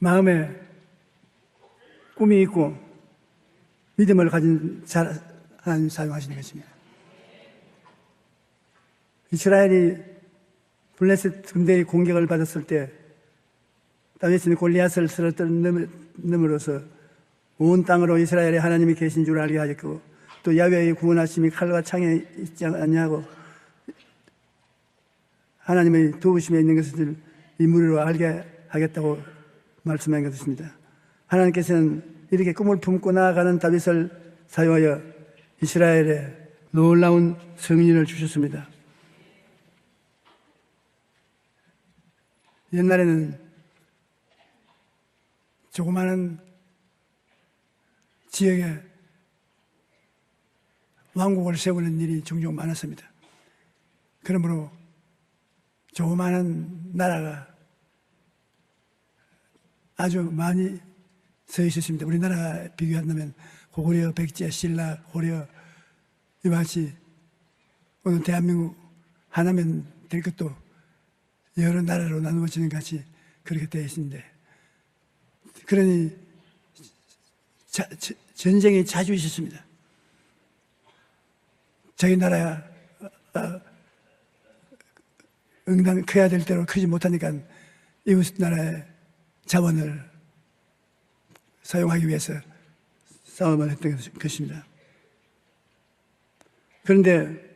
마음에 꿈이 있고 믿음을 가진 하나님 사용하시는 것입니다. 이스라엘이 블레셋 군대의 공격을 받았을 때 다윗은 골리앗을 쓰러뜨림으로써 온 땅으로 이스라엘에 하나님이 계신 줄 알게 하였고, 또 야훼의 구원하심이 칼과 창에 있지 않냐고 하나님의 도우심에 있는 것을 인물로 알게 하겠다고 말씀한 것입니다. 하나님께서는 이렇게 꿈을 품고 나아가는 다윗을 사용하여 이스라엘에 놀라운 승리를 주셨습니다. 옛날에는 조그마한 지역에 왕국을 세우는 일이 종종 많았습니다. 그러므로 조그마한 나라가 아주 많이 서 있었습니다. 우리나라 비교한다면 고구려, 백제, 신라, 고려 이와 같이 오늘 대한민국 하나면 될 것도 여러 나라로 나누어지는 것 같이 그렇게 되어 있는데, 그러니 전쟁이 자주 있었습니다. 자기 나라야 응당 커야 될 대로 크지 못하니까 이웃 나라의 자원을 사용하기 위해서 싸움을 했던 것입니다. 그런데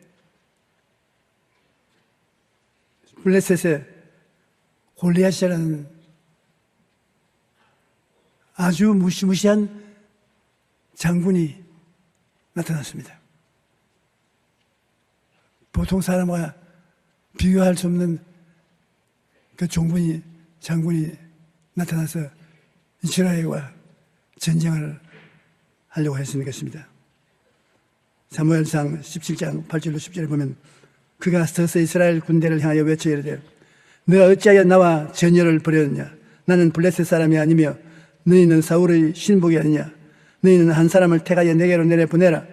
블레셋에 골리앗이라는 아주 무시무시한 장군이 나타났습니다. 보통 사람과 비교할 수 없는 그 장군이 나타나서 이스라엘과 전쟁을 하려고 했는 것입니다. 사무엘상 17장 8절로 10절에 보면 그가 서서 이스라엘 군대를 향하여 외쳐 이르되 너가 어찌하여 나와 전열을 벌였느냐? 나는 블레셋 사람이 아니며 너희는 사울의 신복이 아니냐? 너희는 한 사람을 택하여 내게로 내려보내라.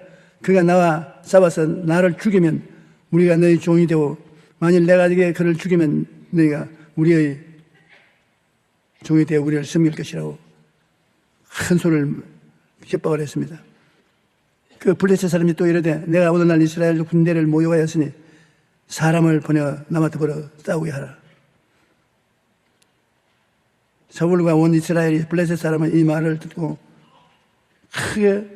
그가 나와 싸워서 나를 죽이면 우리가 너희 종이 되고, 만일 내가 그를 죽이면 너희가 우리의 종이 되어 우리를 섬길 것이라고 큰 소리를 협박을 했습니다. 그 블레셋 사람이 또 이르되 내가 오늘날 이스라엘 군대를 모욕하였으니 사람을 보내 나와 더불어 싸우게 하라. 사울과 온 이스라엘이 블레셋 사람의 이 말을 듣고 크게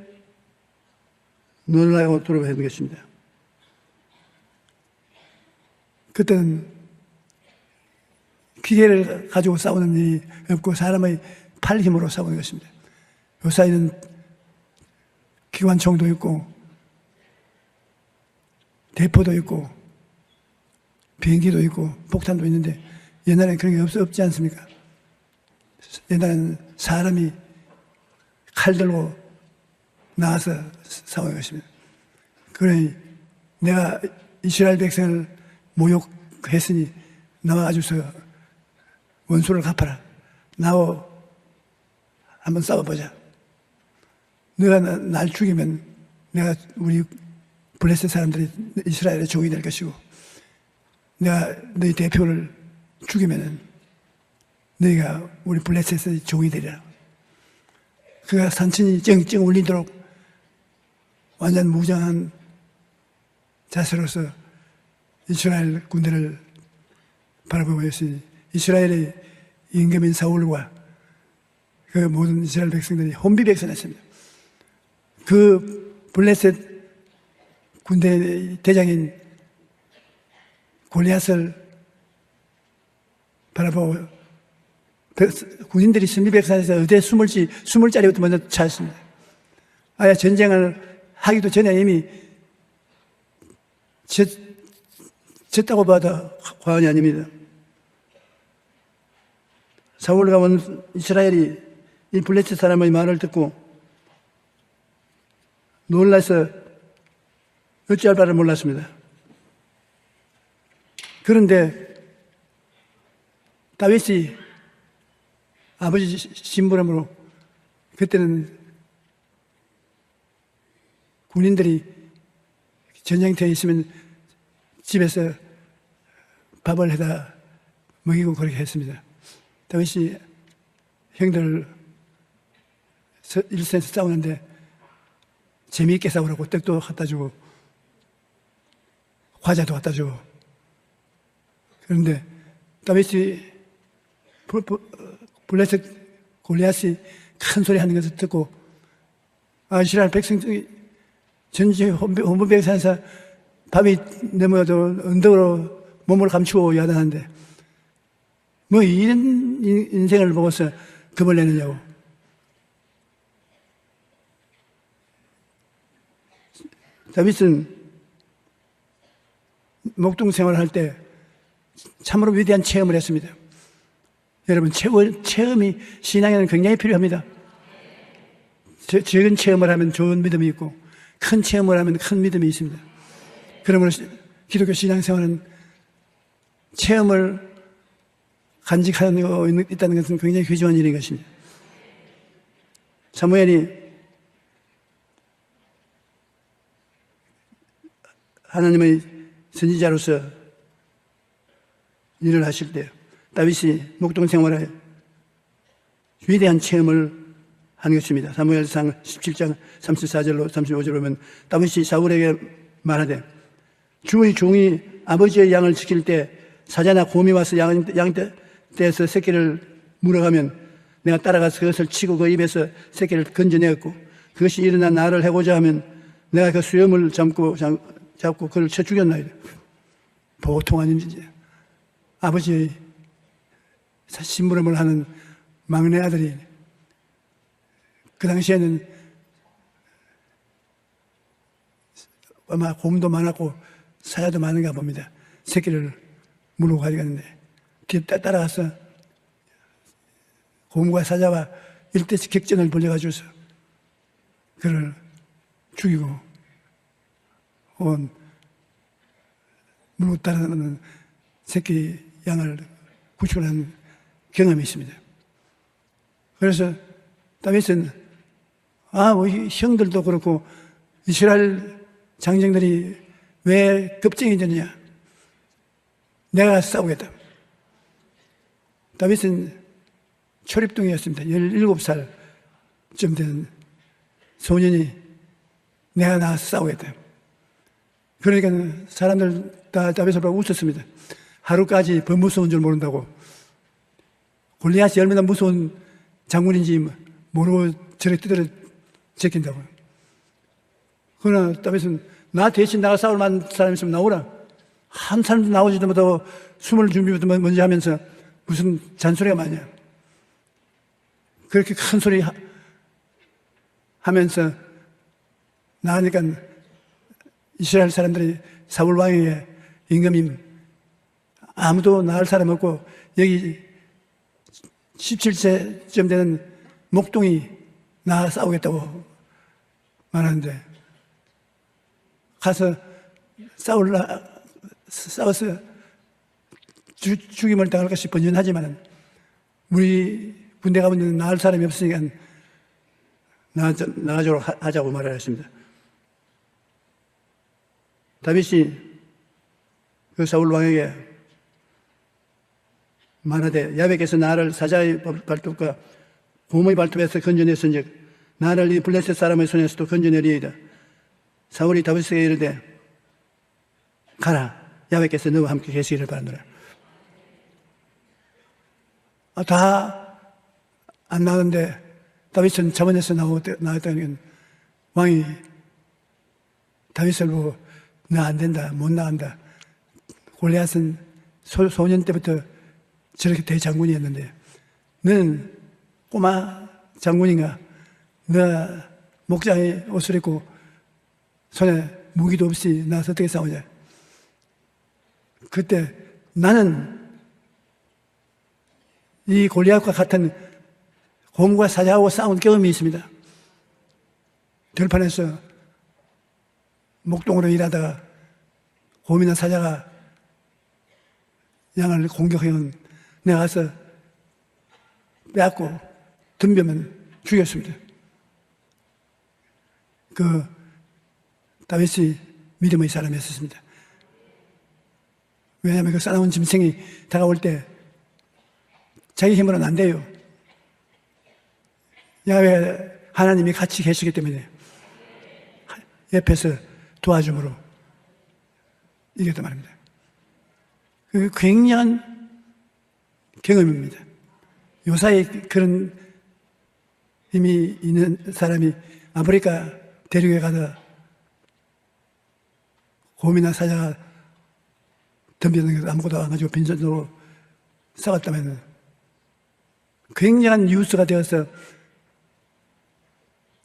놀라고 두려워했던 것입니다. 그때는 기계를 가지고 싸우는 일이 없고 사람의 팔 힘으로 싸우는 것입니다. 요사이는 기관총도 있고 대포도 있고 비행기도 있고 폭탄도 있는데 옛날에는 그런 게 없지 않습니까? 옛날에는 사람이 칼 들고 나와서 싸우는 것입니다. 그러니 내가 이스라엘 백성을 모욕했으니 나와 가지고서 원수를 갚아라. 나와 한번 싸워보자. 너가 날 죽이면 내가 우리 블레셋 사람들이 이스라엘의 종이 될 것이고, 내가 너희 대표를 죽이면 너희가 우리 블레셋의 종이 되리라. 그가 산천이 찡찡 울리도록 완전 무장한 자세로서 이스라엘 군대를 바라보고 있으니 이스라엘의 임금인 사울과 그 모든 이스라엘 백성들이 혼비백산했습니다. 그 블레셋 군대 대장인 골리앗을 바라보고 군인들이 혼비백산해서 어디에 숨을 자리부터 먼저 찾았습니다. 아예 전쟁을 하기도 전에 이미 졌다고 봐도 과언이 아닙니다. 사울과 온 이스라엘이 이 블레셋 사람의 말을 듣고 놀라서 어찌할 바를 몰랐습니다. 그런데 다윗이 아버지 심부름으로 그때는 군인들이 전쟁터에 있으면 집에서 밥을 해다 먹이고 그렇게 했습니다. 다윗이 형들 일선에서 싸우는데 재미있게 싸우라고 떡도 갖다 주고 과자도 갖다 주고. 그런데 다윗이 블레셋 골리앗이 큰 소리 하는 것을 듣고 이스라엘 백성들이 전체 혼부백산에서 밤이 넘어도 언덕으로 몸을 감추고 야단하는데 뭐 이런 인생을 보고서 겁을 내느냐고. 다윗은 목동 생활을 할 때 참으로 위대한 체험을 했습니다. 여러분, 체험이 신앙에는 굉장히 필요합니다. 적은 체험을 하면 좋은 믿음이 있고 큰 체험을 하면 큰 믿음이 있습니다. 그러므로 기독교 신앙생활은 체험을 간직하고 있다는 것은 굉장히 귀중한 일인 것입니다. 사무엘이 하나님의 선지자로서 일을 하실 때 다윗이 목동 생활에 위대한 체험을 하는 것입니다. 사무엘상 17장 34절로 35절로 보면 다윗이 사울에게 말하되 주의 종이 아버지의 양을 지킬 때 사자나 곰이 와서 양떼에서 새끼를 물어가면 내가 따라가서 그것을 치고 그 입에서 새끼를 건져내었고 그것이 일어나 나를 해고자 하면 내가 그 수염을 잡고 그를 쳐 죽였나이다. 보통 아닌지 아버지의 심부름을 하는 막내 아들이 그 당시에는 아마 곰도 많았고 사자도 많은가 봅니다. 새끼를 물고 가져갔는데 뒤에 따라가서 곰과 사자와 일대식 격전을 벌여가지고서 그를 죽이고 온 물고 따라가는 새끼 양을 구축을 하는 경험이 있습니다. 그래서 다윗은 우리 형들도 그렇고 이스라엘 장정들이 왜 겁쟁이졌느냐? 내가 싸우겠다. 다윗은 초립둥이였습니다. 17살쯤 된 소년이 내가 나가서 싸우겠다. 그러니까 사람들 다 다윗을 보고 웃었습니다. 하루까지 더 무서운 줄 모른다고. 골리앗이 얼마나 무서운 장군인지 모르고 저렇게 두드려 제낀다고요. 그러나 다윗은 나 대신 나가 싸울 만한 사람 있으면 나오라. 한 사람도 나오지도 못하고 숨을 준비부터 먼저 하면서 무슨 잔소리가 많냐. 그렇게 큰 소리 하면서 나가니까 이스라엘 사람들이 사울 왕에게 임금님 아무도 나을 사람 없고 여기 17세쯤 되는 목동이 나 싸우겠다고 말하는데 가서 싸워서 죽임을 당할 것이 번연하지만 우리 군대 가면 나을 사람이 없으니까 나가도록 하자고 말하였습니다. 다윗이 그 사울 왕에게 말하되 야훼께서 나를 사자의 발톱과 곰의 발톱에서 건져냈은즉 나를 이 블레셋 사람의 손에서도 건져내리이다. 사울이 다윗에게 이르되 가라, 야훼께서 너와 함께 계시기를 바라노라. 다 안 나오는데 다윗은 자문에서 나왔다는 왕이 다윗을 보고 나 안 된다, 못 나간다. 골리앗은 소년 때부터 저렇게 대장군이었는데 너는 꼬마 장군인가? 너 목장에 옷을 입고 손에 무기도 없이 나서 어떻게 싸우냐? 그때 나는 이 골리앗과 같은 곰과 사자하고 싸운 경험이 있습니다. 들판에서 목동으로 일하다가 곰이나 사자가 양을 공격해온 내가 가서 빼앗고 덤벼면 죽였습니다. 그 다윗이 믿음의 사람이었습니다. 왜냐하면 그 싸나운 짐승이 다가올 때 자기 힘으로는 안 돼요. 야훼 하나님이 같이 계시기 때문에 옆에서 도와줌으로 이겼단 말입니다. 그 굉장한 경험입니다. 요사이 그런 힘이 있는 사람이 아프리카 대륙에 가서 곰이나 사자가 덤비는 게 아무것도 안 가지고 빈손으로 싸웠다면 굉장한 뉴스가 되어서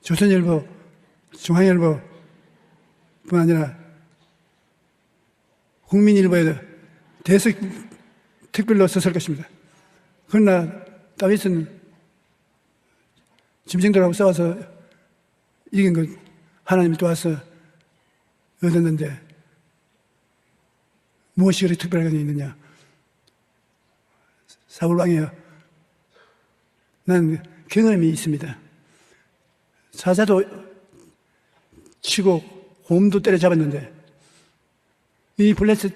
조선일보, 중앙일보 뿐 아니라 국민일보에도 대서 특별로 썼을 것입니다. 그러나 다윗은 짐승들하고 싸워서 이긴 것 하나님이 도와서 얻었는데 무엇이 그리 특별한 게 있느냐? 사울왕이여, 난 경험이 있습니다. 사자도 치고 곰도 때려잡았는데 이 블레셋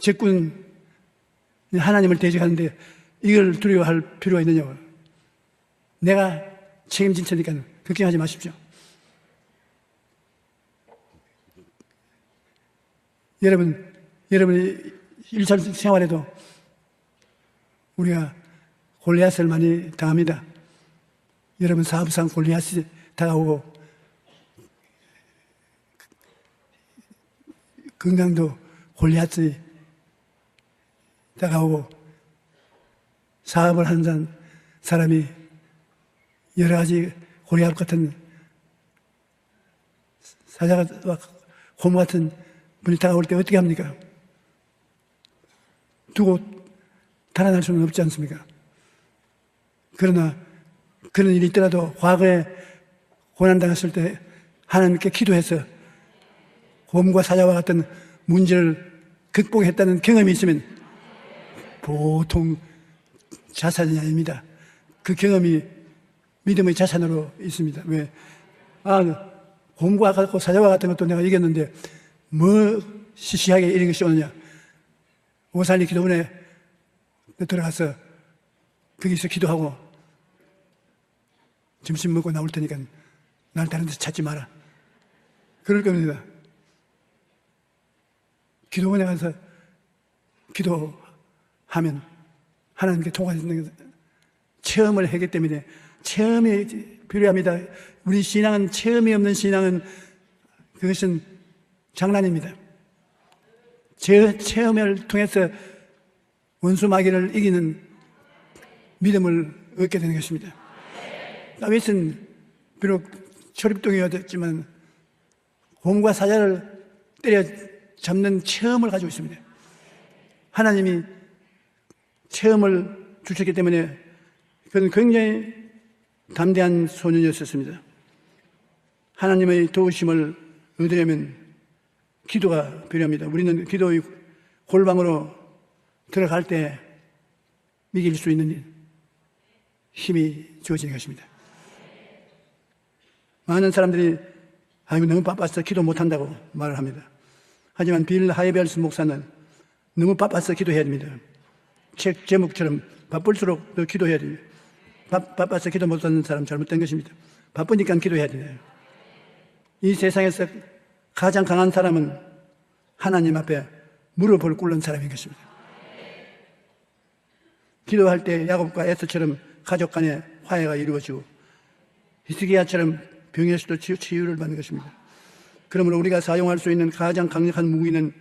적군 하나님을 대적하는데 이걸 두려워할 필요가 있느냐고. 내가 책임진 테니까 걱정하지 마십시오. 여러분이 일상생활에도 우리가 골리앗을 많이 당합니다. 여러분 사업상 골리앗이 다가오고 건강도 골리앗이 다가오고 사업을 하는 사람이 여러 가지 골리앗 같은 사자와 곰 같은 분이 다가올 때 어떻게 합니까? 두고 달아날 수는 없지 않습니까? 그러나 그런 일이 있더라도 과거에 고난당했을 때 하나님께 기도해서 곰과 사자와 같은 문제를 극복했다는 경험이 있으면 보통 자산이 아닙니다. 그 경험이 믿음의 자산으로 있습니다. 왜? 곰과 같고 사자와 같은 것도 내가 이겼는데 뭐 시시하게 이런 것이 오느냐? 오살리 기도원에 들어가서 거기서 기도하고 점심 먹고 나올 테니까 날 다른 데서 찾지 마라. 그럴 겁니다. 기도원에 가서 기도하면 하나님께 통화하는 체험을 하기 때문에 체험이 필요합니다. 우리 신앙은 체험이 없는 신앙은 그것은 장난입니다. 체험을 통해서 원수 마귀를 이기는 믿음을 얻게 되는 것입니다. 다윗은 비록 초립동이었지만 곰과 사자를 때려 잡는 체험을 가지고 있습니다. 하나님이 체험을 주셨기 때문에 그는 굉장히 담대한 소년이었습니다. 하나님의 도우심을 얻으려면 기도가 필요합니다. 우리는 기도의 골방으로 들어갈 때 이길 수 있는 힘이 주어지는 것입니다. 많은 사람들이 너무 바빠서 기도 못한다고 말을 합니다. 하지만 빌 하이벨스 목사는 너무 바빠서 기도해야 됩니다. 책 제목처럼 바쁠수록 더 기도해야 됩니다. 바빠서 기도 못하는 사람 잘못된 것입니다. 바쁘니까 기도해야 돼요. 이 세상에서 가장 강한 사람은 하나님 앞에 무릎을 꿇는 사람인 것입니다. 기도할 때 야곱과 에서처럼 가족 간의 화해가 이루어지고 히스기야처럼 병에서도 치유를 받는 것입니다. 그러므로 우리가 사용할 수 있는 가장 강력한 무기는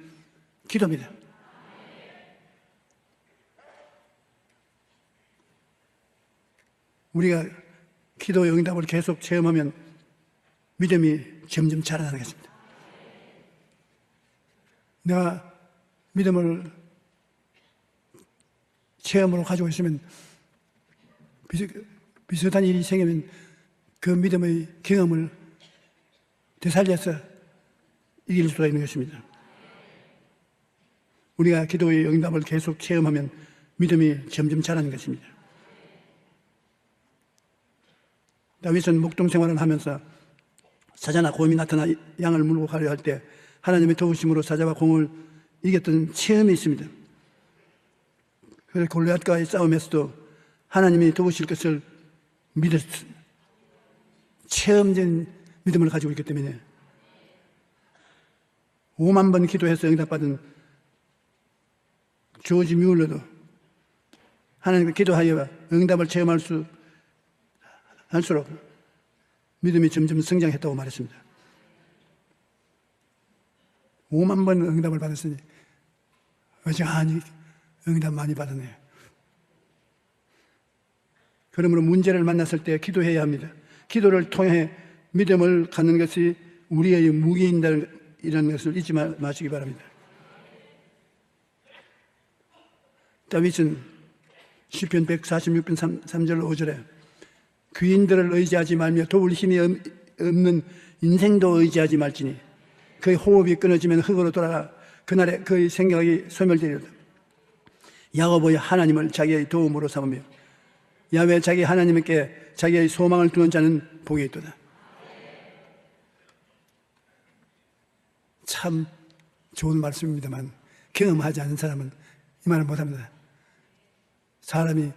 기도입니다. 우리가 기도의 응답을 계속 체험하면 믿음이 점점 자라나는 것입니다. 내가 믿음을 체험으로 가지고 있으면 비슷한 일이 생기면 그 믿음의 경험을 되살려서 이길 수가 있는 것입니다. 우리가 기도의 응답을 계속 체험하면 믿음이 점점 자라는 것입니다. 다윗은 목동 생활을 하면서 사자나 곰이 나타나 양을 물고 가려 할 때 하나님의 도우심으로 사자와 곰을 이겼던 체험이 있습니다. 그래서 골리앗과의 싸움에서도 하나님이 도우실 것을 체험된 믿음을 가지고 있기 때문에 5만 번 기도해서 응답받은 조지 뮬러도 하나님께 기도하여 응답을 체험할 할수록 믿음이 점점 성장했다고 말했습니다. 5만 번 응답을 받았으니 어지간히 응답 많이 받았네요. 그러므로 문제를 만났을 때 기도해야 합니다. 기도를 통해 믿음을 갖는 것이 우리의 무기이라는 것을 잊지 마시기 바랍니다. 다윗은 시편 146편 3절 5절에 귀인들을 의지하지 말며 도울 힘이 없는 인생도 의지하지 말지니 그의 호흡이 끊어지면 흙으로 돌아가 그날에 그의 생각이 소멸되리로다. 야고보의 하나님을 자기의 도움으로 삼으며 야외 자기 하나님께 자기의 소망을 두는 자는 복이 있도다. 참 좋은 말씀입니다만 경험하지 않은 사람은 이 말을 못합니다. 사람이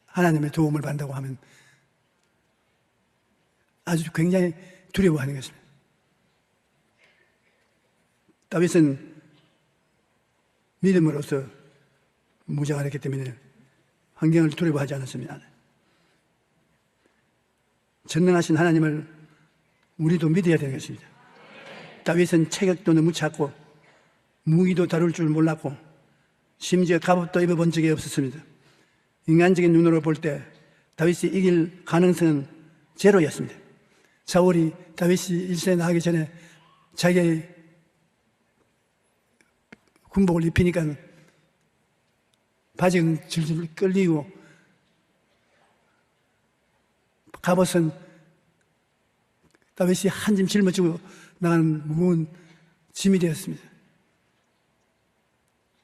하나님의 도움을 받는다고 하면 아주 굉장히 두려워하는 것입니다. 다윗은 믿음으로써 무장을 했기 때문에 환경을 두려워하지 않았습니다. 전능하신 하나님을 우리도 믿어야 되는 것입니다. 다윗은 체격도 너무 작고 무기도 다룰 줄 몰랐고 심지어 갑옷도 입어본 적이 없었습니다. 인간적인 눈으로 볼 때 다윗이 이길 가능성은 제로였습니다. 사울이 다윗이 일세에 나가기 전에 자기의 군복을 입히니까 바지는 질질 끌리고 갑옷은 다윗이 한 짐 짊어지고 나가는 무거운 짐이 되었습니다.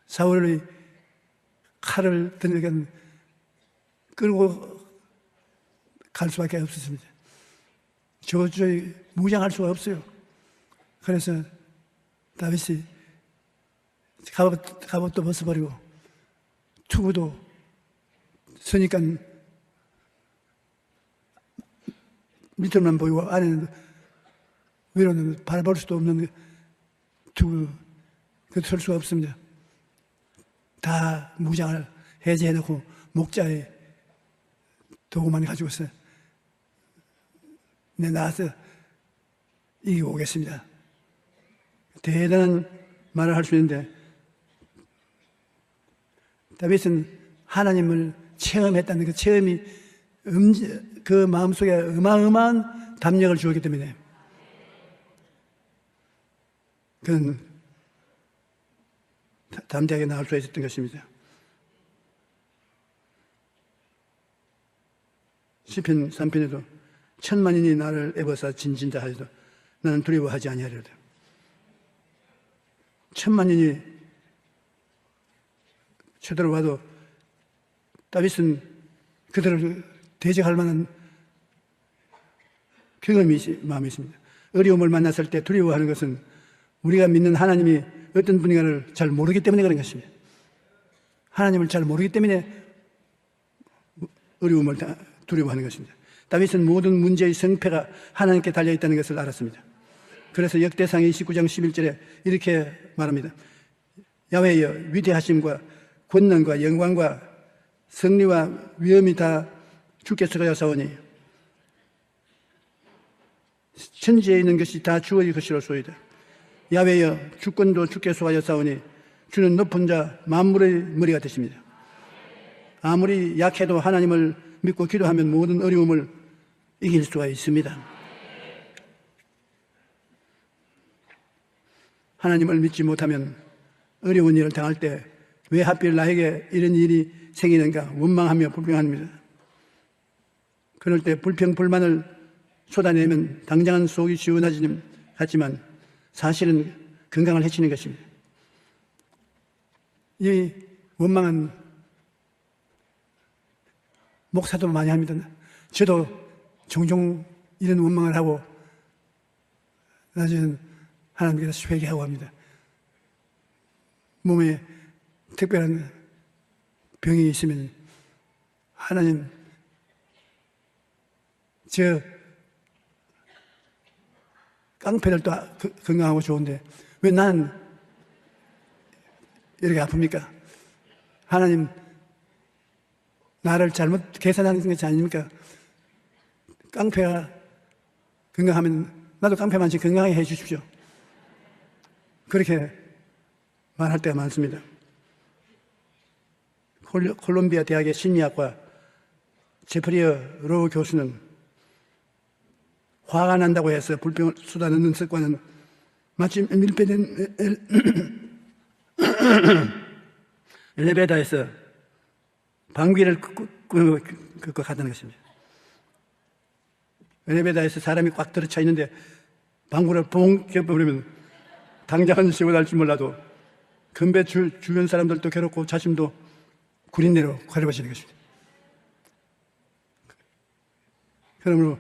사울의 칼을 드니까 끌고 갈 수밖에 없었습니다. 도저히 무장할 수가 없어요. 그래서 다윗이 갑옷도 벗어버리고 투구도 서니까 밑으로만 보이고 안에는 위로는 바라볼 수도 없는 투구, 그것도 설 수가 없습니다. 다 무장을 해제해놓고 목자에 도구만 가지고서 내 나와서 이기고 오겠습니다. 대단한 말을 할 수 있는데 다윗은 하나님을 체험했다는 그 체험이 그 마음속에 어마어마한 담력을 주었기 때문에 그는 담대하게 나갈 수 있었던 것입니다. 시편 3편에도 천만인이 나를 애워싸 진진다 하여도 나는 두려워하지 아니하리로다. 천만인이 쳐들어와도 다윗은 그들을 대적할 만한 마음이 있습니다. 어려움을 만났을 때 두려워하는 것은 우리가 믿는 하나님이 어떤 분인가를 잘 모르기 때문에 그런 것입니다. 하나님을 잘 모르기 때문에 어려움을 두려워하는 것입니다. 다윗은 모든 문제의 성패가 하나님께 달려있다는 것을 알았습니다. 그래서 역대상 29장 11절에 이렇게 말합니다. 야훼여 위대하심과 권능과 영광과 승리와 위엄이 다 주께서 가져사오니 천지에 있는 것이 다 주의 것이로소이다. 야훼여 주권도 주께서 가져사오니 주는 높은 자 만물의 머리가 되십니다. 아무리 약해도 하나님을 믿고 기도하면 모든 어려움을 이길 수가 있습니다. 하나님을 믿지 못하면 어려운 일을 당할 때 왜 하필 나에게 이런 일이 생기는가 원망하며 불평합니다. 그럴 때 불평, 불만을 쏟아내면 당장은 속이 시원하지만 사실은 건강을 해치는 것입니다. 이 원망은 목사도 많이 합니다. 저도 종종 이런 원망을 하고 나중에 하나님께서 회개하고 합니다. 몸에 특별한 병이 있으면 하나님 저 깡패들도 건강하고 좋은데 왜 나는 이렇게 아픕니까? 하나님, 나를 잘못 계산하는 것이 아닙니까? 깡패가 건강하면 나도 깡패만치 건강하게 해 주십시오. 그렇게 말할 때가 많습니다. 콜롬비아 대학의 심리학과 제프리어 로우 교수는 화가 난다고 해서 불평을 쏟아내는 습관은 마치 밀폐된 엘리베이터에서 방귀를 끄는 것 같다는 것입니다. 엘리베이터에서 사람이 꽉 들어차 있는데 방구를 봉 껴버리면 당장은 시원할지 몰라도 건배 주변 사람들도 괴롭고 자신도 구린내로 가려워지는 것입니다. 그러므로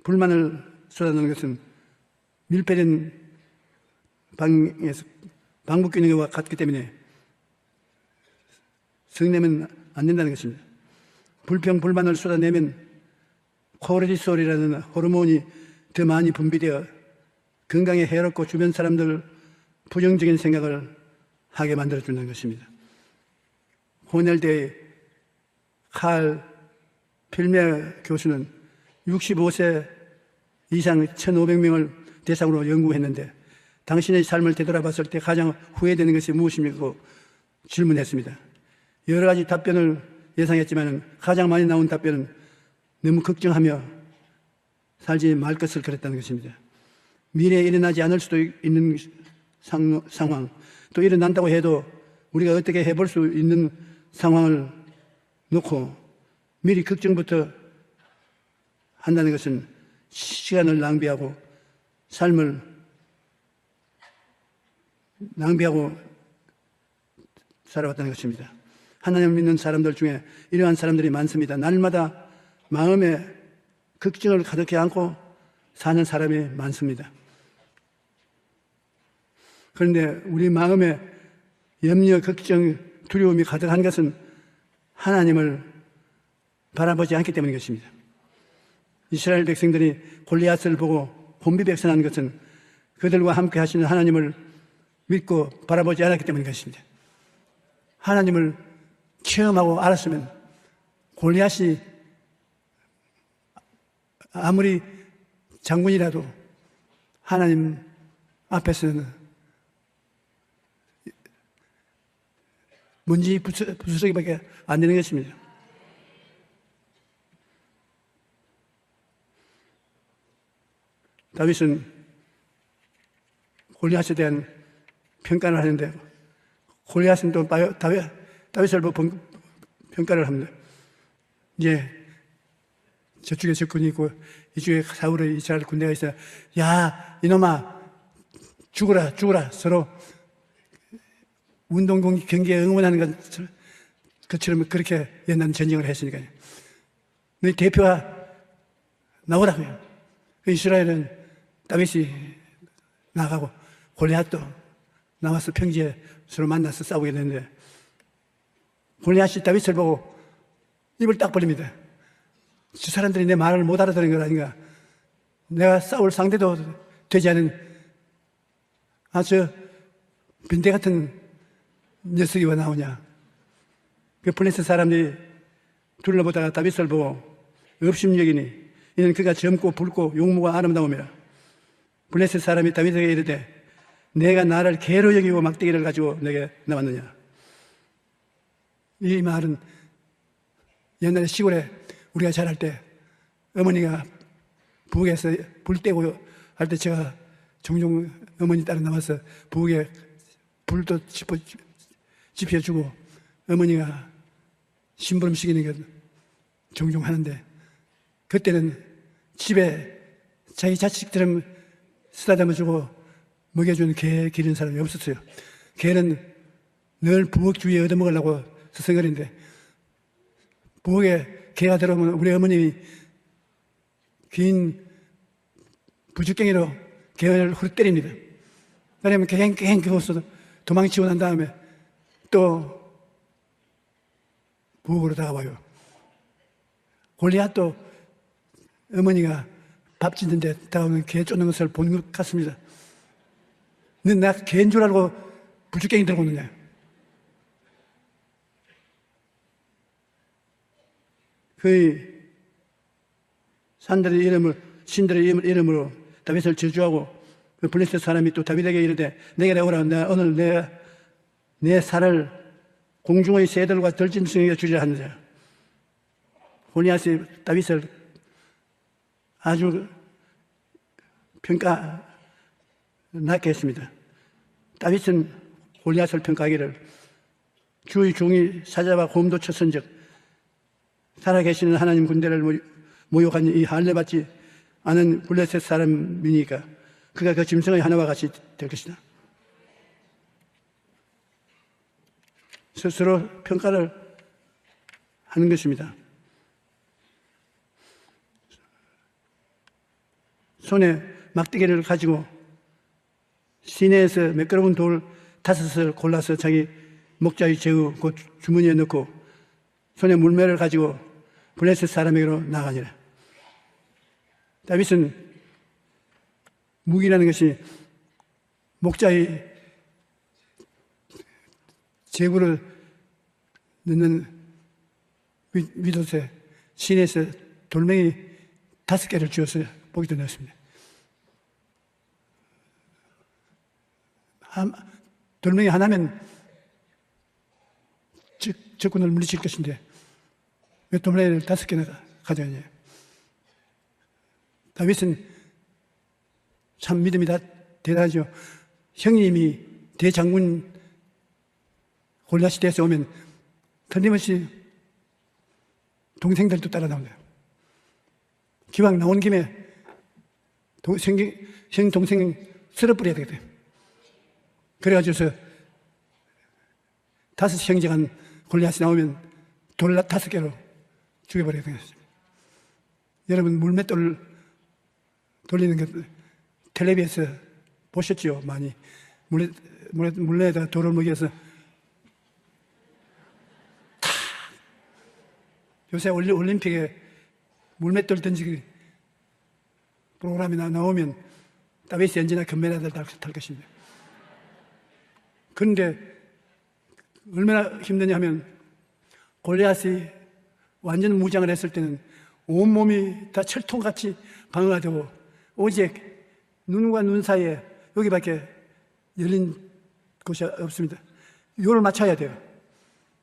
불만을 쏟아내는 것은 밀폐된 방에서 방구 끼는 것과 같기 때문에 성내면 안 된다는 것입니다. 불평, 불만을 쏟아내면 코르티솔이라는 호르몬이 더 많이 분비되어 건강에 해롭고 주변 사람들 부정적인 생각을 하게 만들어준다는 것입니다. 호넬대의 칼 필메어 교수는 65세 이상 1,500명을 대상으로 연구했는데 당신의 삶을 되돌아봤을 때 가장 후회되는 것이 무엇입니까? 질문했습니다. 여러 가지 답변을 예상했지만 가장 많이 나온 답변은 너무 걱정하며 살지 말 것을 그랬다는 것입니다. 미래에 일어나지 않을 수도 있는 상황, 또 일어난다고 해도 우리가 어떻게 해볼 수 있는 상황을 놓고 미리 걱정부터 한다는 것은 시간을 낭비하고 삶을 낭비하고 살아왔다는 것입니다. 하나님을 믿는 사람들 중에 이러한 사람들이 많습니다. 날마다 마음에 걱정을 가득히 안고 사는 사람이 많습니다. 그런데 우리 마음에 염려, 걱정, 두려움이 가득한 것은 하나님을 바라보지 않기 때문인 것입니다. 이스라엘 백성들이 골리앗을 보고 혼비백산한 것은 그들과 함께 하시는 하나님을 믿고 바라보지 않았기 때문인 것입니다. 하나님을 체험하고 알았으면 골리앗이 아무리 장군이라도 하나님 앞에서는 먼지 부스러기밖에 안 되는 것입니다. 다윗은 골리앗에 대한 평가를 하는데 골리앗은 또 다윗을 보고 평가를 합니다. 이제 저쪽에 적군이 있고 이쪽에 사울의 이스라엘 군대가 있어요. 야, 이놈아, 죽어라. 서로 운동 경기에 응원하는 것처럼 그렇게 옛날 전쟁을 했으니까요. 너희 대표가 나오라고요. 이스라엘은 다윗이 나가고 골리앗도 나와서 평지에 서로 만나서 싸우게 되는데 골리앗이 다윗을 보고 입을 딱 벌립니다. 저 사람들이 내 말을 못 알아듣는 것 아닌가. 내가 싸울 상대도 되지 않은 아주 빈대 같은 녀석이 왜 나오냐. 그 블레셋 사람들이 둘러보다가 다윗을 보고 업심여기니 이는 그가 젊고 붉고 용모가 아름다움이라. 블레셋 사람이 다윗에게 이르되 내가 나를 개로 여기고 막대기를 가지고 내게 나왔느냐. 이 말은 옛날에 시골에 우리가 자랄 때 어머니가 부엌에서 불 떼고 할 때 제가 종종 어머니 따라 나와서 부엌에 불도 지펴주고 어머니가 심부름 시키는 게 종종 하는데 그때는 집에 자기 자식처럼 쓰다듬어 주고 먹여주는 개 기르는 사람이 없었어요. 개는 늘 부엌 주위에 얻어먹으려고 서성거리는데 부엌에 개가 들어오면 우리 어머님이 긴 부죽갱이로 개를 후려 때립니다. 그러면 갱 그것도 도망치고 난 다음에 또 부엌으로 다가와요. 골리앗도 어머니가 밥 짓는데 다가오는 개 쫓는 것을 본 것 같습니다. 넌 나 개인 줄 알고 불주깽이 들고 오느냐? 그의 산들의 이름을, 신들의 이름으로 다윗을 저주하고 그 블레셋 사람이 또 다윗에게 이르되 내게 오라. 내가 오늘 내 살을 공중의 새들과 들짐승에게 주리라 하느니라. 골리앗이 다윗을 아주 평가 낮게 했습니다. 다윗은 골리앗을 평가하기를 주의 종이 사자와 곰도 쳤은즉 살아계시는 하나님 군대를 모욕한 이 할례받지 않은 블레셋 사람이니까 그가 그 짐승의 하나와 같이 될 것이다. 스스로 평가를 하는 것입니다. 손에 막대기를 가지고 시내에서 매끄러운 돌 5을 골라서 자기 목자의 제후 곧 주머니에 넣고 손에 물매를 가지고 블레셋 사람에게로 나아가니라. 다윗은 무기라는 것이 목자의 제구를 넣는 윗옷에 시내에서 돌멩이 5개를 쥐어서 보기도 넣었습니다. 돌멩이 하나면 적군을 물리칠 것인데 왜 돌멩이를 5개나 가져왔냐? 다윗은 참 믿음이 다 대단하죠. 형님이 대장군 골리앗이 돼서 오면 틀림없이 동생들도 따라 나온다. 기왕 나온 김에 형 동생 쓸어버려야 되거든. 그래가지고서 5 형제간 골리앗이 나오면 돌 5개로 죽여버려야 되겠습니다. 여러분 물맷돌 돌리는 것 텔레비에서 보셨죠? 많이 물레에다 돌을 먹여서 요새 올림픽에 물맷돌 던지기 프로그램이 나오면 다윗이 언제나 금메달을 탈 것입니다. 그런데 얼마나 힘드냐 하면 골리앗이 완전 무장을 했을 때는 온몸이 다 철통같이 방어가 되고 오직 눈과 눈 사이에 여기밖에 열린 곳이 없습니다. 요를 맞춰야 돼요.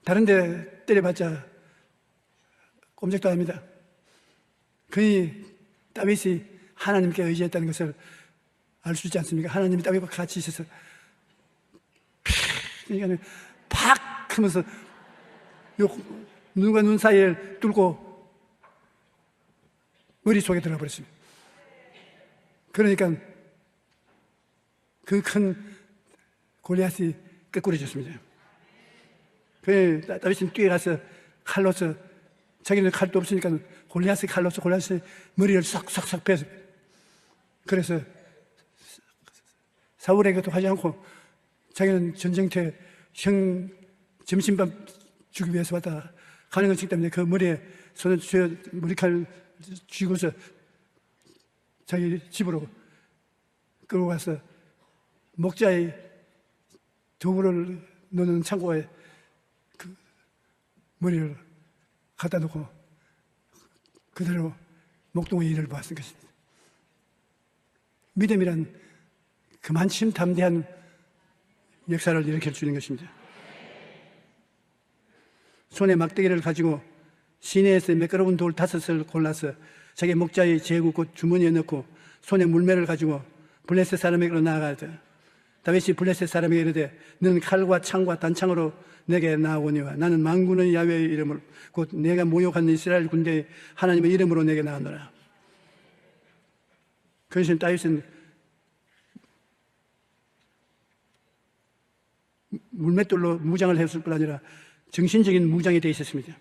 다른 데 때려봤자 꼼짝도 안 합니다. 그니 다윗이 하나님께 의지했다는 것을 알 수 있지 않습니까? 하나님이 다윗과 같이 있어서 그러니까 팍 하면서 요 눈과 눈 사이를 뚫고 머릿속에 들어가 버렸습니다. 그러니까 그 큰 골리앗이 끄꾸러졌습니다. 다윗은 뛰어가서 칼로서 자기는 칼도 없으니까 골리앗의 칼로서 골리앗의 머리를 싹싹싹 빼서 그래서 사울에게도 하지 않고 자기는 전쟁터에 형 점심밥 주기 위해서 왔다 가는 것이기 때문에 그 머리에 손을 쥐어 머리칼 쥐고서 자기 집으로 끌고 가서 목자의 두부를 넣는 창고에 그 머리를 갖다 놓고 그대로 목동의 일을 보았을 것입니다. 믿음이란 그만큼 담대한 역사를 일으킬 수 있는 것입니다. 손에 막대기를 가지고 시내에서 매끄러운 돌 5을 골라서 자기 목자의 제구 곧 주머니에 넣고 손에 물매를 가지고 블레셋 사람에게로 나아가되 다윗이 블레셋 사람에게 이르되 너는 칼과 창과 단창으로 내게 나아오니와 나는 만군의 야훼의 이름을 곧 내가 모욕한 이스라엘 군대의 하나님의 이름으로 내게 나아노라. 그것은 다윗은 물맷돌로 무장을 했을 뿐 아니라 정신적인 무장이 되어 있었습니다.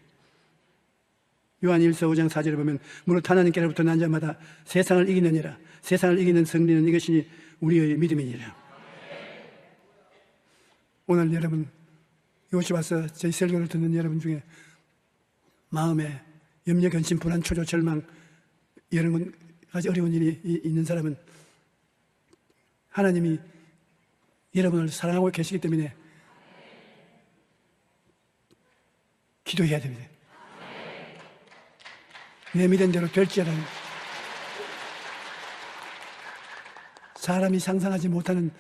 요한 1서 5장 4절에 보면 무릇 하나님께로부터 난 자마다 세상을 이기느니라. 세상을 이기는 승리는 이것이 우리의 믿음이니라. 오늘 여러분 이곳에 와서 저희 설교를 듣는 여러분 중에 마음에 염려, 근심, 불안, 초조, 절망 여러 가지 어려운 일이 있는 사람은 하나님이 여러분을 사랑하고 계시기 때문에 기도해야 됩니다. 내 믿은 대로 될지라도 사람이 상상하지 못하는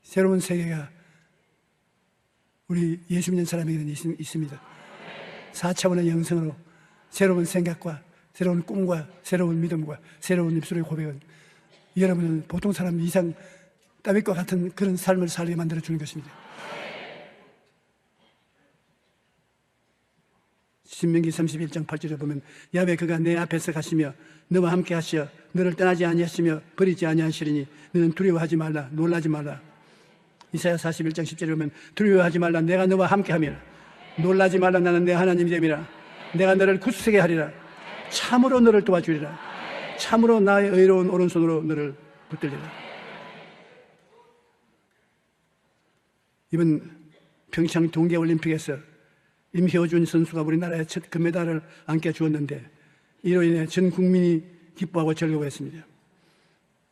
새로운 세계가 우리 예수 믿는 사람에게는 있습니다. 4차원의 영성으로 새로운 생각과 새로운 꿈과 새로운 믿음과 새로운 입술의 고백은 여러분은 보통 사람 이상 다윗과 같은 그런 삶을 살게 만들어주는 것입니다. 신명기 31장 8절에 보면 야훼 그가 내 앞에서 가시며 너와 함께 하시어 너를 떠나지 아니하시며 버리지 아니하시리니 너는 두려워하지 말라 놀라지 말라. 이사야 41장 10절에 보면 두려워하지 말라 내가 너와 함께 하며 놀라지 말라 나는 내 하나님이 됨이라. 내가 너를 굳세게 하리라. 참으로 너를 도와주리라. 참으로 나의 의로운 오른손으로 너를 붙들리라. 이번 평창 동계올림픽에서 임효준 선수가 우리나라의 첫 금메달을 안겨 주었는데 이로 인해 전 국민이 기뻐하고 즐거워했습니다.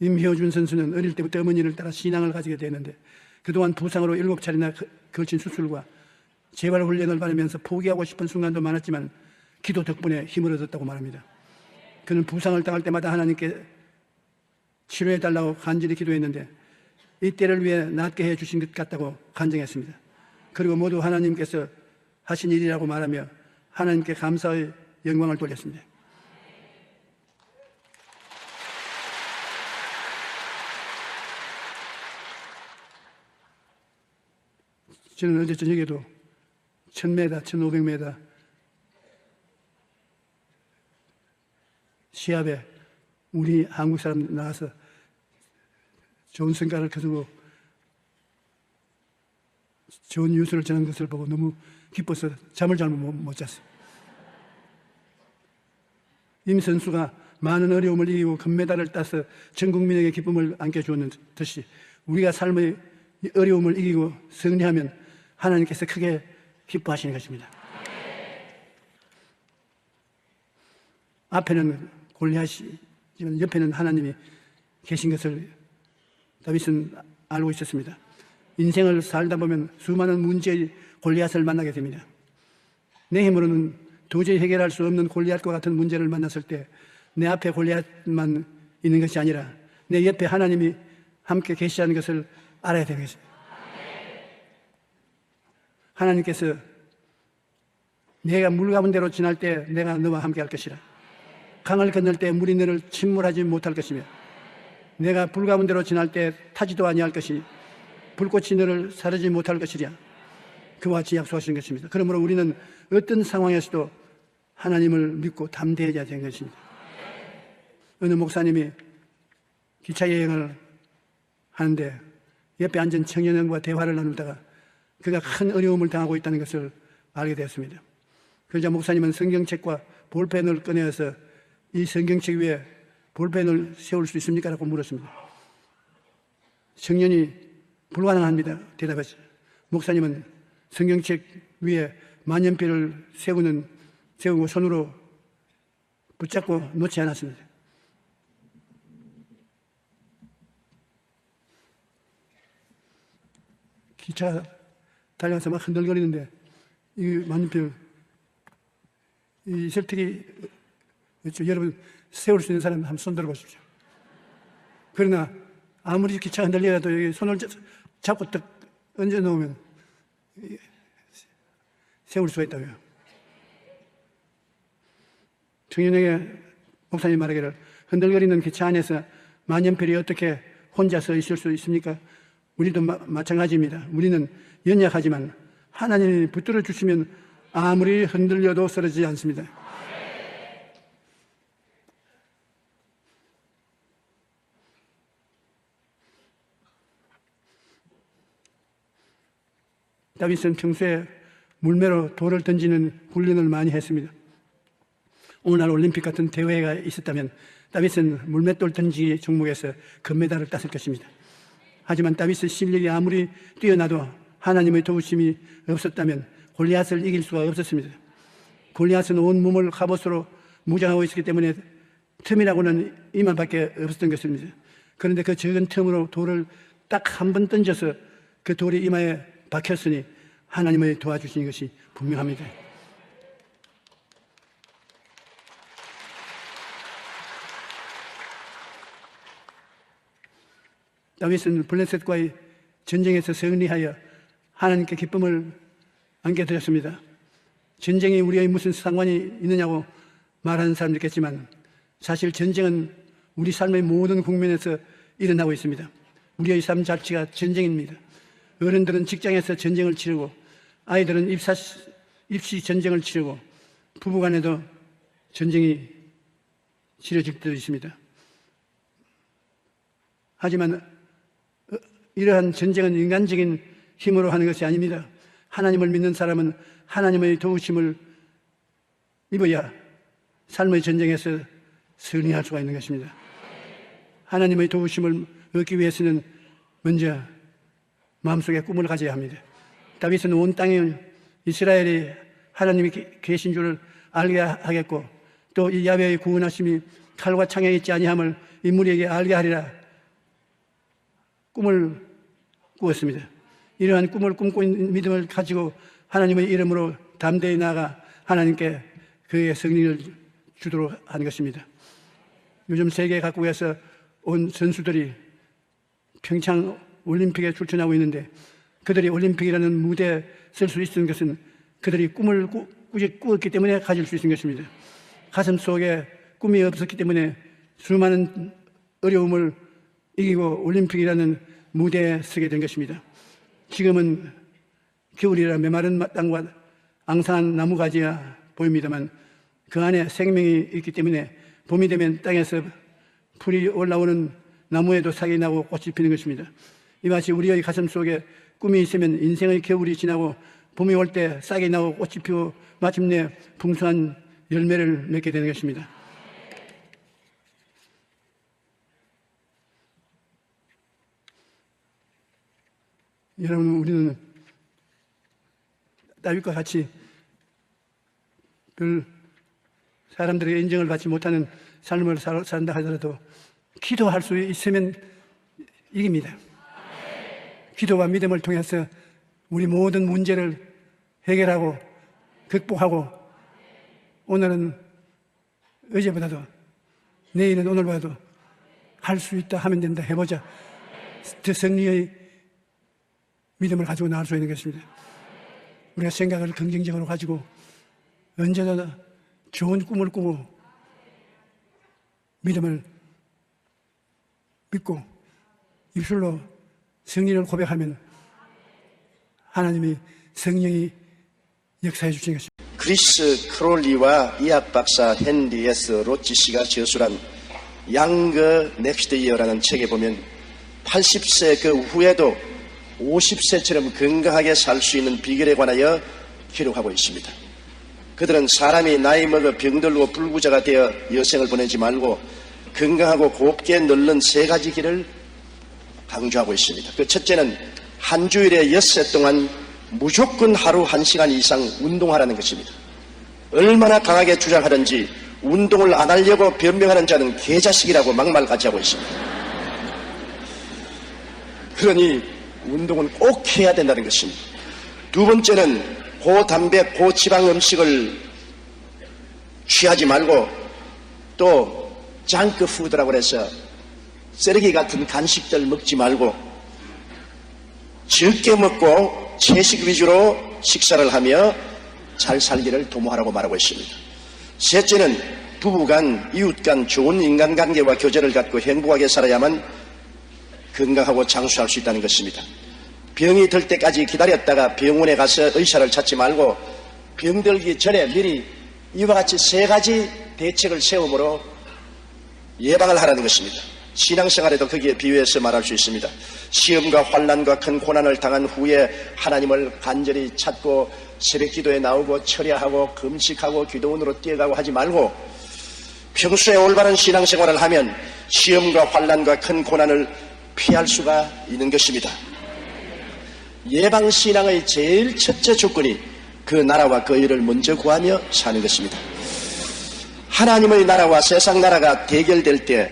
임효준 선수는 어릴 때부터 어머니를 따라 신앙을 가지게 되었는데 그동안 부상으로 7차례나 걸친 수술과 재활 훈련을 받으면서 포기하고 싶은 순간도 많았지만 기도 덕분에 힘을 얻었다고 말합니다. 그는 부상을 당할 때마다 하나님께 치료해달라고 간절히 기도했는데 이 때를 위해 낫게 해주신 것 같다고 간증했습니다. 그리고 모두 하나님께서 하신 일이라고 말하며 하나님께 감사의 영광을 돌렸습니다. 저는 어제 저녁에도 1000m, 1500m 시합에 우리 한국 사람 나와서 좋은 성과를 거두고 좋은 뉴스를 전한 것을 보고 너무 기뻐서 잠을 잘 못 잤어요. 임 선수가 많은 어려움을 이기고 금메달을 따서 전 국민에게 기쁨을 안겨주었는 듯이 우리가 삶의 어려움을 이기고 승리하면 하나님께서 크게 기뻐하시는 것입니다. 앞에는 골리앗이지만 옆에는 하나님이 계신 것을 다윗은 알고 있었습니다. 인생을 살다 보면 수많은 문제의 골리앗을 만나게 됩니다. 내 힘으로는 도저히 해결할 수 없는 골리앗과 같은 문제를 만났을 때 내 앞에 골리앗만 있는 것이 아니라 내 옆에 하나님이 함께 계시다는 것을 알아야 되는 것입니다. 하나님께서 내가 물 가운 데로 지날 때 내가 너와 함께 할 것이라. 강을 건널 때 물이 너를 침몰하지 못할 것이며 내가 불 가운 데로 지날 때 타지도 아니할 것이니 불꽃이 너를 사르지 못할 것이랴. 그와 같이 약속하신 것입니다. 그러므로 우리는 어떤 상황에서도 하나님을 믿고 담대해야 되는 것입니다. 어느 목사님이 기차 여행을 하는데 옆에 앉은 청년과 대화를 나누다가 그가 큰 어려움을 당하고 있다는 것을 알게 되었습니다. 그러자 목사님은 성경책과 볼펜을 꺼내어서 이 성경책 위에 볼펜을 세울 수 있습니까? 라고 물었습니다. 청년이 불가능합니다. 대답했죠. 목사님은 성경책 위에 만년필을 세우고 손으로 붙잡고 놓지 않았습니다. 기차 달려가서 막 흔들거리는데 이 만년필 이 설득이 여러분 세울 수 있는 사람 한번 손 들어보십시오. 그러나 아무리 기차 흔들려도 여기 손을 잡고 딱 얹어 놓으면 세울 수가 있다고요. 청년에게 목사님 말하기를 흔들거리는 기차 안에서 만년필이 어떻게 혼자서 있을 수 있습니까? 우리도 마찬가지입니다. 우리는 연약하지만 하나님이 붙들어 주시면 아무리 흔들려도 쓰러지지 않습니다. 다윗은 평소에 물매로 돌을 던지는 훈련을 많이 했습니다. 오늘날 올림픽 같은 대회가 있었다면 다윗은 물맷돌 던지기 종목에서 금메달을 땄을 것입니다. 하지만 다윗의 실력이 아무리 뛰어나도 하나님의 도우심이 없었다면 골리앗을 이길 수가 없었습니다. 골리앗은 온 몸을 갑옷으로 무장하고 있었기 때문에 틈이라고는 이만밖에 없었던 것입니다. 그런데 그 적은 틈으로 돌을 딱 한 번 던져서 그 돌이 이마에 박혔으니 하나님의 도와주신 것이 분명합니다. 다윗은 블레셋과의 전쟁에서 승리하여 하나님께 기쁨을 안게 되었습니다. 전쟁이 우리의 무슨 상관이 있느냐고 말하는 사람도 있겠지만 사실 전쟁은 우리 삶의 모든 국면에서 일어나고 있습니다. 우리의 삶 자체가 전쟁입니다. 어른들은 직장에서 전쟁을 치르고 아이들은 입시 전쟁을 치르고 부부간에도 전쟁이 치러질 때도 있습니다. 하지만 이러한 전쟁은 인간적인 힘으로 하는 것이 아닙니다. 하나님을 믿는 사람은 하나님의 도우심을 입어야 삶의 전쟁에서 승리할 수가 있는 것입니다. 하나님의 도우심을 얻기 위해서는 먼저 마음속에 꿈을 가져야 합니다. 다윗은 온 땅에 이스라엘이 하나님이 계신 줄을 알게 하겠고 또 이 야훼의 구원하심이 칼과 창에 있지 아니함을 인물에게 알게 하리라 꿈을 꾸었습니다. 이러한 꿈을 꿈고 있는 믿음을 가지고 하나님의 이름으로 담대히 나아가 하나님께 그의 승리를 주도록 하는 것입니다. 요즘 세계 각국에서 온 선수들이 평창 올림픽에 출전하고 있는데 그들이 올림픽이라는 무대에 설 수 있는 것은 그들이 꿈을 꾸었기 때문에 가질 수 있는 것입니다. 가슴 속에 꿈이 없었기 때문에 수많은 어려움을 이기고 올림픽이라는 무대에 서게 된 것입니다. 지금은 겨울이라 메마른 땅과 앙상한 나무가지가 보입니다만 그 안에 생명이 있기 때문에 봄이 되면 땅에서 풀이 올라오는 나무에도 싹이 나고 꽃이 피는 것입니다. 이같이 우리의 가슴 속에 꿈이 있으면 인생의 겨울이 지나고 봄이 올 때 싹이 나고 꽃이 피고 마침내 풍성한 열매를 맺게 되는 것입니다. 여러분, 우리는 다윗과 같이 별 사람들에게 인정을 받지 못하는 삶을 산다 하더라도 기도할 수 있으면 이깁니다. 기도와 믿음을 통해서 우리 모든 문제를 해결하고 극복하고 오늘은 어제보다도 내일은 오늘보다도 할 수 있다 하면 된다 해보자. 더 승리의 믿음을 가지고 나올 수 있는 것입니다. 우리가 생각을 긍정적으로 가지고 언제나 좋은 꿈을 꾸고 믿음을 믿고 입술로 승리를 고백하면 하나님이 성령이 역사해 주시는 것입니다. 크리스 크롤리와 의학 박사 헨리 S. 로치 씨가 저술한 양거 넥스트 이어라는 책에 보면 80세 그 후에도 50세처럼 건강하게 살 수 있는 비결에 관하여 기록하고 있습니다. 그들은 사람이 나이 먹어 병들고 불구자가 되어 여생을 보내지 말고 건강하고 곱게 늙는 세 가지 길을 강조하고 있습니다. 그 첫째는 한 주일에 엿새 동안 무조건 하루 1시간 이상 운동하라는 것입니다. 얼마나 강하게 주장하든지 운동을 안 하려고 변명하는 자는 개자식이라고 막말까지 하고 있습니다. 그러니 운동은 꼭 해야 된다는 것입니다. 두 번째는 고단백, 고지방 음식을 취하지 말고 또 장크 푸드라고 해서 쓰레기 같은 간식들 먹지 말고 적게 먹고 채식 위주로 식사를 하며 잘 살기를 도모하라고 말하고 있습니다. 셋째는 부부간, 이웃간 좋은 인간관계와 교제를 갖고 행복하게 살아야만 건강하고 장수할 수 있다는 것입니다. 병이 들 때까지 기다렸다가 병원에 가서 의사를 찾지 말고 병들기 전에 미리 이와 같이 세 가지 대책을 세움으로 예방을 하라는 것입니다. 신앙생활에도 거기에 비유해서 말할 수 있습니다. 시험과 환난과 큰 고난을 당한 후에 하나님을 간절히 찾고 새벽기도에 나오고 철야하고 금식하고 기도원으로 뛰어가고 하지 말고 평소에 올바른 신앙생활을 하면 시험과 환난과 큰 고난을 피할 수가 있는 것입니다. 예방신앙의 제일 첫째 조건이 그 나라와 그 일을 먼저 구하며 사는 것입니다. 하나님의 나라와 세상 나라가 대결될 때,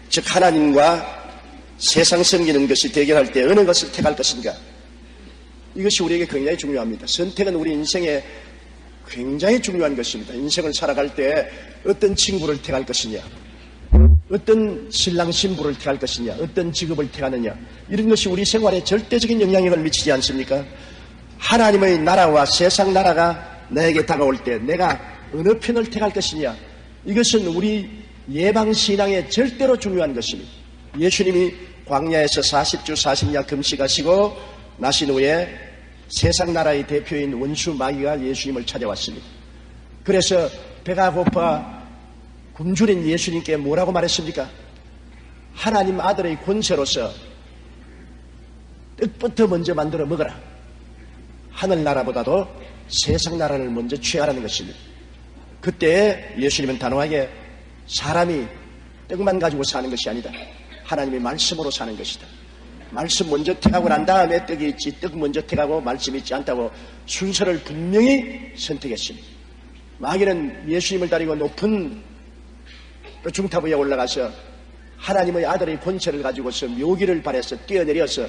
즉 하나님과 세상 섬기는 것이 대결할 때 어느 것을 택할 것인가? 이것이 우리에게 굉장히 중요합니다. 선택은 우리 인생에 굉장히 중요한 것입니다. 인생을 살아갈 때 어떤 친구를 택할 것이냐, 어떤 신랑 신부를 택할 것이냐, 어떤 직업을 택하느냐, 이런 것이 우리 생활에 절대적인 영향력을 미치지 않습니까? 하나님의 나라와 세상 나라가 나에게 다가올 때 내가 어느 편을 택할 것이냐, 이것은 우리 예방신앙에 절대로 중요한 것입니다. 예수님이 광야에서 40주 40야 금식하시고 나신 후에 세상 나라의 대표인 원수 마귀가 예수님을 찾아왔습니다. 그래서 배가 고파 굶주린 예수님께 뭐라고 말했습니까? 하나님 아들의 권세로서 떡부터 먼저 만들어 먹어라. 하늘나라보다도 세상 나라를 먼저 취하라는 것입니다. 그때 예수님은 단호하게 사람이 떡만 가지고 사는 것이 아니다. 하나님의 말씀으로 사는 것이다. 말씀 먼저 택하고 난 다음에 떡이 있지, 떡 먼저 택하고 말씀이 있지 않다고 순서를 분명히 선택했습니다. 마귀는 예수님을 따르고 높은 중탑 위에 올라가서 하나님의 아들의 권세를 가지고서 묘기를 발해서 뛰어내려서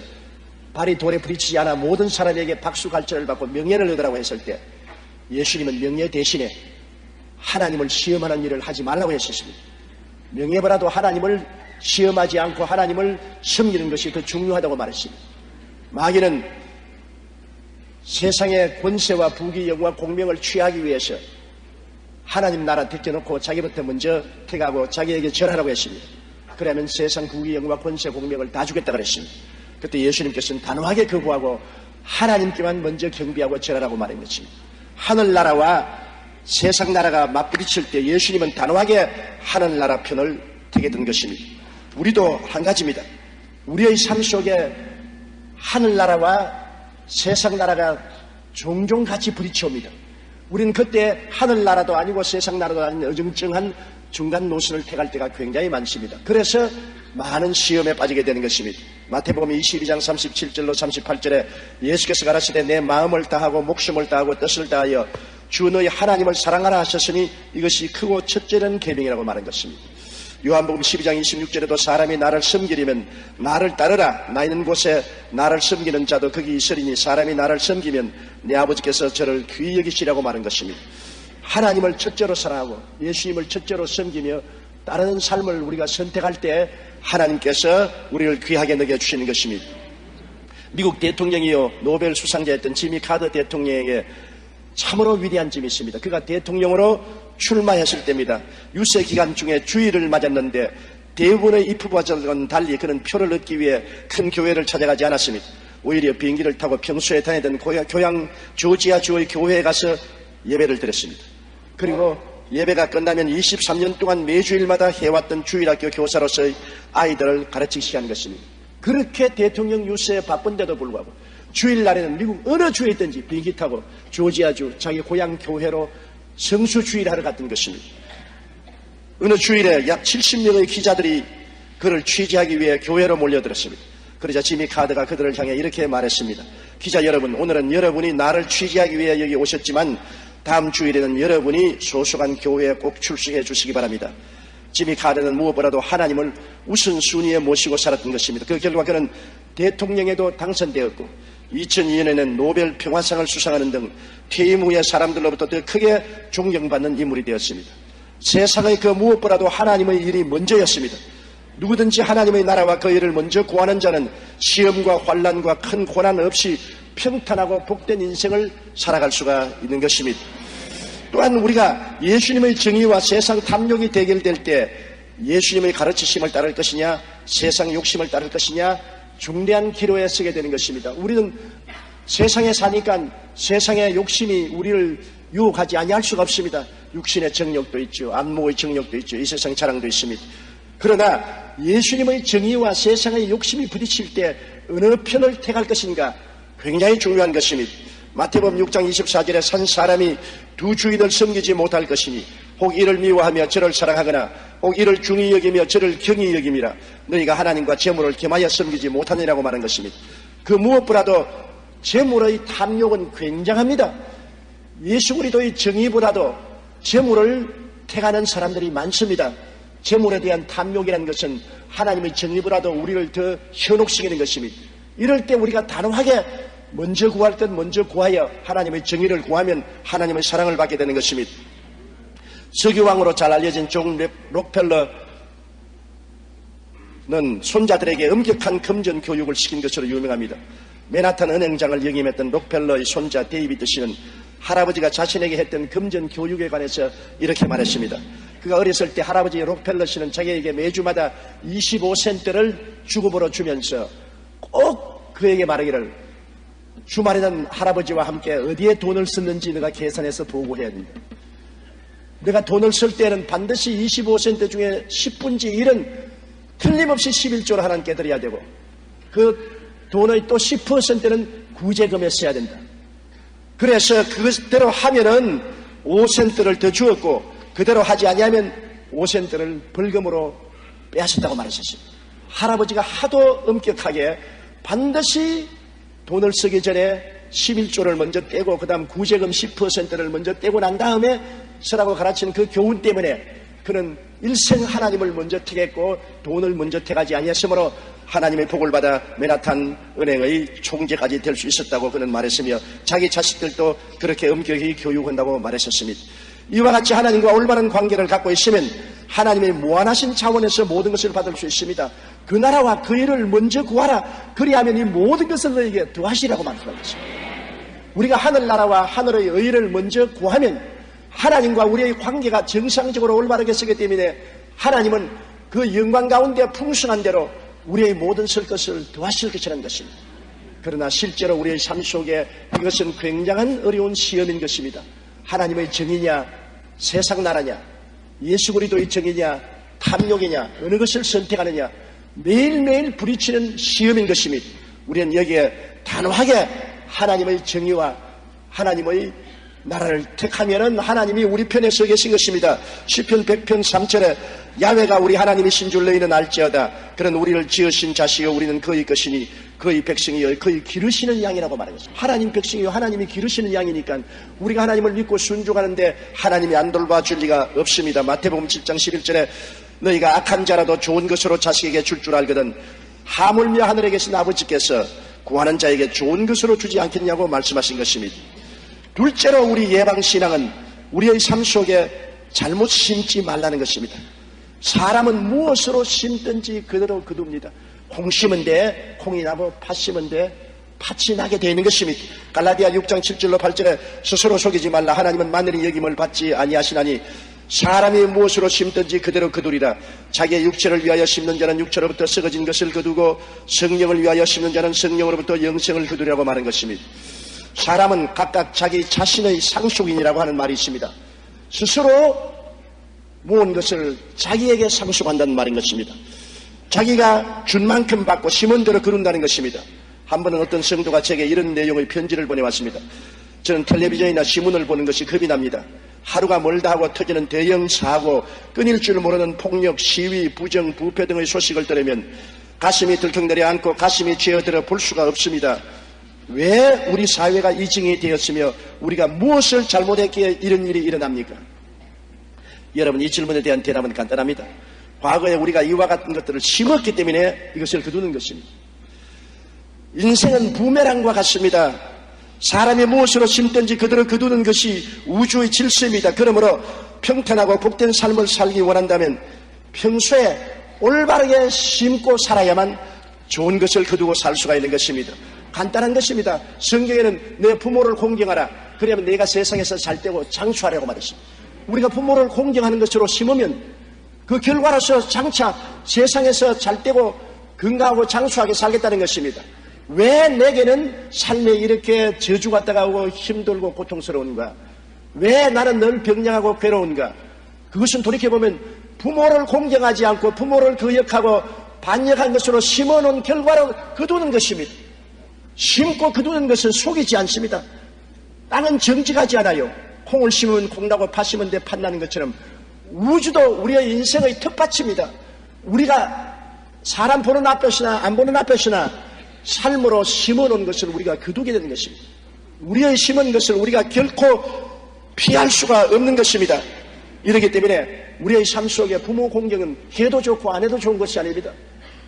발이 돌에 부딪히지 않아 모든 사람에게 박수갈채를 받고 명예를 얻으라고 했을 때 예수님은 명예 대신에 하나님을 시험하는 일을 하지 말라고 했었습니다. 명예보다도 하나님을 시험하지 않고 하나님을 섬기는 것이 더 중요하다고 말했습니다. 마귀는 세상의 권세와 부귀, 영화, 공명을 취하기 위해서 하나님 나라 택해놓고 자기부터 먼저 택하고 자기에게 절하라고 했습니다. 그러면 세상 부귀, 영화, 권세, 공명을 다 주겠다 그랬습니다. 그때 예수님께서는 단호하게 거부하고 하나님께만 먼저 경배하고 절하라고 말한 것입니다. 하늘나라와 세상 나라가 맞부딪힐 때 예수님은 단호하게 하늘나라 편을 택했던 것입니다. 우리도 한 가지입니다. 우리의 삶 속에 하늘나라와 세상 나라가 종종 같이 부딪혀옵니다. 우리는 그때 하늘나라도 아니고 세상 나라도 아닌 어정쩡한 중간 노선을 택할 때가 굉장히 많습니다. 그래서 많은 시험에 빠지게 되는 것입니다. 마태복음 22장 37절로 38절에 예수께서 가라사대 내 마음을 다하고 목숨을 다하고 뜻을 다하여 주 너희 하나님을 사랑하라 하셨으니 이것이 크고 첫째는 계명이라고 말한 것입니다. 요한복음 12장 26절에도 사람이 나를 섬기려면 나를 따르라. 나 있는 곳에 나를 섬기는 자도 거기 있으리니 사람이 나를 섬기면 내 아버지께서 저를 귀히 여기시라고 말한 것입니다. 하나님을 첫째로 사랑하고 예수님을 첫째로 섬기며 따르는 삶을 우리가 선택할 때 하나님께서 우리를 귀하게 여겨주시는 것입니다. 미국 대통령이요 노벨 수상자였던 지미 카터 대통령에게 참으로 위대한 점이 있습니다. 그가 대통령으로 출마했을 때입니다. 유세 기간 중에 주일을 맞았는데 대부분의 입후보자들과는 달리 그는 표를 얻기 위해 큰 교회를 찾아가지 않았습니다. 오히려 비행기를 타고 평소에 다니던 교양 조지아 주의 교회에 가서 예배를 드렸습니다. 그리고 예배가 끝나면 23년 동안 매주일마다 해왔던 주일학교 교사로서의 아이들을 가르치기 시작한 것입니다. 그렇게 대통령 유세에 바쁜데도 불구하고 주일날에는 미국 어느 주에 있든지 비행기 타고 조지아주 자기 고향 교회로 성수 주일하러 갔던 것입니다. 어느 주일에 약 70명의 기자들이 그를 취재하기 위해 교회로 몰려들었습니다. 그러자 지미 카드가 그들을 향해 이렇게 말했습니다. 기자 여러분, 오늘은 여러분이 나를 취재하기 위해 여기 오셨지만 다음 주일에는 여러분이 소속한 교회에 꼭 출석해 주시기 바랍니다. 지미 카드는 무엇보다도 하나님을 우선순위에 모시고 살았던 것입니다. 그 결과 그는 대통령에도 당선되었고 2002년에는 노벨 평화상을 수상하는 등 퇴임 후에 사람들로부터 더 크게 존경받는 인물이 되었습니다. 세상의 그 무엇보다도 하나님의 일이 먼저였습니다. 누구든지 하나님의 나라와 그 일을 먼저 구하는 자는 시험과 환난과 큰 고난 없이 평탄하고 복된 인생을 살아갈 수가 있는 것입니다. 또한 우리가 예수님의 정의와 세상 탐욕이 대결될 때 예수님의 가르치심을 따를 것이냐 세상 욕심을 따를 것이냐 중대한 기로에 서게 되는 것입니다. 우리는 세상에 사니까 세상의 욕심이 우리를 유혹하지 아니할 수가 없습니다. 육신의 정욕도 있죠. 안목의 정욕도 있죠. 이 세상 자랑도 있습니다. 그러나 예수님의 정의와 세상의 욕심이 부딪힐 때 어느 편을 택할 것인가 굉장히 중요한 것입니다. 마태복음 6장 24절에 산 사람이 두 주인을 섬기지 못할 것이니 혹 이를 미워하며 저를 사랑하거나 혹 이를 중히 여기며 저를 경히 여김이라. 너희가 하나님과 재물을 겸하여 섬기지 못하느라고 말한 것입니다. 그 무엇보다도 재물의 탐욕은 굉장합니다. 예수 그리스도의 정의보다도 재물을 택하는 사람들이 많습니다. 재물에 대한 탐욕이라는 것은 하나님의 정의보다도 우리를 더 현혹시키는 것입니다. 이럴 때 우리가 단호하게 먼저 구할 것 먼저 구하여 하나님의 정의를 구하면 하나님의 사랑을 받게 되는 것입니다. 석유왕으로 잘 알려진 존 록펠러는 손자들에게 엄격한 금전 교육을 시킨 것으로 유명합니다. 맨하탄 은행장을 역임했던 록펠러의 손자 데이비드 씨는 할아버지가 자신에게 했던 금전 교육에 관해서 이렇게 말했습니다. 그가 어렸을 때 할아버지 록펠러 씨는 자기에게 매주마다 25센트를 주급으로 주면서 꼭 그에게 말하기를 주말에는 할아버지와 함께 어디에 돈을 썼는지 내가 계산해서 보고해야 된다. 내가 돈을 쓸 때는 반드시 25센트 중에 10분의 1은 틀림없이 11조를 하나님께 드려야 되고 그 돈의 또 10%는 구제금에 써야 된다. 그래서 그대로 하면은 5센트를 더 주었고 그대로 하지 아니하면 5센트를 벌금으로 빼앗았다고 말하셨습니다. 할아버지가 하도 엄격하게 반드시 돈을 쓰기 전에 11조를 먼저 떼고 그 다음 구제금 10%를 먼저 떼고 난 다음에 쓰라고 가르친 그 교훈 때문에 그는 일생 하나님을 먼저 택했고 돈을 먼저 택하지 아니했으므로 하나님의 복을 받아 맨하탄 은행의 총재까지 될 수 있었다고 그는 말했으며 자기 자식들도 그렇게 엄격히 교육한다고 말했었습니다. 이와 같이 하나님과 올바른 관계를 갖고 있으면 하나님의 무한하신 차원에서 모든 것을 받을 수 있습니다. 그 나라와 그 일을 먼저 구하라. 그리하면 이 모든 것을 너에게 더하시라고 말씀하셨습니다. 우리가 하늘나라와 하늘의 의를 먼저 구하면 하나님과 우리의 관계가 정상적으로 올바르게 서기 때문에 하나님은 그 영광 가운데 풍성한 대로 우리의 모든 쓸 것을 더하실 것이라는 것입니다. 그러나 실제로 우리의 삶 속에 이것은 굉장한 어려운 시험인 것입니다. 하나님의 정의냐 세상 나라냐 예수 그리스도의 정의냐 탐욕이냐 어느 것을 선택하느냐 매일매일 부딪히는 시험인 것입니다. 우리는 여기에 단호하게 하나님의 정의와 하나님의 나라를 택하면은 하나님이 우리 편에 서 계신 것입니다. 시편 100편 3절에 야훼가 우리 하나님이신 줄 너희는 알지어다. 그런 우리를 지으신 자시여 우리는 그의 것이니 그의 백성이여 그의 기르시는 양이라고 말하겠습니다. 하나님 백성이여 하나님이 기르시는 양이니까 우리가 하나님을 믿고 순종하는데 하나님이 안 돌봐줄 리가 없습니다. 마태복음 7장 11절에 너희가 악한 자라도 좋은 것으로 자식에게 줄 줄 알거든 하물며 하늘에 계신 아버지께서 구하는 자에게 좋은 것으로 주지 않겠냐고 말씀하신 것입니다. 둘째로 우리 예방신앙은 우리의 삶 속에 잘못 심지 말라는 것입니다. 사람은 무엇으로 심든지 그대로 거둡니다. 콩 심은 데 콩이 나고 팥 심은 데 팥이 나게 되어 있는 것입니다. 갈라디아 6장 7절로 8절에 스스로 속이지 말라. 하나님은 마늘이 여김을 받지 아니하시나니 사람이 무엇으로 심든지 그대로 거두리라. 자기의 육체를 위하여 심는 자는 육체로부터 썩어진 것을 거두고 성령을 위하여 심는 자는 성령으로부터 영생을 거두리라고 말한 것입니다. 사람은 각각 자기 자신의 상속인이라고 하는 말이 있습니다. 스스로 모은 것을 자기에게 상속한다는 말인 것입니다. 자기가 준 만큼 받고 심은 대로 거둔다는 것입니다. 한 번은 어떤 성도가 제게 이런 내용의 편지를 보내왔습니다. 저는 텔레비전이나 신문을 보는 것이 겁이 납니다. 하루가 멀다 하고 터지는 대형 사고, 끊일 줄 모르는 폭력, 시위, 부정, 부패 등의 소식을 들으면 가슴이 들컥 내려앉고 가슴이 죄어들어 볼 수가 없습니다. 왜 우리 사회가 이증이 되었으며 우리가 무엇을 잘못했기에 이런 일이 일어납니까? 여러분, 이 질문에 대한 대답은 간단합니다. 과거에 우리가 이와 같은 것들을 심었기 때문에 이것을 거두는 것입니다. 인생은 부메랑과 같습니다. 사람이 무엇으로 심든지 그대로 거두는 것이 우주의 질서입니다. 그러므로 평탄하고 복된 삶을 살기 원한다면 평소에 올바르게 심고 살아야만 좋은 것을 거두고 살 수가 있는 것입니다. 간단한 것입니다. 성경에는 내 부모를 공경하라. 그러면 내가 세상에서 잘 되고 장수하라고 말했습니다. 우리가 부모를 공경하는 것으로 심으면 그 결과로서 장차 세상에서 잘 되고 건강하고 장수하게 살겠다는 것입니다. 왜 내게는 삶에 이렇게 저주가 따가오고 힘들고 고통스러운가? 왜 나는 늘 병량하고 괴로운가? 그것은 돌이켜보면 부모를 공경하지 않고 부모를 거역하고 반역한 것으로 심어놓은 결과로 거두는 것입니다. 심고 거두는 것은 속이지 않습니다. 땅은 정직하지 않아요. 콩을 심으면 콩 나고 팥 심은 데 팥 나는 것처럼 우주도 우리의 인생의 텃밭입니다. 우리가 사람 보는 앞에서나 안 보는 앞에서나 삶으로 심어놓은 것을 우리가 거두게 되는 것입니다. 우리의 심은 것을 우리가 결코 피할 수가 없는 것입니다. 이렇기 때문에 우리의 삶 속에 부모 공경은 해도 좋고 안 해도 좋은 것이 아닙니다.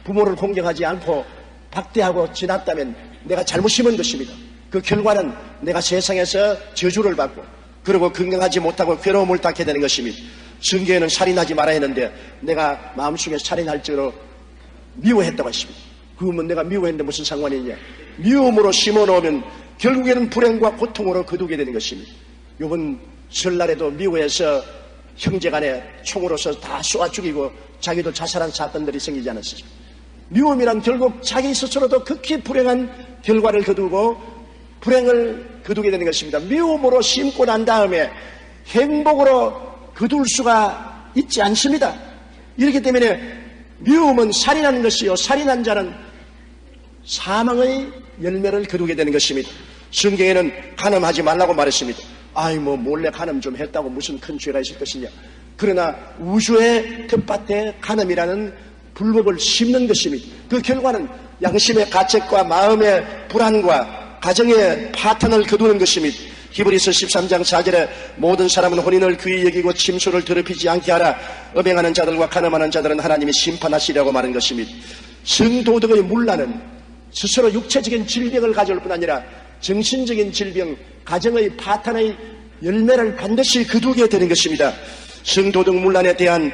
부모를 공경하지 않고 박대하고 지났다면 내가 잘못 심은 것입니다. 그 결과는 내가 세상에서 저주를 받고 그리고 건강하지 못하고 괴로움을 닦게 되는 것입니다. 성경에는 살인하지 말아야 했는데 내가 마음속에 살인할 적으로 미워했다고 했습니다. 그러면 내가 미워했는데 무슨 상관이 있냐. 미움으로 심어놓으면 결국에는 불행과 고통으로 거두게 되는 것입니다. 이번 설날에도 미워해서 형제간에 총으로서 다 쏘아 죽이고 자기도 자살한 사건들이 생기지 않았습니까? 미움이란 결국 자기 스스로도 극히 불행한 결과를 거두고 불행을 거두게 되는 것입니다. 미움으로 심고 난 다음에 행복으로 거둘 수가 있지 않습니다. 이렇기 때문에 미움은 살인하는 것이요 살인한 자는 사망의 열매를 거두게 되는 것입니다. 성경에는 간음하지 말라고 말했습니다. 아이 몰래 간음 좀 했다고 무슨 큰 죄가 있을 것이냐. 그러나 우주의 텃밭에 간음이라는 불법을 심는 것입니다. 그 결과는 양심의 가책과 마음의 불안과 가정의 파탄을 거두는 것입니다. 히브리서 13장 4절에 모든 사람은 혼인을 귀히 여기고 침소를 더럽히지 않게 하라. 음행하는 자들과 간음하는 자들은 하나님이 심판하시려고 말한 것입니다. 성도덕의 문란은 스스로 육체적인 질병을 가져올 뿐 아니라 정신적인 질병, 가정의 파탄의 열매를 반드시 거두게 되는 것입니다. 성도덕 문란에 대한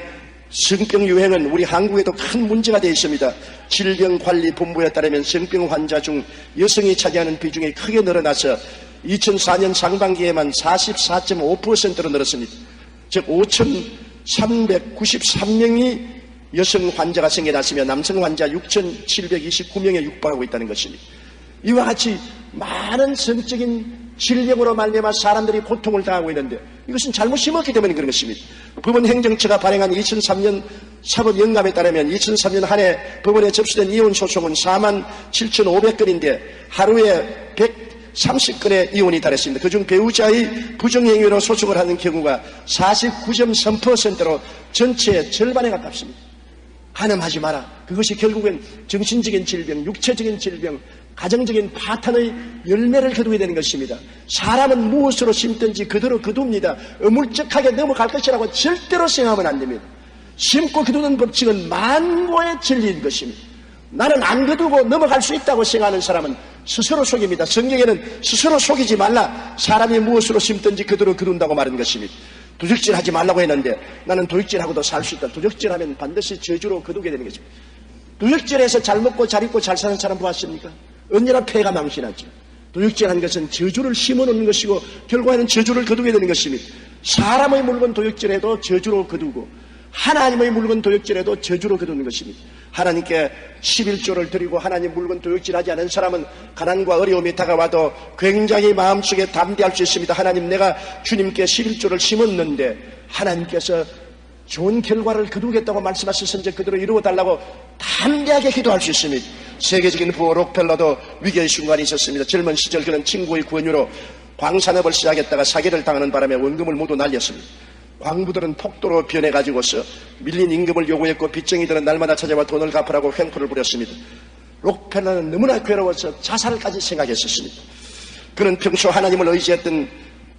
성병 유행은 우리 한국에도 큰 문제가 되어 있습니다. 질병관리본부에 따르면 성병 환자 중 여성이 차지하는 비중이 크게 늘어나서 2004년 상반기에만 44.5%로 늘었습니다. 즉 5,393명이 여성 환자가 생겨났으며 남성 환자 6,729명에 육박하고 있다는 것입니다. 이와 같이 많은 성적인 질병으로 말미암아 사람들이 고통을 당하고 있는데 이것은 잘못 심었기 때문에 그런 것입니다. 법원 행정처가 발행한 2003년 사법영감에 따르면 2003년 한 해 법원에 접수된 이혼 소송은 47,500건인데 하루에 130건의 이혼이 달했습니다. 그중 배우자의 부정행위로 소송을 하는 경우가 49.3%로 전체의 절반에 가깝습니다. 간음하지 마라. 그것이 결국엔 정신적인 질병, 육체적인 질병, 가정적인 파탄의 열매를 거두게 되는 것입니다. 사람은 무엇으로 심든지 그대로 거둡니다. 어물쩍하게 넘어갈 것이라고 절대로 생각하면 안 됩니다. 심고 거두는 법칙은 만고의 진리인 것입니다. 나는 안 거두고 넘어갈 수 있다고 생각하는 사람은 스스로 속입니다. 성경에는 스스로 속이지 말라. 사람이 무엇으로 심든지 그대로 거둔다고 말하는 것입니다. 도적질하지 말라고 했는데 나는 도적질하고도 살 수 있다. 도적질하면 반드시 저주로 거두게 되는 것입니다. 도적질해서 잘 먹고 잘 입고 잘 사는 사람 보았습니까? 언제나 폐가 망신하죠. 도적질하는 것은 저주를 심어놓는 것이고 결과에는 저주를 거두게 되는 것입니다. 사람의 물건 도적질해도 저주로 거두고 하나님의 물건 도적질해도 저주로 거두는 것입니다. 하나님께 11조를 드리고 하나님 물건 도적질하지 않은 사람은 가난과 어려움이 다가와도 굉장히 마음속에 담대할 수 있습니다. 하나님, 내가 주님께 11조를 심었는데 하나님께서 좋은 결과를 거두겠다고 말씀하신 선제 그대로 이루어달라고 담대하게 기도할 수 있습니다. 세계적인 부호 록펠러도 위기의 순간이 있었습니다. 젊은 시절 그는 친구의 권유로 광산업을 시작했다가 사기를 당하는 바람에 원금을 모두 날렸습니다. 광부들은 폭도로 변해가지고서 밀린 임금을 요구했고 빚쟁이들은 날마다 찾아와 돈을 갚으라고 횡포를 부렸습니다. 록펠러는 너무나 괴로워서 자살까지 생각했었습니다. 그는 평소 하나님을 의지했던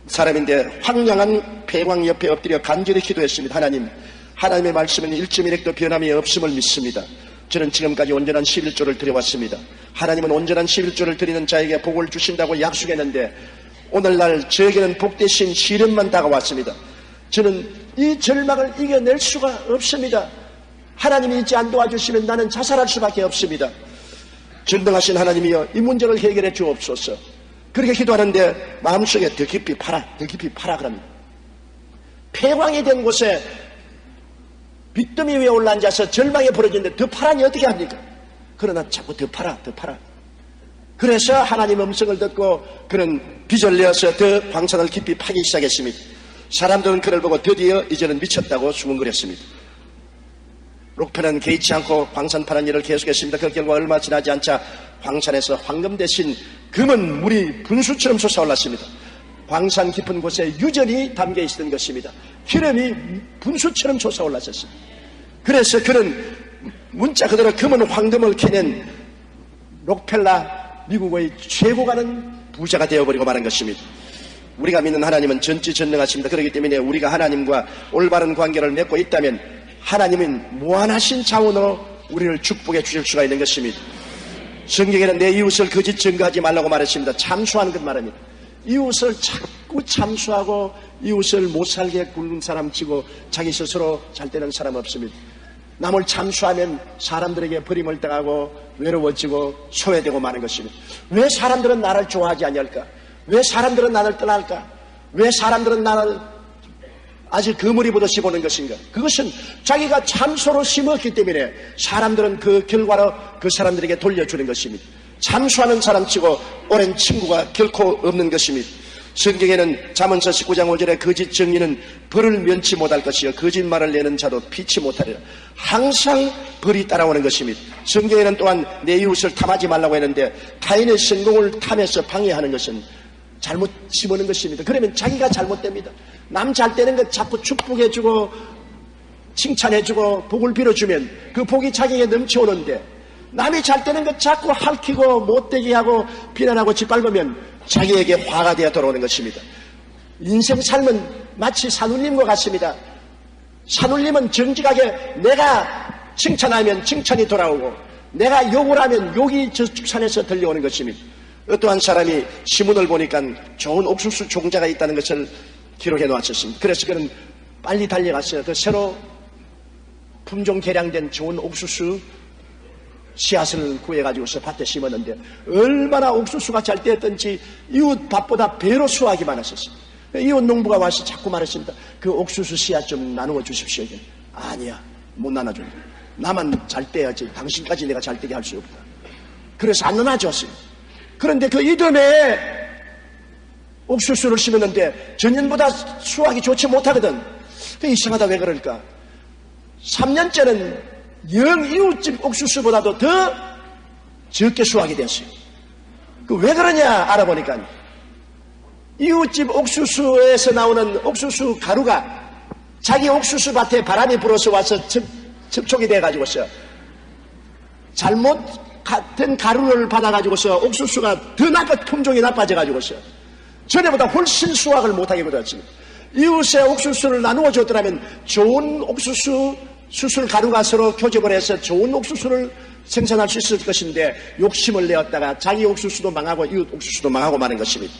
사람인데 황량한 폐광 옆에 엎드려 간절히 기도했습니다. 하나님, 하나님의 말씀은 1.1핵도 변함이 없음을 믿습니다. 저는 지금까지 온전한 11조를 드려왔습니다. 하나님은 온전한 11조를 드리는 자에게 복을 주신다고 약속했는데 오늘날 저에게는 복 대신 시련만 다가왔습니다. 저는 이 절망을 이겨낼 수가 없습니다. 하나님이 이제 안 도와주시면 나는 자살할 수밖에 없습니다. 전능하신 하나님이여, 이 문제를 해결해 주옵소서. 그렇게 기도하는데 마음속에 더 깊이 파라, 더 깊이 파라 그럽니다. 폐광이 된 곳에 빚더미 위에 올라앉아서 절망에 벌어지는데 더 파라니 어떻게 합니까? 그러나 자꾸 더 파라, 더 파라. 그래서 하나님 음성을 듣고 그는 빚을 내어서 더 광산을 깊이 파기 시작했습니다. 사람들은 그를 보고 드디어 이제는 미쳤다고 수군거렸습니다. 록펠러는 개의치 않고 광산 파는 일을 계속했습니다. 그 결과 얼마 지나지 않자 광산에서 황금 대신 금은 물이 분수처럼 솟아올랐습니다. 광산 깊은 곳에 유전이 담겨 있었던 것입니다. 기름이 분수처럼 솟아올랐었습니다. 그래서 그는 문자 그대로 금은 황금을 캐낸 록펠러 미국의 최고 가는 부자가 되어버리고 말한 것입니다. 우리가 믿는 하나님은 전지전능하십니다. 그렇기 때문에 우리가 하나님과 올바른 관계를 맺고 있다면 하나님은 무한하신 자원으로 우리를 축복해 주실 수가 있는 것입니다. 성경에는 내 이웃을 거짓 증거하지 말라고 말했습니다. 참수하는 것 말합니다. 이웃을 자꾸 참수하고 이웃을 못 살게 굴는 사람 치고 자기 스스로 잘 되는 사람 없습니다. 남을 참수하면 사람들에게 버림을 당하고 외로워지고 소외되고 마는 것입니다. 왜 사람들은 나를 좋아하지 아니할까? 왜 사람들은 나를 떠날까? 왜 사람들은 나를 아직 그물이 보듯이 보는 것인가? 그것은 자기가 참소로 심었기 때문에 사람들은 그 결과로 그 사람들에게 돌려주는 것입니다. 참수하는 사람치고 오랜 친구가 결코 없는 것입니다. 성경에는 잠언서 19장 5절에 거짓 정의는 벌을 면치 못할 것이요 거짓말을 내는 자도 피치 못하리라. 항상 벌이 따라오는 것입니다. 성경에는 또한 내 이웃을 탐하지 말라고 했는데 타인의 성공을 탐해서 방해하는 것은 잘못 심어는 것입니다. 그러면 자기가 잘못됩니다. 남 잘 되는 것 자꾸 축복해주고 칭찬해주고 복을 빌어주면 그 복이 자기에게 넘쳐오는데 남이 잘 되는 것 자꾸 핥히고 못되게 하고 비난하고 짓밟으면 자기에게 화가 되어 돌아오는 것입니다. 인생 삶은 마치 산울림과 같습니다. 산울림은 정직하게 내가 칭찬하면 칭찬이 돌아오고 내가 욕을 하면 욕이 저쪽 산에서 들려오는 것입니다. 어떠한 사람이 신문을 보니까 좋은 옥수수 종자가 있다는 것을 기록해 놓았었습니다. 그래서 그는 빨리 달려갔어요. 그 새로 품종 개량된 좋은 옥수수 씨앗을 구해가지고서 밭에 심었는데 얼마나 옥수수가 잘 되었던지 이웃 밭보다 배로 수확이 많았었습니다. 이웃 농부가 와서 자꾸 말했습니다. 그 옥수수 씨앗 좀 나누어 주십시오. 아니야, 못 나눠준다. 나만 잘 떼야지 당신까지 내가 잘 떼게 할 수 없다. 그래서 안 나눠줬어요. 그런데 그 이듬해 옥수수를 심었는데 전년보다 수확이 좋지 못하거든. 이상하다, 왜 그럴까? 3년째는 영 이웃집 옥수수보다도 더 적게 수확이 됐어요. 그 왜 그러냐 알아보니까 이웃집 옥수수에서 나오는 옥수수 가루가 자기 옥수수 밭에 바람이 불어서 와서 접촉이 돼가지고서 잘못 같은 가루를 받아가지고서 옥수수가 더 품종이 나빠져가지고서 전에보다 훨씬 수확을 못하게 되었습니다. 이웃의 옥수수를 나누어 줬더라면 좋은 옥수수 수술 가루가 서로 교집을 해서 좋은 옥수수를 생산할 수 있을 것인데 욕심을 내었다가 자기 옥수수도 망하고 이웃 옥수수도 망하고 마는 것입니다.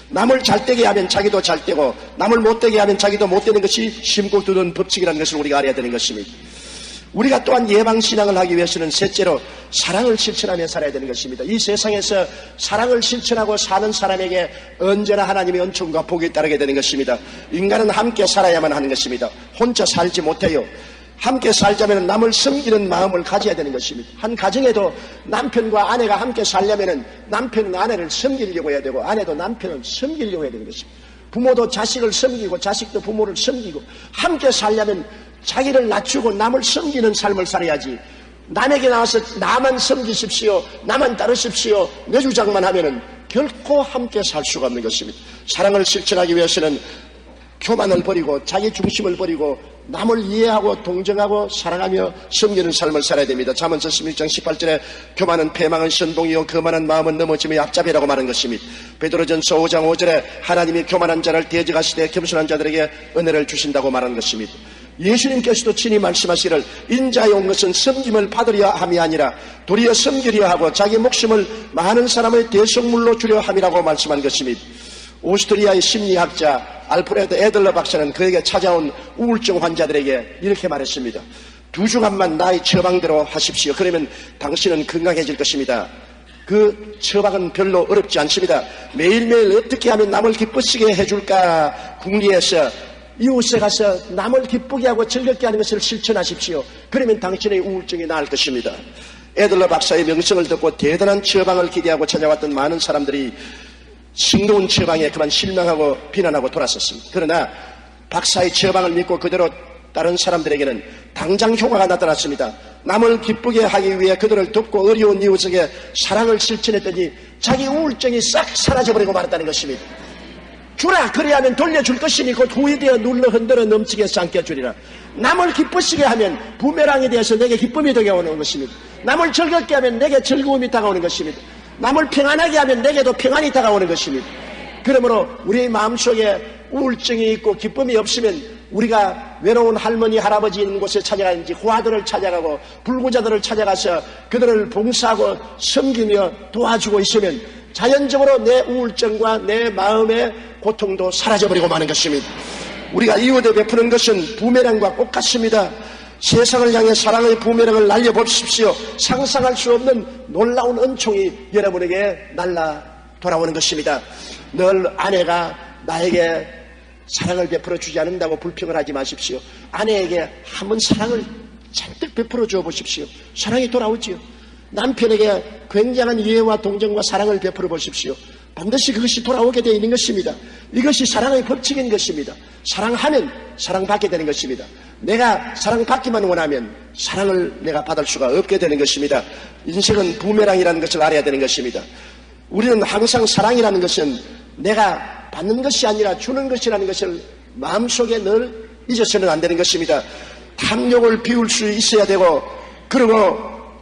남을 잘되게 하면 자기도 잘되고 남을 못되게 하면 자기도 못되는 것이 심고 두는 법칙이라는 것을 우리가 알아야 되는 것입니다. 우리가 또한 예방신앙을 하기 위해서는 셋째로 사랑을 실천하며 살아야 되는 것입니다. 이 세상에서 사랑을 실천하고 사는 사람에게 언제나 하나님의 은총과 복이 따르게 되는 것입니다. 인간은 함께 살아야만 하는 것입니다. 혼자 살지 못해요. 함께 살자면 남을 섬기는 마음을 가져야 되는 것입니다. 한 가정에도 남편과 아내가 함께 살려면 남편은 아내를 섬기려고 해야 되고 아내도 남편을 섬기려고 해야 되는 것입니다. 부모도 자식을 섬기고 자식도 부모를 섬기고 함께 살려면 자기를 낮추고 남을 섬기는 삶을 살아야지 남에게 나와서 나만 섬기십시오, 나만 따르십시오 내 주장만 하면은 결코 함께 살 수가 없는 것입니다. 사랑을 실천하기 위해서는 교만을 버리고 자기 중심을 버리고 남을 이해하고 동정하고 사랑하며 섬기는 삶을 살아야 됩니다. 잠언서 16장 18절에 교만은 패망은 선봉이요 거만한 마음은 넘어짐의 앞잡이라고 말한 것입니다. 베드로전서 5장 5절에 하나님이 교만한 자를 대적하시되 겸손한 자들에게 은혜를 주신다고 말한 것입니다. 예수님께서도 친히 말씀하시기를 인자에 온 것은 섬김을 받으려 함이 아니라 도리어 섬기려 하고 자기 목숨을 많은 사람의 대속물로 주려 함이라고 말씀한 것입니다. 오스트리아의 심리학자 알프레드 애들러 박사는 그에게 찾아온 우울증 환자들에게 이렇게 말했습니다. 2주간만 나의 처방대로 하십시오. 그러면 당신은 건강해질 것입니다. 그 처방은 별로 어렵지 않습니다. 매일매일 어떻게 하면 남을 기쁘시게 해줄까 궁리해서 이웃에 가서 남을 기쁘게 하고 즐겁게 하는 것을 실천하십시오. 그러면 당신의 우울증이 나을 것입니다. 애들러 박사의 명성을 듣고 대단한 처방을 기대하고 찾아왔던 많은 사람들이 싱거운 처방에 그만 실망하고 비난하고 돌아섰습니다. 그러나 박사의 처방을 믿고 그대로 다른 사람들에게는 당장 효과가 나타났습니다. 남을 기쁘게 하기 위해 그들을 돕고 어려운 이웃에게 사랑을 실천했더니 자기 우울증이 싹 사라져버리고 말았다는 것입니다. 주라, 그래야면 돌려줄 것이니 곧 후회되어 눌러 흔들어 넘치게 삼켜주리라. 남을 기쁘시게 하면 부메랑이 되어서 내게 기쁨이 되게 오는 것입니다. 남을 즐겁게 하면 내게 즐거움이 다가오는 것입니다. 남을 평안하게 하면 내게도 평안이 다가오는 것입니다. 그러므로 우리의 마음속에 우울증이 있고 기쁨이 없으면 우리가 외로운 할머니 할아버지 있는 곳에 찾아가는지 고아들을 찾아가고 불구자들을 찾아가서 그들을 봉사하고 섬기며 도와주고 있으면 자연적으로 내 우울증과 내 마음의 고통도 사라져버리고 마는 것입니다. 우리가 이웃에 베푸는 것은 부메랑과 똑같습니다. 세상을 향해 사랑의 부메랑을 날려보십시오. 상상할 수 없는 놀라운 은총이 여러분에게 날라 돌아오는 것입니다. 늘 아내가 나에게 사랑을 베풀어 주지 않는다고 불평을 하지 마십시오. 아내에게 한번 사랑을 잔뜩 베풀어 줘 보십시오. 사랑이 돌아오지요. 남편에게 굉장한 이해와 동정과 사랑을 베풀어 보십시오. 반드시 그것이 돌아오게 되어 있는 것입니다. 이것이 사랑의 법칙인 것입니다. 사랑하면 사랑받게 되는 것입니다. 내가 사랑받기만 원하면 사랑을 내가 받을 수가 없게 되는 것입니다. 인생은 부메랑이라는 것을 알아야 되는 것입니다. 우리는 항상 사랑이라는 것은 내가 받는 것이 아니라 주는 것이라는 것을 마음속에 늘 잊어서는 안 되는 것입니다. 탐욕을 비울 수 있어야 되고, 그리고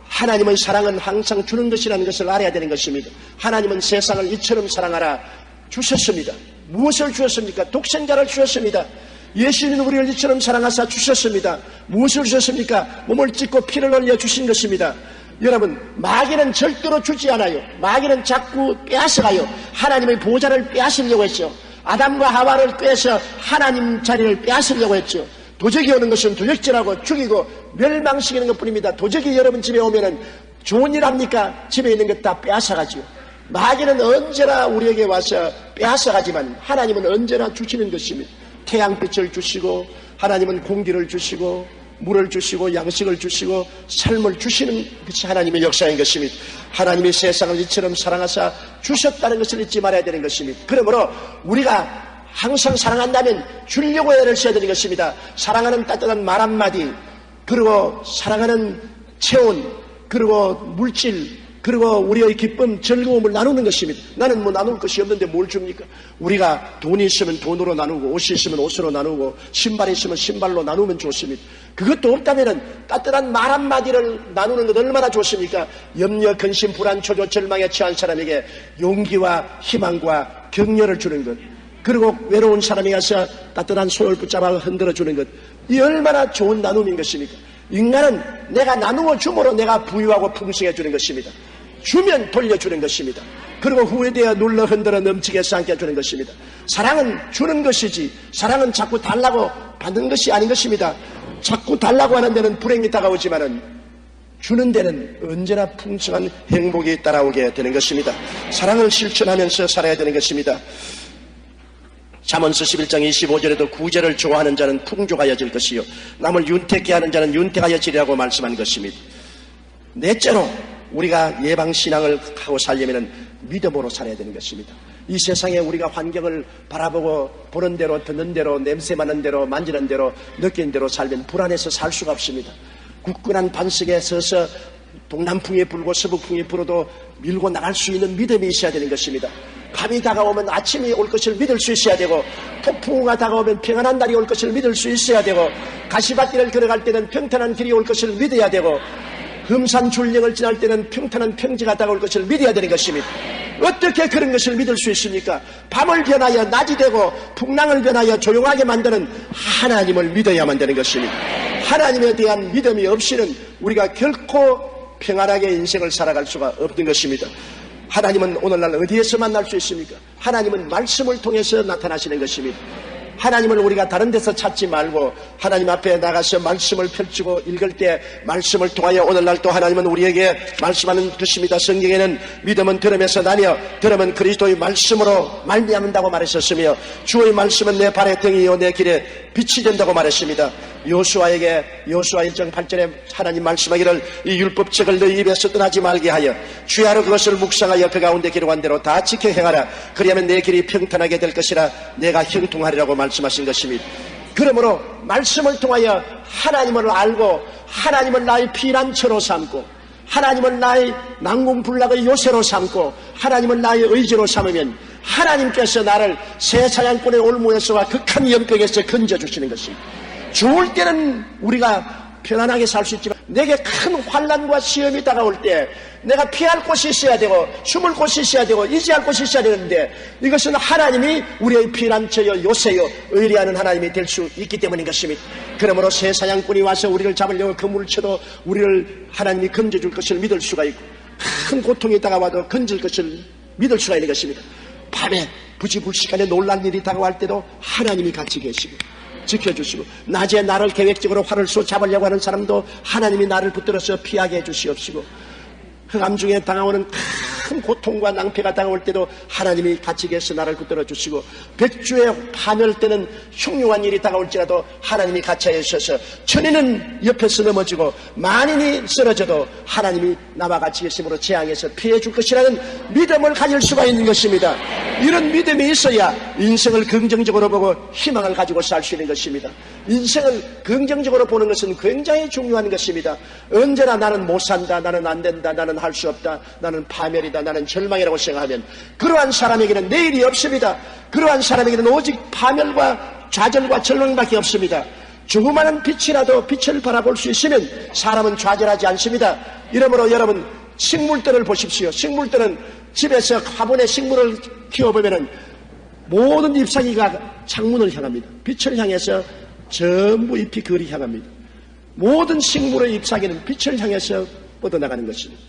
하나님의 사랑은 항상 주는 것이라는 것을 알아야 되는 것입니다. 하나님은 세상을 이처럼 사랑하라 주셨습니다. 무엇을 주셨습니까? 독생자를 주셨습니다. 예수님은 우리를 이처럼 사랑하사 주셨습니다. 무엇을 주셨습니까? 몸을 찢고 피를 흘려 주신 것입니다. 여러분, 마귀는 절대로 주지 않아요. 마귀는 자꾸 빼앗아가요. 하나님의 보좌를 빼앗으려고 했죠. 아담과 하와를 꿰서 하나님 자리를 빼앗으려고 했죠. 도적이 오는 것은 도적질하고 죽이고 멸망시키는 것뿐입니다. 도적이 여러분 집에 오면은 좋은 일 합니까? 집에 있는 것 다 빼앗아가죠. 마귀는 언제나 우리에게 와서 빼앗아가지만 하나님은 언제나 주시는 것입니다. 태양빛을 주시고, 하나님은 공기를 주시고, 물을 주시고, 양식을 주시고, 삶을 주시는 것이 하나님의 역사인 것입니다. 하나님이 세상을 이처럼 사랑하사 주셨다는 것을 잊지 말아야 되는 것입니다. 그러므로 우리가 항상 사랑한다면 주려고 애를 써야 되는 것입니다. 사랑하는 따뜻한 말 한마디, 그리고 사랑하는 체온, 그리고 물질, 그리고 우리의 기쁨, 즐거움을 나누는 것입니다. 나는 뭐 나눌 것이 없는데 뭘 줍니까? 우리가 돈이 있으면 돈으로 나누고, 옷이 있으면 옷으로 나누고, 신발이 있으면 신발로 나누면 좋습니다. 그것도 없다면 따뜻한 말 한마디를 나누는 것 얼마나 좋습니까? 염려, 근심, 불안, 초조, 절망에 처한 사람에게 용기와 희망과 격려를 주는 것, 그리고 외로운 사람이 가서 따뜻한 손을 붙잡아 흔들어 주는 것, 이 얼마나 좋은 나눔인 것입니까? 인간은 내가 나누어 줌으로 내가 부유하고 풍성해 주는 것입니다. 주면 돌려주는 것입니다. 그리고 후회되어 눌러 흔들어 넘치게 삼게 해주는 것입니다. 사랑은 주는 것이지, 사랑은 자꾸 달라고 받는 것이 아닌 것입니다. 자꾸 달라고 하는 데는 불행이 다가오지만은 주는 데는 언제나 풍성한 행복이 따라오게 되는 것입니다. 사랑을 실천하면서 살아야 되는 것입니다. 잠언서 11장 25절에도 구제를 좋아하는 자는 풍족하여질 것이요 남을 윤택케 하는 자는 윤택하여지리라고 말씀한 것입니다. 넷째로 우리가 예방신앙을 하고 살려면 믿음으로 살아야 되는 것입니다. 이 세상에 우리가 환경을 바라보고 보는 대로, 듣는 대로, 냄새 맡는 대로, 만지는 대로, 느끼는 대로 살면 불안해서 살 수가 없습니다. 굳건한 반석에 서서 동남풍이 불고 서북풍이 불어도 밀고 나갈 수 있는 믿음이 있어야 되는 것입니다. 밤이 다가오면 아침이 올 것을 믿을 수 있어야 되고, 폭풍우가 다가오면 평안한 날이 올 것을 믿을 수 있어야 되고, 가시밭길을 걸어갈 때는 평탄한 길이 올 것을 믿어야 되고, 흠산 줄령을 지날 때는 평탄한 평지가 다가올 것을 믿어야 되는 것입니다. 어떻게 그런 것을 믿을 수 있습니까? 밤을 변하여 낮이 되고 풍랑을 변하여 조용하게 만드는 하나님을 믿어야만 되는 것입니다. 하나님에 대한 믿음이 없이는 우리가 결코 평안하게 인생을 살아갈 수가 없는 것입니다. 하나님은 오늘날 어디에서 만날 수 있습니까? 하나님은 말씀을 통해서 나타나시는 것입니다. 하나님을 우리가 다른 데서 찾지 말고 하나님 앞에 나가서 말씀을 펼치고 읽을 때 말씀을 통하여 오늘날 또 하나님은 우리에게 말씀하는 것입니다. 성경에는 믿음은 들음에서 나며 들음은 그리스도의 말씀으로 말미암는다고 말했었으며 주의 말씀은 내 발의 등이요 내 길에 빛이 된다고 말했습니다. 요수아에게 요수아 1장 8절에 하나님 말씀하기를 이 율법책을 너희 입에서 떠나지 말게 하여 주야로 그것을 묵상하여 그 가운데 기록한 대로 다 지켜 행하라. 그리하면 내 길이 평탄하게 될 것이라 내가 형통하리라고 말씀하신 것입니다. 그러므로 말씀을 통하여 하나님을 알고 하나님을 나의 피난처로 삼고 하나님을 나의 난공불락의 요새로 삼고 하나님을 나의 의지로 삼으면 하나님께서 나를 새 사냥꾼의 올무에서와 극한 연병에서 건져주시는 것입니다. 좋을 때는 우리가 편안하게 살 수 있지만 내게 큰 환난과 시험이 다가올 때 내가 피할 곳이 있어야 되고 숨을 곳이 있어야 되고 의지할 곳이 있어야 되는데 이것은 하나님이 우리의 피난처여 요새여 의리하는 하나님이 될 수 있기 때문인 것입니다. 그러므로 새 사냥꾼이 와서 우리를 잡으려고 그물을 쳐도 우리를 하나님이 건져줄 것을 믿을 수가 있고 큰 고통이 다가와도 건질 것을 믿을 수가 있는 것입니다. 밤에 부지불식간에 놀란 일이 다가올 때도 하나님이 같이 계시고 지켜주시고 낮에 나를 계획적으로 활을 쏘 잡으려고 하는 사람도 하나님이 나를 붙들어서 피하게 해주시옵시고 흑암 중에 다가오는 큰 고통과 낭패가 다가올 때도 하나님이 같이 계셔 나를 붙들어 주시고 백주에 파멸 때는 흉흉한 일이 다가올지라도 하나님이 같이 하셔서 천인은 옆에서 넘어지고 만인이 쓰러져도 하나님이 나와 같이 계심으로 재앙에서 피해 줄 것이라는 믿음을 가질 수가 있는 것입니다. 이런 믿음이 있어야 인생을 긍정적으로 보고 희망을 가지고 살 수 있는 것입니다. 인생을 긍정적으로 보는 것은 굉장히 중요한 것입니다. 언제나 나는 못 산다, 나는 안 된다, 나는 할 수 없다, 나는 파멸이다, 나는 절망이라고 생각하면 그러한 사람에게는 내일이 없습니다. 그러한 사람에게는 오직 파멸과 좌절과 절망밖에 없습니다. 조그마한 빛이라도 빛을 바라볼 수 있으면 사람은 좌절하지 않습니다. 이러므로 여러분 식물들을 보십시오. 식물들은 집에서 화분에 식물을 키워보면 모든 잎사귀가 창문을 향합니다. 빛을 향해서 전부 잎이 그리 향합니다. 모든 식물의 잎사귀는 빛을 향해서 뻗어나가는 것입니다.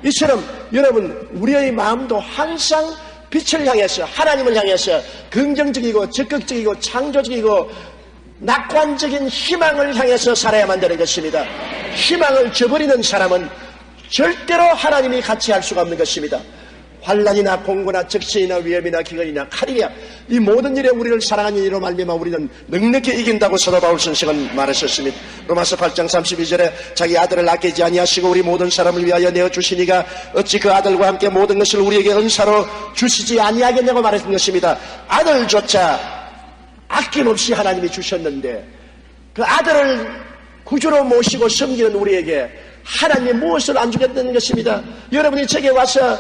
이처럼 여러분 우리의 마음도 항상 빛을 향해서 하나님을 향해서 긍정적이고 적극적이고 창조적이고 낙관적인 희망을 향해서 살아야만 되는 것입니다. 희망을 저버리는 사람은 절대로 하나님이 같이 할 수가 없는 것입니다. 환난이나 공고나 적시이나 위험이나 기근이나 칼이냐 이 모든 일에 우리를 사랑하는 이로 말미암아 우리는 넉넉히 이긴다고 사도 바울 선생은 말하셨습니다. 로마서 8장 32절에 자기 아들을 아끼지 아니하시고 우리 모든 사람을 위하여 내어주시니가 어찌 그 아들과 함께 모든 것을 우리에게 은사로 주시지 아니하겠냐고 말했던 것입니다. 아들조차 아낌없이 하나님이 주셨는데 그 아들을 구주로 모시고 섬기는 우리에게 하나님이 무엇을 안 주겠다는 것입니다. 여러분이 제게 와서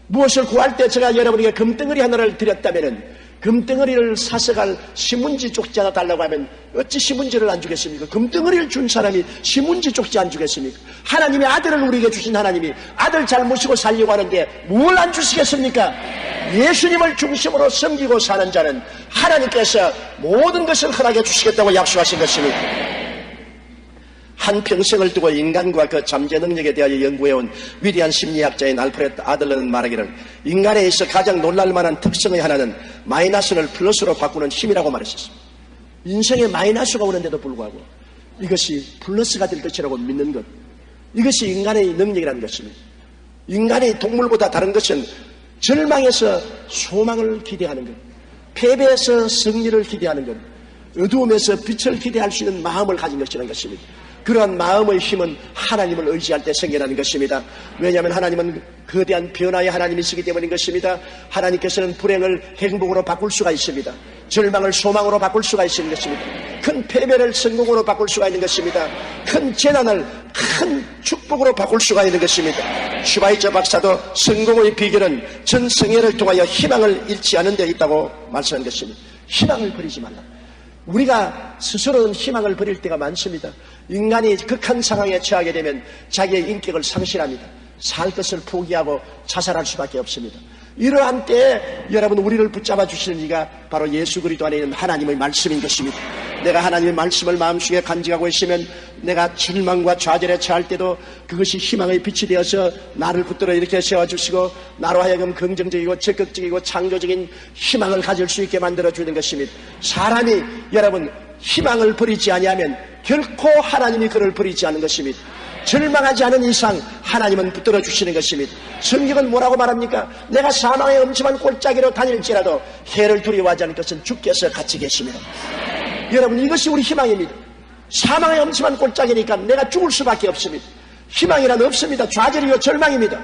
무엇을 구할 때 제가 여러분에게 금덩어리 하나를 드렸다면 금덩어리를 사서 갈 신문지 쪽지 하나 달라고 하면 어찌 신문지를 안 주겠습니까? 금덩어리를 준 사람이 신문지 쪽지 안 주겠습니까? 하나님의 아들을 우리에게 주신 하나님이 아들 잘 모시고 살려고 하는데 뭘 안 주시겠습니까? 예수님을 중심으로 섬기고 사는 자는 하나님께서 모든 것을 허락해 주시겠다고 약속하신 것입니다. 한 평생을 두고 인간과 그 잠재 능력에 대하여 연구해온 위대한 심리학자인 알프레드 아들러는 말하기를 인간에 있어 가장 놀랄만한 특성의 하나는 마이너스를 플러스로 바꾸는 힘이라고 말했었습니다. 인생에 마이너스가 오는데도 불구하고 이것이 플러스가 될 것이라고 믿는 것, 이것이 인간의 능력이라는 것입니다. 인간이 동물보다 다른 것은 절망에서 소망을 기대하는 것, 패배에서 승리를 기대하는 것, 어두움에서 빛을 기대할 수 있는 마음을 가진 것이라는 것입니다. 그러한 마음의 힘은 하나님을 의지할 때 생겨나는 것입니다. 왜냐하면 하나님은 거대한 변화의 하나님이시기 때문인 것입니다. 하나님께서는 불행을 행복으로 바꿀 수가 있습니다. 절망을 소망으로 바꿀 수가 있는 것입니다. 큰 패배를 성공으로 바꿀 수가 있는 것입니다. 큰 재난을 큰 축복으로 바꿀 수가 있는 것입니다. 슈바이처 박사도 성공의 비결은 전 성회를 통하여 희망을 잃지 않은 데 있다고 말씀한 것입니다. 희망을 버리지 말라. 우리가 스스로는 희망을 버릴 때가 많습니다. 인간이 극한 상황에 처하게 되면 자기의 인격을 상실합니다. 살 것을 포기하고 자살할 수밖에 없습니다. 이러한 때에 여러분 우리를 붙잡아 주시는 이가 바로 예수 그리스도 안에 있는 하나님의 말씀인 것입니다. 내가 하나님의 말씀을 마음속에 간직하고 있으면 내가 절망과 좌절에 처할 때도 그것이 희망의 빛이 되어서 나를 붙들어 이렇게 세워주시고 나로 하여금 긍정적이고 적극적이고 창조적인 희망을 가질 수 있게 만들어주는 것입니다. 사람이 여러분 희망을 버리지 아니하면 결코 하나님이 그를 버리지 않는 것입니다. 절망하지 않은 이상 하나님은 붙들어 주시는 것입니다. 성경은 뭐라고 말합니까? 내가 사망의 엄침한 골짜기로 다닐지라도 해를 두려워하지 않을 것은 주께서 같이 계십니다. 여러분 이것이 우리 희망입니다. 사망의 엄침한 골짜기니까 내가 죽을 수밖에 없습니다. 희망이란 없습니다. 좌절이요 절망입니다.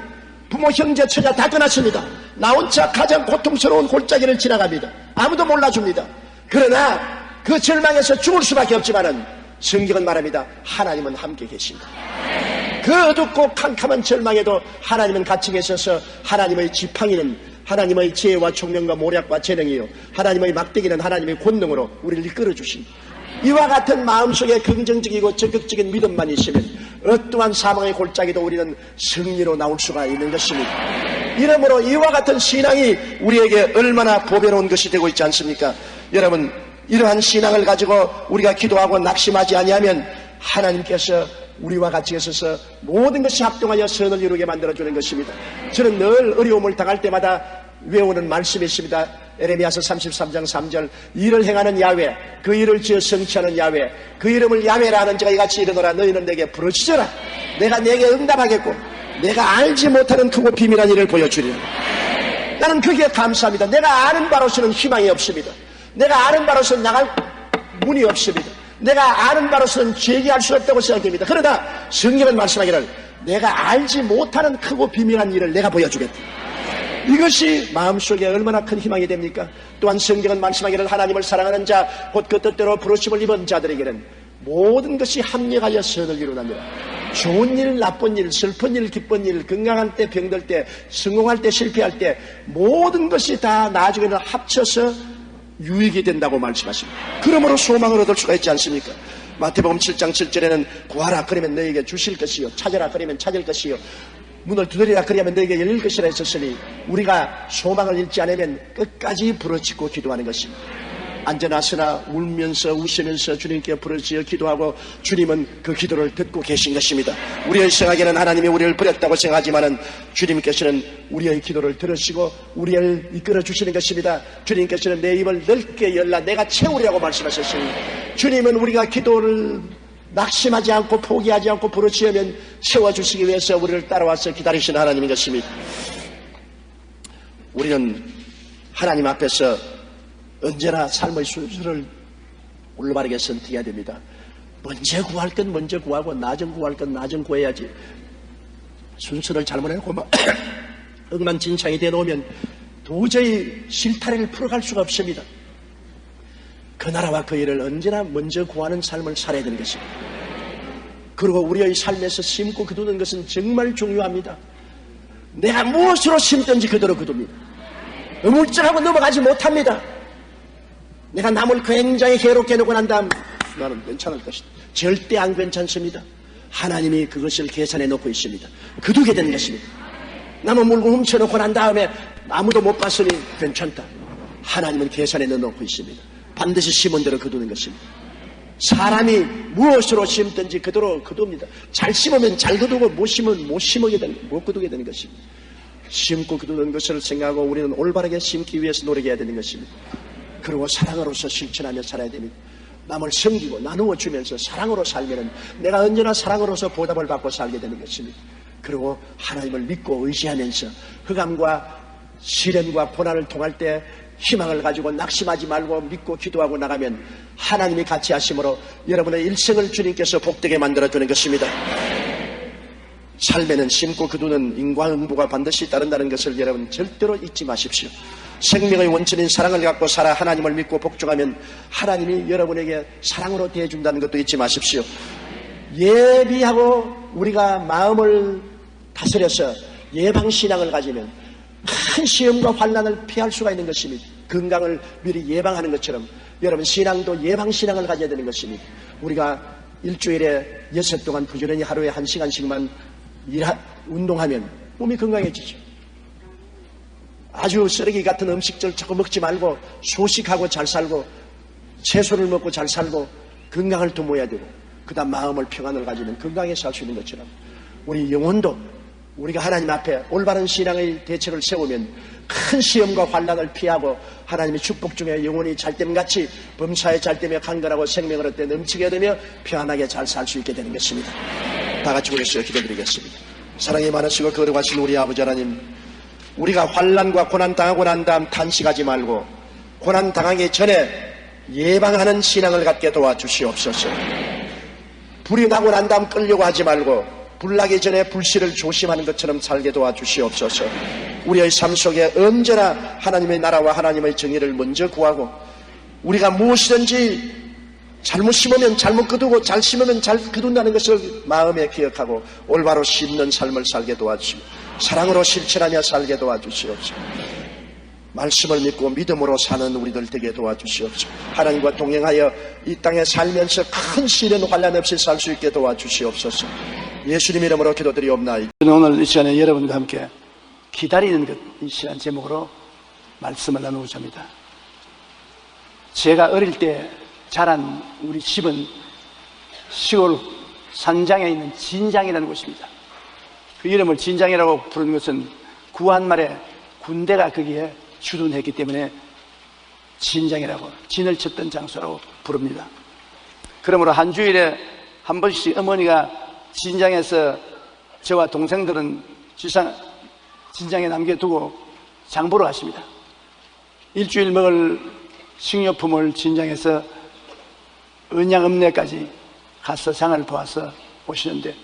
부모 형제 처자 다 떠났습니다. 나 혼자 가장 고통스러운 골짜기를 지나갑니다. 아무도 몰라줍니다. 그러나 그 절망에서 죽을 수밖에 없지만은 성경은 말합니다. 하나님은 함께 계십니다. 그 어둡고 캄캄한 절망에도 하나님은 같이 계셔서 하나님의 지팡이는 하나님의 지혜와 총명과 모략과 재능이요 하나님의 막대기는 하나님의 권능으로 우리를 이끌어 주십니다. 이와 같은 마음속에 긍정적이고 적극적인 믿음만 있으면 어떠한 사망의 골짜기도 우리는 승리로 나올 수가 있는 것입니다. 이러므로 이와 같은 신앙이 우리에게 얼마나 보배로운 것이 되고 있지 않습니까? 여러분, 이러한 신앙을 가지고 우리가 기도하고 낙심하지 아니하면 하나님께서 우리와 같이 있어서 모든 것이 합동하여 선을 이루게 만들어주는 것입니다. 저는 늘 어려움을 당할 때마다 외우는 말씀이 있습니다. 에레미야서 33장 3절, 일을 행하는 야훼, 그 일을 지어 성취하는 야훼, 그 이름을 야훼라 하는 자가 이같이 이르노라. 너희는 내게 부르짖어라. 내가 내게 응답하겠고 내가 알지 못하는 크고 비밀한 일을 보여주리라. 나는 그게 감사합니다. 내가 아는 바로서는 희망이 없습니다. 내가 아는 바로서는 나갈 문이 없습니다. 내가 아는 바로서는 제기할 수 없다고 생각됩니다. 그러나 성경은 말씀하기를 내가 알지 못하는 크고 비밀한 일을 내가 보여주겠다. 이것이 마음속에 얼마나 큰 희망이 됩니까? 또한 성경은 말씀하기를 하나님을 사랑하는 자, 곧 그 뜻대로 부르심을 입은 자들에게는 모든 것이 합력하여 선을 이루나니라. 좋은 일, 나쁜 일, 슬픈 일, 기쁜 일, 건강할 때, 병들 때, 성공할 때, 실패할 때 모든 것이 다 나중에는 합쳐서 유익이 된다고 말씀하십니다. 그러므로 소망을 얻을 수가 있지 않습니까? 마태복음 7장 7절에는 구하라 그러면 너에게 주실 것이요, 찾으라 그러면 찾을 것이요, 문을 두드리라 그러면 너에게 열릴 것이라 했었으니 우리가 소망을 잃지 않으면 끝까지 부르짖고 기도하는 것입니다. 앉아나서나 울면서 웃으면서 주님께 부르짖어 기도하고 주님은 그 기도를 듣고 계신 것입니다. 우리의 생각에는 하나님이 우리를 버렸다고 생각하지만은 주님께서는 우리의 기도를 들으시고 우리를 이끌어 주시는 것입니다. 주님께서는 내 입을 넓게 열라 내가 채우리라고 말씀하셨습니다. 주님은 우리가 기도를 낙심하지 않고 포기하지 않고 부르짖으면 채워주시기 위해서 우리를 따라와서 기다리시는 하나님인 것입니다. 우리는 하나님 앞에서 언제나 삶의 순서를 올바르게 선택해야 됩니다. 먼저 구할 건 먼저 구하고 나중 구할 건 나중 구해야지. 순서를 잘못해놓고 막 엉망진창이 되어놓으면 도저히 실타래를 풀어갈 수가 없습니다. 그 나라와 그 일을 언제나 먼저 구하는 삶을 살아야 되는 것입니다. 그리고 우리의 삶에서 심고 거두는 것은 정말 중요합니다. 내가 무엇으로 심든지 그대로 거둡니다. 어물쩍하고 넘어가지 못합니다. 내가 남을 굉장히 괴롭게 해놓고 난 다음 나는 괜찮을 것이다. 절대 안 괜찮습니다. 하나님이 그것을 계산해 놓고 있습니다. 거두게 되는 것입니다. 남은 물건 훔쳐놓고 난 다음에 아무도 못 봤으니 괜찮다. 하나님은 계산해 놓고 있습니다. 반드시 심은 대로 거두는 것입니다. 사람이 무엇으로 심든지 그대로 거둡니다. 잘 심으면 잘 거두고 못 심으면 못 거두게 되는 것입니다. 심고 거두는 것을 생각하고 우리는 올바르게 심기 위해서 노력해야 되는 것입니다. 그리고 사랑으로서 실천하며 살아야 됩니다. 남을 섬기고 나누어 주면서 사랑으로 살면 내가 언제나 사랑으로서 보답을 받고 살게 되는 것입니다. 그리고 하나님을 믿고 의지하면서 흑암과 시련과 고난을 통할 때 희망을 가지고 낙심하지 말고 믿고 기도하고 나가면 하나님이 같이 하심으로 여러분의 일생을 주님께서 복되게 만들어주는 것입니다. 삶에는 심고 거두는 인과응보가 반드시 따른다는 것을 여러분 절대로 잊지 마십시오. 생명의 원천인 사랑을 갖고 살아 하나님을 믿고 복종하면 하나님이 여러분에게 사랑으로 대해준다는 것도 잊지 마십시오. 예비하고 우리가 마음을 다스려서 예방신앙을 가지면 큰 시험과 환난을 피할 수가 있는 것입니다. 건강을 미리 예방하는 것처럼 여러분 신앙도 예방신앙을 가져야 되는 것입니다. 우리가 일주일에 6회 동안 부지런히 하루에 1시간씩만 운동하면 몸이 건강해지죠. 아주 쓰레기 같은 음식들 자꾸 먹지 말고 소식하고 잘 살고 채소를 먹고 잘 살고 건강을 도모해야 되고 그 다음 마음을 평안을 가지면 건강하게 살 수 있는 것처럼 우리 영혼도 우리가 하나님 앞에 올바른 신앙의 대책을 세우면 큰 시험과 환난을 피하고 하나님의 축복 중에 영혼이 잘됨같이 범사에 잘되며 강건하고 생명을 얻되 넘치게 되며 평안하게 잘 살 수 있게 되는 것입니다. 다 같이 우리에서 기도드리겠습니다. 사랑이 많으시고 거룩하신 우리 아버지 하나님, 우리가 환난과 고난 당하고 난 다음 탄식하지 말고 고난 당하기 전에 예방하는 신앙을 갖게 도와주시옵소서. 불이 나고 난 다음 끌려고 하지 말고 불나기 전에 불씨를 조심하는 것처럼 살게 도와주시옵소서. 우리의 삶 속에 언제나 하나님의 나라와 하나님의 정의를 먼저 구하고 우리가 무엇이든지 잘못 심으면 잘못 거두고 잘 심으면 잘 거둔다는 것을 마음에 기억하고 올바로 심는 삶을 살게 도와주시고 사랑으로 실천하며 살게 도와주시옵소서. 말씀을 믿고 믿음으로 사는 우리들 되게 도와주시옵소서. 하나님과 동행하여 이 땅에 살면서 큰 시련 환난 없이 살 수 있게 도와주시옵소서. 예수님 이름으로 기도드리옵나이다. 저는 오늘 이 시간에 여러분과 함께 기다리는 것, 이 시간 제목으로 말씀을 나누고자 합니다. 제가 어릴 때 자란 우리 집은 시골 산장에 있는 진장이라는 곳입니다. 그 이름을 진장이라고 부르는 것은 구한말에 군대가 거기에 주둔했기 때문에 진장이라고, 진을 쳤던 장소라고 부릅니다. 그러므로 한 주일에 한 번씩 어머니가 진장에서 저와 동생들은 진장에 남겨두고 장 보러 가십니다. 일주일 먹을 식료품을 진장에서 언양읍내까지 가서 장을 보아서 오시는데,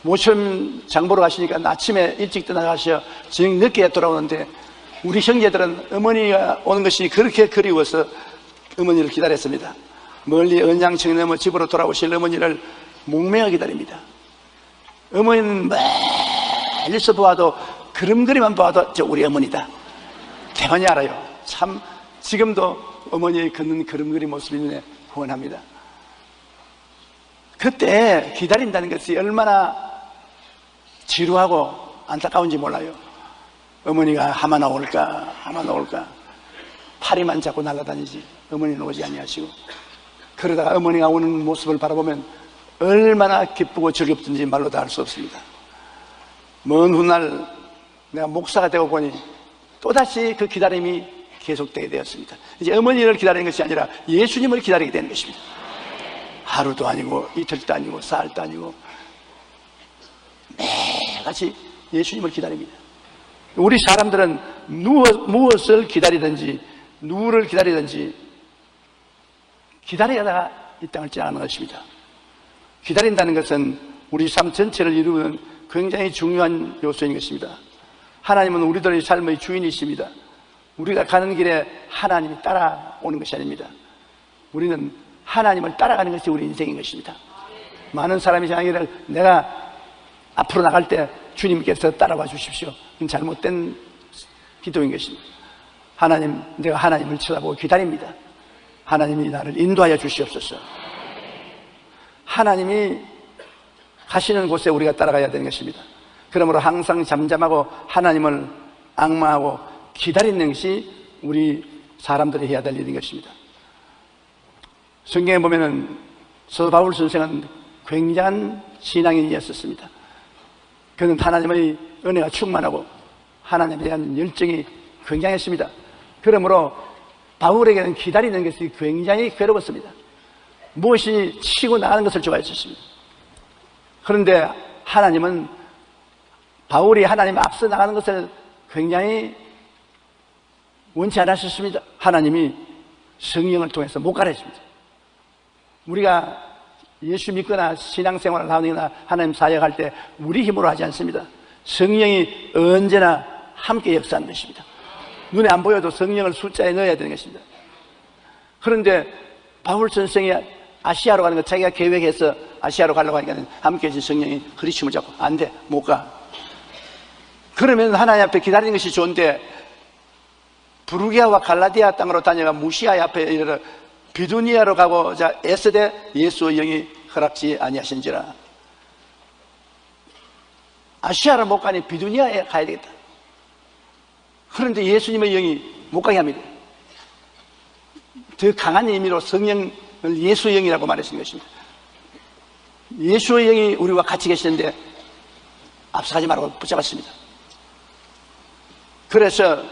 모처럼 장 보러 가시니까 아침에 일찍 떠나가셔 저녁 늦게 돌아오는데, 우리 형제들은 어머니가 오는 것이 그렇게 그리워서 어머니를 기다렸습니다. 멀리 언양청 넘어 집으로 돌아오실 어머니를 목매어 기다립니다. 어머니는 멀리서 보아도, 그림그림만 봐도 저 우리 어머니다 대번히 알아요. 참 지금도 어머니의 걷는 그림그림 모습이 눈에 훤합니다. 그때 기다린다는 것이 얼마나 지루하고 안타까운지 몰라요. 어머니가 하마나 올까 파리만 자꾸 날아다니지 어머니는 오지 아니하시고, 그러다가 어머니가 오는 모습을 바라보면 얼마나 기쁘고 즐겁든지 말로 다 할 수 없습니다. 먼 훗날 내가 목사가 되고 보니 또다시 그 기다림이 계속되게 되었습니다. 이제 어머니를 기다리는 것이 아니라 예수님을 기다리게 되는 것입니다. 하루도 아니고 이틀도 아니고 사흘도 아니고 매일같이 예수님을 기다립니다. 우리 사람들은 무엇을 기다리든지 누구를 기다리든지 기다리다가 이 땅을 지나가는 것입니다. 기다린다는 것은 우리 삶 전체를 이루는 굉장히 중요한 요소인 것입니다. 하나님은 우리들의 삶의 주인이십니다. 우리가 가는 길에 하나님이 따라오는 것이 아닙니다. 우리는 하나님을 따라가는 것이 우리 인생인 것입니다. 많은 사람이 자기를 내가 앞으로 나갈 때 주님께서 따라와 주십시오. 이건 잘못된 기도인 것입니다. 하나님, 내가 하나님을 쳐다보고 기다립니다. 하나님이 나를 인도하여 주시옵소서. 하나님이 가시는 곳에 우리가 따라가야 되는 것입니다. 그러므로 항상 잠잠하고 하나님을 앙망하고 기다리는 것이 우리 사람들이 해야 될 일인 것입니다. 성경에 보면은 사도 바울 선생은 굉장한 신앙인이었습니다. 그는 하나님의 은혜가 충만하고 하나님에 대한 열정이 굉장했습니다. 그러므로 바울에게는 기다리는 것이 굉장히 괴로웠습니다. 무엇이 치고 나가는 것을 좋아했었습니다. 그런데 하나님은 바울이 하나님 앞서 나가는 것을 굉장히 원치 않으셨습니다. 하나님이 성령을 통해서 못 가르칩니다. 우리가 예수 믿거나 신앙생활을 하거나 하나님 사역할 때 우리 힘으로 하지 않습니다. 성령이 언제나 함께 역사하는 것입니다. 눈에 안 보여도 성령을 숫자에 넣어야 되는 것입니다. 그런데 바울 선생이 아시아로 가는 거 자기가 계획해서 아시아로 가려고 하니까 함께 해준 성령이 허리춤을 잡고 안 돼, 못 가. 그러면 하나님 앞에 기다리는 것이 좋은데 부르기아와 갈라디아 땅으로 다녀가 무시아 앞에 이르러 비두니아로 가고자 애쓰되 예수의 영이 허락지 아니하신지라. 아시아로 못 가니 비두니아에 가야 되겠다. 그런데 예수님의 영이 못 가게 합니다. 더 강한 의미로 성령을 예수의 영이라고 말했던 것입니다. 예수의 영이 우리와 같이 계시는데 앞서가지 말고 붙잡았습니다. 그래서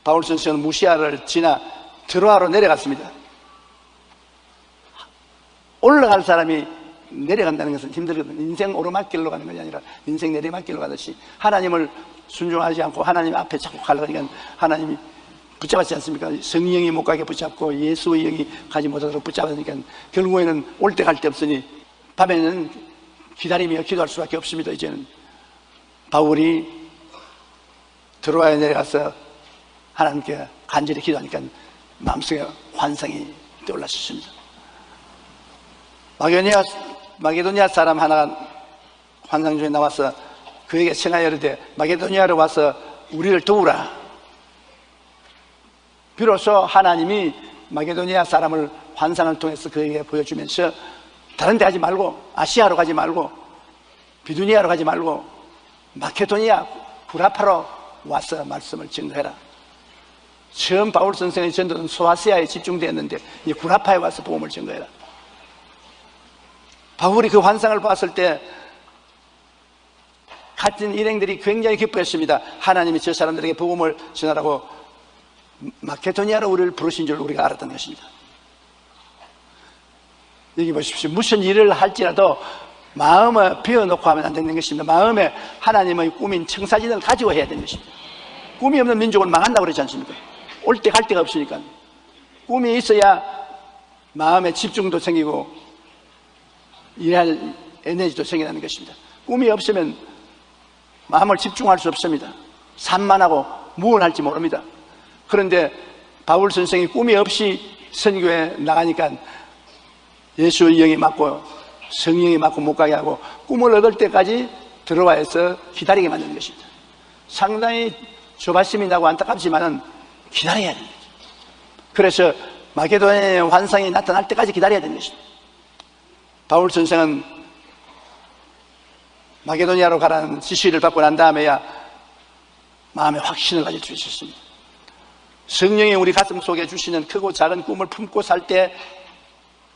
바울 선생은 무시아를 지나 드로아로 내려갔습니다. 올라갈 사람이 내려간다는 것은 힘들거든요. 인생 오르막길로 가는 것이 아니라 인생 내리막길로 가듯이 하나님을 순종하지 않고 하나님 앞에 자꾸 가려니까 하나님이 붙잡았지 않습니까? 성령이 못 가게 붙잡고 예수의 영이 가지 못하도록 붙잡으니까 결국에는 올 때 갈 데 없으니 밤에는 기다리며 기도할 수밖에 없습니다. 이제는 바울이 드로아에 내려가서 하나님께 간절히 기도하니까 마음속에 환상이 떠올랐습니다. 마게도니아 사람 하나가 환상 중에 나와서 그에게 청하여 이르되 마게도니아로 와서 우리를 도우라. 비로소 하나님이 마게도니아 사람을 환상을 통해서 그에게 보여주면서 다른 데 가지 말고 아시아로 가지 말고 비두니아로 가지 말고 마케도니아 구라파로 와서 말씀을 증거해라. 처음 바울 선생의 전도는 소아시아에 집중되었는데 이제 구라파에 와서 복음을 증거해라. 바울이 그 환상을 봤을 때 같은 일행들이 굉장히 기뻐했습니다. 하나님이 저 사람들에게 복음을 전하라고 마케도니아로 우리를 부르신 줄 우리가 알았던 것입니다. 여기 보십시오. 무슨 일을 할지라도 마음을 비워놓고 하면 안 되는 것입니다. 마음에 하나님의 꿈인 청사진을 가지고 해야 되는 것입니다. 꿈이 없는 민족은 망한다고 그러지 않습니까? 올 때 갈 데가 없으니까. 꿈이 있어야 마음에 집중도 생기고 일할 에너지도 생겨나는 것입니다. 꿈이 없으면 마음을 집중할 수 없습니다. 산만하고 무엇을 할지 모릅니다. 그런데 바울 선생이 꿈이 없이 선교에 나가니까 예수의 영이 맞고 성령이 맞고 못 가게 하고 꿈을 얻을 때까지 들어와서 기다리게 만드는 것입니다. 상당히 조바심이 나고 안타깝지만은 기다려야 됩니다. 그래서 마게도니아의 환상이 나타날 때까지 기다려야 되는 것입니다. 바울 선생은 마게도니아로 가라는 지시를 받고 난 다음에야 마음에 확신을 가질 수 있었습니다. 성령이 우리 가슴 속에 주시는 크고 작은 꿈을 품고 살 때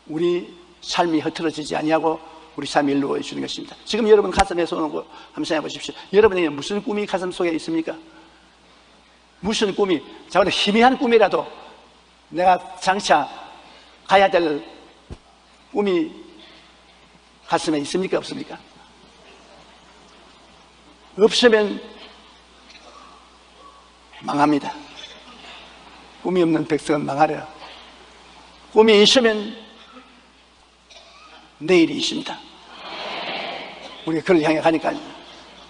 우리 삶이 흐트러지지 아니하고 우리 삶이 일루어 주는 것입니다. 지금 여러분 가슴에 손 얹고 한번 생각해 보십시오. 여러분에게 무슨 꿈이 가슴 속에 있습니까? 무슨 꿈이, 작은 희미한 꿈이라도 내가 장차 가야 될 꿈이 가슴에 있습니까? 없습니까? 없으면 망합니다. 꿈이 없는 백성은 망하려. 꿈이 있으면 내일이 있습니다. 우리가 그를 향해 가니까요.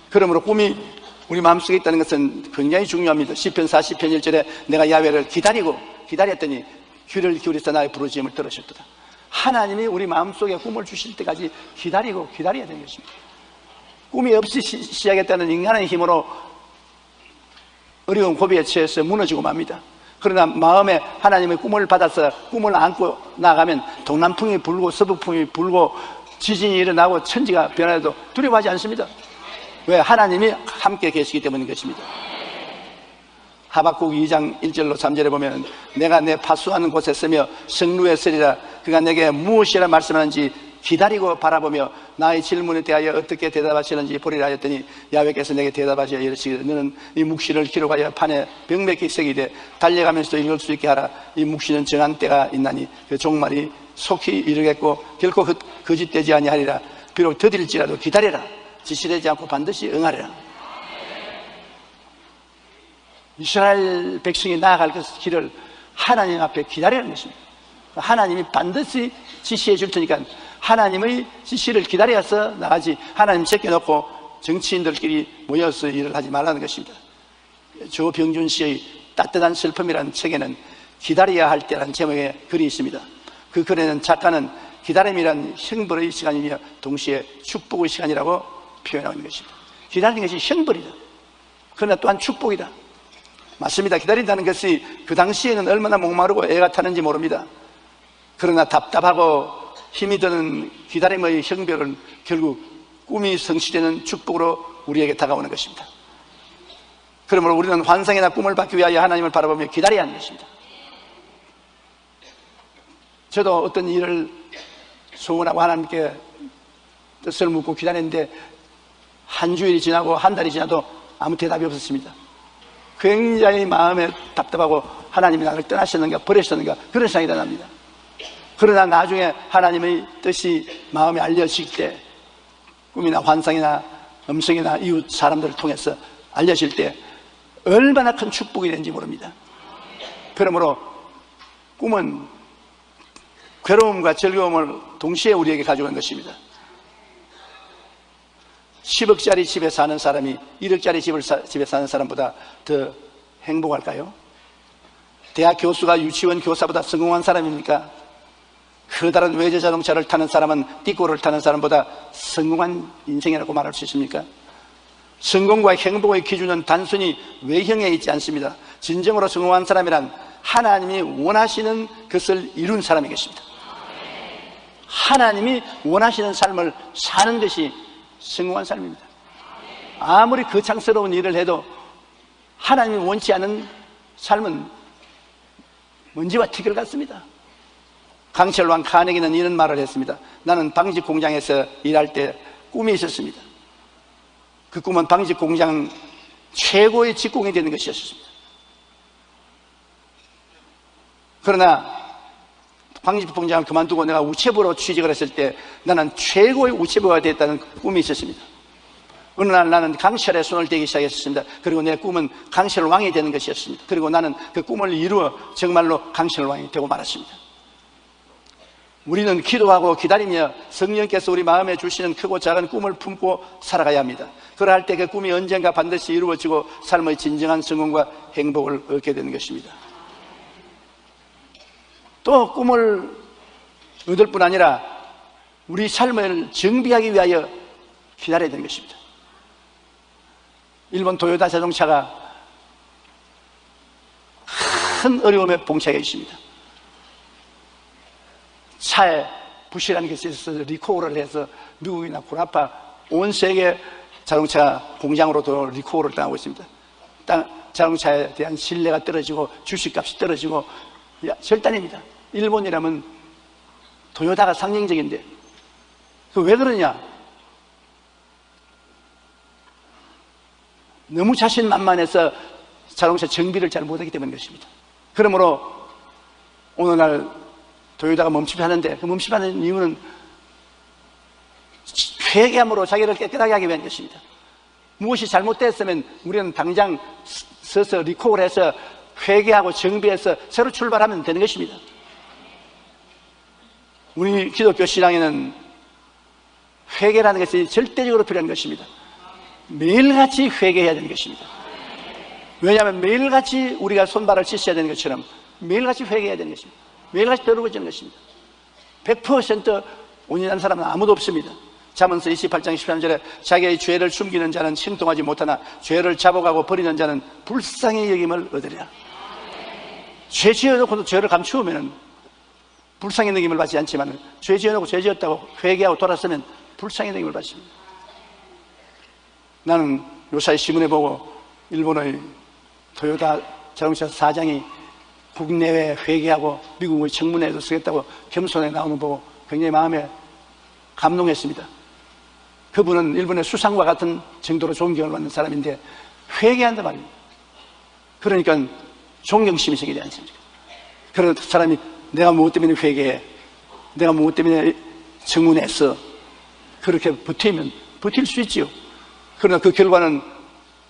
그러므로 꿈이 우리 마음속에 있다는 것은 굉장히 중요합니다. 시편 40편 1절에 내가 야훼를 기다렸더니 귀를 기울여서 나의 부르짖음을 들으셨도다. 하나님이 우리 마음속에 꿈을 주실 때까지 기다려야 되는 것입니다. 꿈이 없이 시작했다는 인간의 힘으로 어려운 고비에 처해서 무너지고 맙니다. 그러나 마음에 하나님의 꿈을 받아서 꿈을 안고 나가면 동남풍이 불고 서북풍이 불고 지진이 일어나고 천지가 변화해도 두려워하지 않습니다. 왜? 하나님이 함께 계시기 때문인 것입니다. 하박국 2장 1절로 3절에 보면 내가 내 파수하는 곳에 서며 성루에 서리라. 그가 내게 무엇이라 말씀하는지 기다리고 바라보며 나의 질문에 대하여 어떻게 대답하시는지 보리라 하였더니 야훼께서 내게 대답하시어 이르시기를 너는 이 묵시를 기록하여 판에 병맥히 새기되 달려가면서도 읽을 수 있게 하라. 이 묵시는 정한 때가 있나니 그 종말이 속히 이르겠고 결코 거짓되지 아니하리라. 비록 더딜지라도 기다려라. 지체되지 않고 반드시 응하리라. 이스라엘 백성이 나아갈 그 길을 하나님 앞에 기다리는 것입니다. 하나님이 반드시 지시해 줄 테니까 하나님의 지시를 기다려서 나가지 하나님 제껴놓고 정치인들끼리 모여서 일을 하지 말라는 것입니다. 조병준 씨의 따뜻한 슬픔이라는 책에는 기다려야 할 때라는 제목의 글이 있습니다. 그 글에는 작가는 기다림이란 형벌의 시간이며 동시에 축복의 시간이라고 표현하고 있는 것입니다. 기다리는 것이 형벌이다. 그러나 또한 축복이다. 맞습니다. 기다린다는 것이 그 당시에는 얼마나 목마르고 애가 타는지 모릅니다. 그러나 답답하고 힘이 드는 기다림의 형벌은 결국 꿈이 성취되는 축복으로 우리에게 다가오는 것입니다. 그러므로 우리는 환상이나 꿈을 받기 위하여 하나님을 바라보며 기다려야 하는 것입니다. 저도 어떤 일을 소원하고 하나님께 뜻을 묻고 기다렸는데 한 주일이 지나고 한 달이 지나도 아무 대답이 없었습니다. 굉장히 마음에 답답하고 하나님이 나를 떠나셨는가 버리셨는가 그런 생각이 납니다. 그러나 나중에 하나님의 뜻이 마음에 알려질 때 꿈이나 환상이나 음성이나 이웃 사람들을 통해서 알려질 때 얼마나 큰 축복이 되는지 모릅니다. 그러므로 꿈은 괴로움과 즐거움을 동시에 우리에게 가져오는 것입니다. 10억짜리 집에 사는 사람이 1억짜리 집에 사는 사람보다 더 행복할까요? 대학 교수가 유치원 교사보다 성공한 사람입니까? 커다란 외제 자동차를 타는 사람은 띠꼬를 타는 사람보다 성공한 인생이라고 말할 수 있습니까? 성공과 행복의 기준은 단순히 외형에 있지 않습니다. 진정으로 성공한 사람이란 하나님이 원하시는 것을 이룬 사람이겠습니다. 하나님이 원하시는 삶을 사는 것이 성공한 삶입니다. 아무리 거창스러운 일을 해도 하나님이 원치 않은 삶은 먼지와 티끌 같습니다. 강철 왕 카네기는 이런 말을 했습니다. 나는 방직 공장에서 일할 때 꿈이 있었습니다. 그 꿈은 방직 공장 최고의 직공이 되는 것이었습니다. 그러나 방직 공장을 그만두고 내가 우체부로 취직을 했을 때 나는 최고의 우체부가 됐다는 꿈이 있었습니다. 어느 날 나는 강철에 손을 대기 시작했습니다. 그리고 내 꿈은 강철 왕이 되는 것이었습니다. 그리고 나는 그 꿈을 이루어 정말로 강철 왕이 되고 말았습니다. 우리는 기도하고 기다리며 성령께서 우리 마음에 주시는 크고 작은 꿈을 품고 살아가야 합니다. 그러할 때 그 꿈이 언젠가 반드시 이루어지고 삶의 진정한 성공과 행복을 얻게 되는 것입니다. 또 꿈을 얻을 뿐 아니라 우리 삶을 정비하기 위하여 기다려야 되는 것입니다. 일본 도요타 자동차가 큰 어려움에 봉착해 있습니다. 차에 부실한 것이 있어서 리콜을 해서 미국이나 고라파 온 세계 자동차 공장으로도 리콜을 당하고 있습니다. 자동차에 대한 신뢰가 떨어지고 주식값이 떨어지고 절단입니다. 일본이라면 도요타가 상징적인데 왜 그러냐? 너무 자신만만해서 자동차 정비를 잘 못하기 때문인 것입니다. 그러므로 오늘날 도요타가 멈칫하는데 그 멈칫하는 이유는 회개함으로 자기를 깨끗하게 하기 위한 것입니다. 무엇이 잘못됐으면 우리는 당장 서서 리콜을 해서 회개하고 정비해서 새로 출발하면 되는 것입니다. 우리 기독교 신앙에는 회개라는 것이 절대적으로 필요한 것입니다. 매일같이 회개해야 되는 것입니다. 왜냐하면 매일같이 우리가 손발을 씻어야 되는 것처럼 매일같이 회개해야 되는 것입니다. 매일같이 더러워지는 것입니다. 100% 온전한 사람은 아무도 없습니다. 잠언서 28장 13절에 자기의 죄를 숨기는 자는 형통하지 못하나 죄를 잡아가고 버리는 자는 불쌍히 여김을 얻으리라. 죄 지어놓고도 죄를 감추우면 불쌍히 여김을 받지 않지만 죄 지어놓고 죄 지었다고 회개하고 돌아서면 불쌍히 여김을 받습니다. 나는 요사이 신문에 보고 일본의 도요타 자동차 사장이 국내외 회개하고 미국의 청문회에도 쓰겠다고 겸손하게 나오는 거 보고 굉장히 마음에 감동했습니다. 그분은 일본의 수상과 같은 정도로 존경을 받는 사람인데 회개한단 말입니다. 그러니까 존경심이 생기지 않습니까? 그런 사람이 내가 무엇 때문에 회개해? 내가 무엇 때문에 청문회에서 그렇게 버티면 버틸 수 있지요. 그러나 그 결과는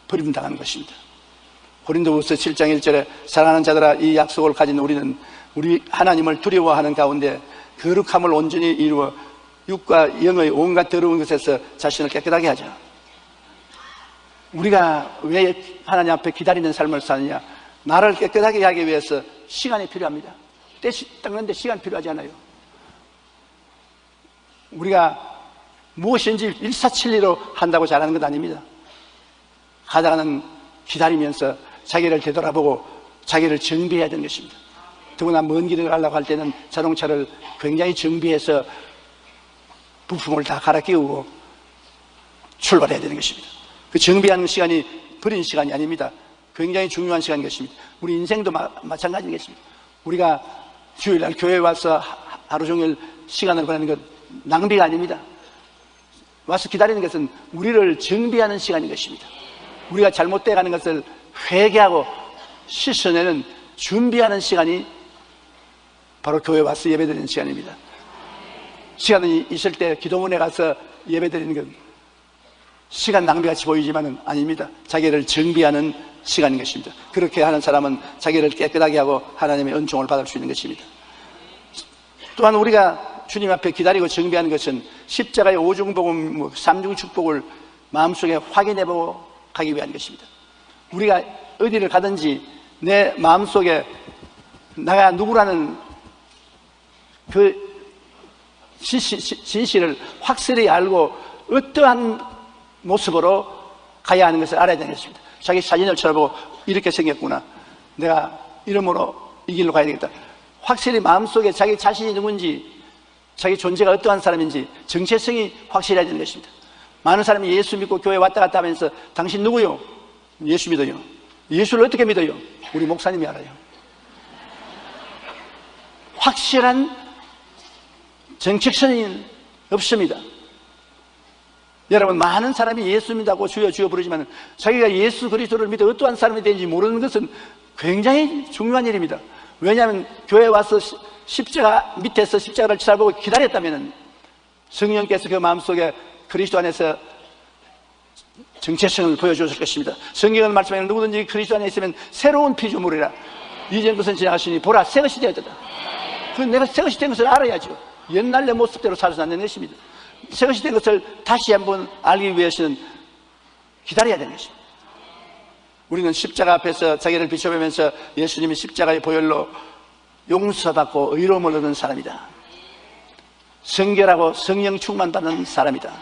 버림당하는 것입니다. 고린도후서 7장 1절에 사랑하는 자들아 이 약속을 가진 우리는 우리 하나님을 두려워하는 가운데 거룩함을 온전히 이루어 육과 영의 온갖 더러운 것에서 자신을 깨끗하게 하자. 우리가 왜 하나님 앞에 기다리는 삶을 사느냐? 나를 깨끗하게 하기 위해서 시간이 필요합니다. 때 닦는데 시간 필요하지 않아요. 우리가 무엇인지 일사천리로 한다고 잘하는 것 아닙니다. 하다가는 기다리면서 자기를 되돌아보고 자기를 정비해야 되는 것입니다. 더구나 먼 길을 가려고 할 때는 자동차를 굉장히 정비해서 부품을 다 갈아 끼우고 출발해야 되는 것입니다. 그 정비하는 시간이 버린 시간이 아닙니다. 굉장히 중요한 시간인 것입니다. 우리 인생도 마찬가지겠습니다. 우리가 주일날 교회에 와서 하루 종일 시간을 보내는 것 낭비가 아닙니다. 와서 기다리는 것은 우리를 정비하는 시간인 것입니다. 우리가 잘못되어 가는 것을 회개하고 씻어내는 준비하는 시간이 바로 교회에 와서 예배드리는 시간입니다. 시간이 있을 때 기도원에 가서 예배드리는 건 시간 낭비같이 보이지만은 아닙니다. 자기를 정비하는 시간인 것입니다. 그렇게 하는 사람은 자기를 깨끗하게 하고 하나님의 은총을 받을 수 있는 것입니다. 또한 우리가 주님 앞에 기다리고 정비하는 것은 십자가의 오중복음, 삼중축복을 마음속에 확인해보고 가기 위한 것입니다. 우리가 어디를 가든지 내 마음속에 내가 누구라는 그 진실을 확실히 알고 어떠한 모습으로 가야 하는 것을 알아야 되는 것입니다. 자기 사진을 쳐다보고 이렇게 생겼구나. 내가 이름으로 이 길로 가야 되겠다. 확실히 마음속에 자기 자신이 누군지, 자기 존재가 어떠한 사람인지 정체성이 확실해야 되는 것입니다. 많은 사람이 예수 믿고 교회 왔다 갔다 하면서 당신 누구요? 예수 믿어요. 예수를 어떻게 믿어요? 우리 목사님이 알아요. 확실한 정체성이 없습니다. 여러분, 많은 사람이 예수 믿다고 주여 주여 부르지만 자기가 예수 그리스도를 믿어 어떠한 사람이 되는지 모르는 것은 굉장히 중요한 일입니다. 왜냐하면 교회에 와서 십자가 밑에서 십자가를 쳐다보고 기다렸다면 성령께서 그 마음속에 그리스도 안에서 정체성을 보여주었을 것입니다. 성경은 말씀하는 누구든지 그리스도 안에 있으면 새로운 피조물이라 이전 것은 지나갔으니 보라 새 것이 되었다. 그 내가 새 것이 된 것을 알아야죠. 옛날 내 모습대로 살아서는 안 되는 것입니다. 새 것이 된 것을 다시 한번 알기 위해서는 기다려야 되는 것입니다. 우리는 십자가 앞에서 자기를 비춰보면서 예수님이 십자가의 보혈로 용서받고 의로움을 얻은 사람이다. 성결하고 성령 충만받은 사람이다.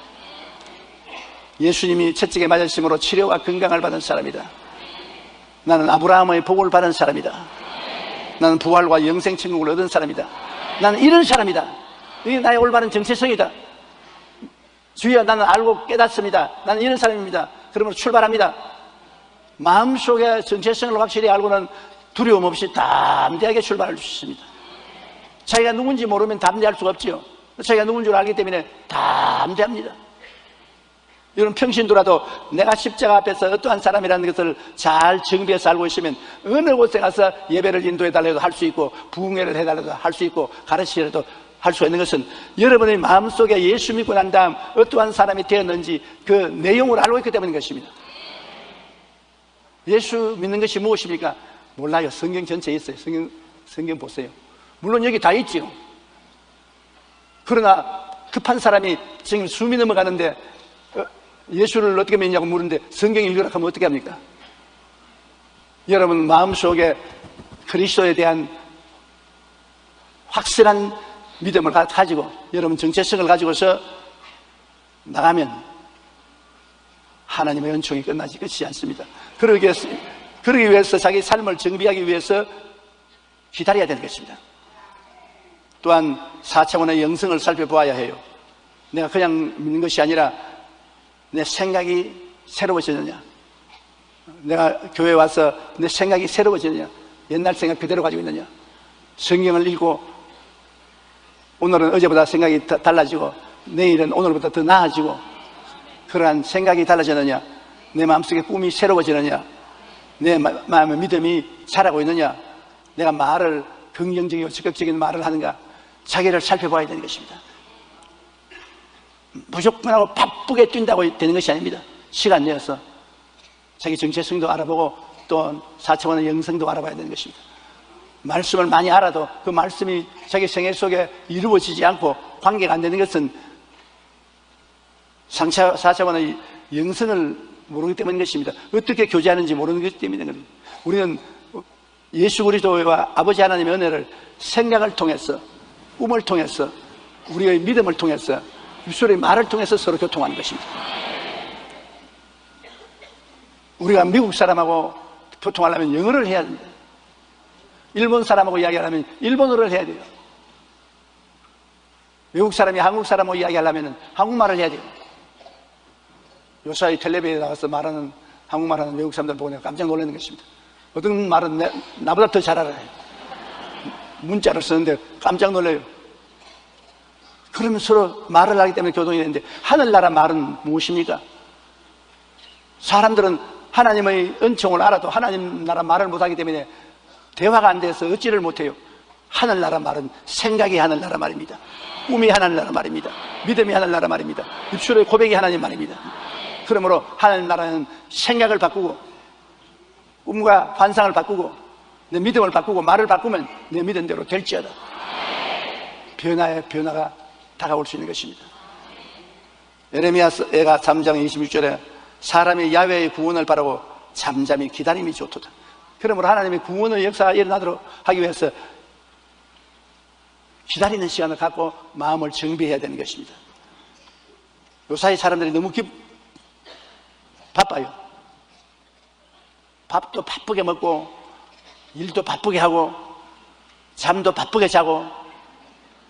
예수님이 채찍에 맞으심으로 치료와 건강을 받은 사람이다. 나는 아브라함의 복을 받은 사람이다. 나는 부활과 영생 천국을 얻은 사람이다. 나는 이런 사람이다. 이게 나의 올바른 정체성이다. 주여, 나는 알고 깨닫습니다. 나는 이런 사람입니다. 그러므로 출발합니다. 마음속에 정체성을 확실히 알고는 두려움 없이 담대하게 출발할 수 있습니다. 자기가 누군지 모르면 담대할 수가 없죠. 자기가 누군 줄 알기 때문에 담대합니다. 여러분, 평신도라도 내가 십자가 앞에서 어떠한 사람이라는 것을 잘 정비해서 알고 있으면 어느 곳에 가서 예배를 인도해달라도 할 수 있고 부흥회를 해달라도 할 수 있고 가르치려도 할 수가 있는 것은 여러분의 마음속에 예수 믿고 난 다음 어떠한 사람이 되었는지 그 내용을 알고 있기 때문인 것입니다. 예수 믿는 것이 무엇입니까? 몰라요. 성경 전체에 있어요. 성경 보세요. 물론 여기 다 있죠. 그러나 급한 사람이 지금 숨이 넘어가는데 예수를 어떻게 믿냐고 물는데 성경 읽으라 하면 어떻게 합니까? 여러분 마음속에 그리스도에 대한 확실한 믿음을 가지고 여러분 정체성을 가지고서 나가면 하나님의 은총이 끝나지 않습니다. 그러기 위해서 자기 삶을 정비하기 위해서 기다려야 되는 것입니다. 또한 4차원의 영성을 살펴보아야 해요. 내가 그냥 믿는 것이 아니라 내 생각이 새로워지느냐, 내가 교회에 와서 내 생각이 새로워지느냐, 옛날 생각 그대로 가지고 있느냐, 성경을 읽고 오늘은 어제보다 생각이 달라지고 내일은 오늘보다 더 나아지고 그러한 생각이 달라지느냐, 내 마음속에 꿈이 새로워지느냐, 내 마음의 믿음이 자라고 있느냐, 내가 말을 긍정적이고 적극적인 말을 하는가, 자기를 살펴봐야 되는 것입니다. 무조건 하고 바쁘게 뛴다고 되는 것이 아닙니다. 시간 내어서 자기 정체성도 알아보고 또 4차원의 영성도 알아봐야 되는 것입니다. 말씀을 많이 알아도 그 말씀이 자기 생애 속에 이루어지지 않고 관계가 안 되는 것은 4차원의 영성을 모르기 때문인 것입니다. 어떻게 교제하는지 모르는 것 때문인 겁니다. 우리는 예수 그리스도와 아버지 하나님의 은혜를 생각을 통해서, 꿈을 통해서, 우리의 믿음을 통해서, 입술의 말을 통해서 서로 교통하는 것입니다. 우리가 미국 사람하고 교통하려면 영어를 해야 됩니다. 일본 사람하고 이야기하려면 일본어를 해야 돼요. 외국 사람이 한국 사람하고 이야기하려면 한국말을 해야 돼요. 요사이 텔레비에 나가서 말하는 한국말하는 외국 사람들 보고 내가 깜짝 놀라는 것입니다. 어떤 말은 나보다 더 잘 알아요. 문자를 쓰는데 깜짝 놀라요. 그러면 서로 말을 하기 때문에 교동이 되는데 하늘나라 말은 무엇입니까? 사람들은 하나님의 은총을 알아도 하나님 나라 말을 못하기 때문에 대화가 안 돼서 얻지를 못해요. 하늘나라 말은 생각이 하늘나라 말입니다. 꿈이 하늘나라 말입니다. 믿음이 하늘나라 말입니다. 입술의 고백이 하나님 말입니다. 그러므로 하늘나라는 생각을 바꾸고 꿈과 환상을 바꾸고 내 믿음을 바꾸고 말을 바꾸면 내 믿음대로 될지어다. 변화의 변화가 다가올 수 있는 것입니다. 에레미야가 3장 26절에 사람이 야훼의 구원을 바라고 잠잠히 기다림이 좋도다. 그러므로 하나님의 구원의 역사가 일어나도록 하기 위해서 기다리는 시간을 갖고 마음을 정비해야 되는 것입니다. 요사이 사람들이 너무 바빠요. 밥도 바쁘게 먹고 일도 바쁘게 하고 잠도 바쁘게 자고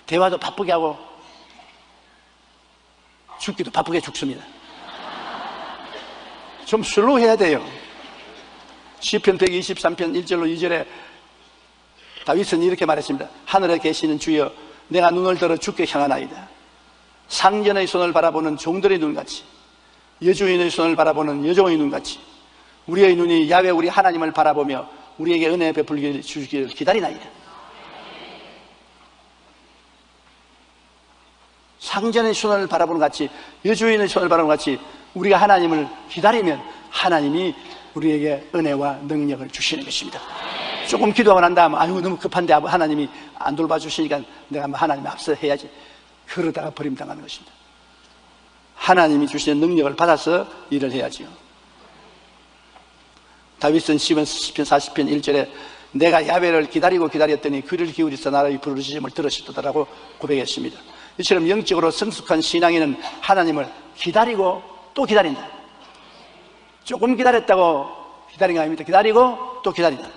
대화도 바쁘게 하고 죽기도 바쁘게 죽습니다. 좀 슬로우해야 돼요. 시편 123편 1절로 2절에 다윗은 이렇게 말했습니다. 하늘에 계시는 주여, 내가 눈을 들어 주께 향하나이다. 상전의 손을 바라보는 종들의 눈같이, 여주인의 손을 바라보는 여종의 눈같이 우리의 눈이 야훼 우리 하나님을 바라보며 우리에게 은혜 베풀기 주시기를 기다리나이다. 상전의 손을 바라보는 같이, 여주인의 손을 바라보는 같이 우리가 하나님을 기다리면 하나님이 우리에게 은혜와 능력을 주시는 것입니다. 조금 기도하고 난 다음 아유 너무 급한데 하나님이 안 돌봐주시니까 내가 하나님 앞서 해야지, 그러다가 버림당하는 것입니다. 하나님이 주시는 능력을 받아서 일을 해야지요. 다윗은 시편 40편 1절에 내가 야훼를 기다리고 기다렸더니 귀를 기울이서 나의 부르짖음을 들으시더라고 고백했습니다. 이처럼 영적으로 성숙한 신앙인은 하나님을 기다리고 또 기다린다. 조금 기다렸다고 기다린 거 아닙니다. 기다리고 또 기다린다.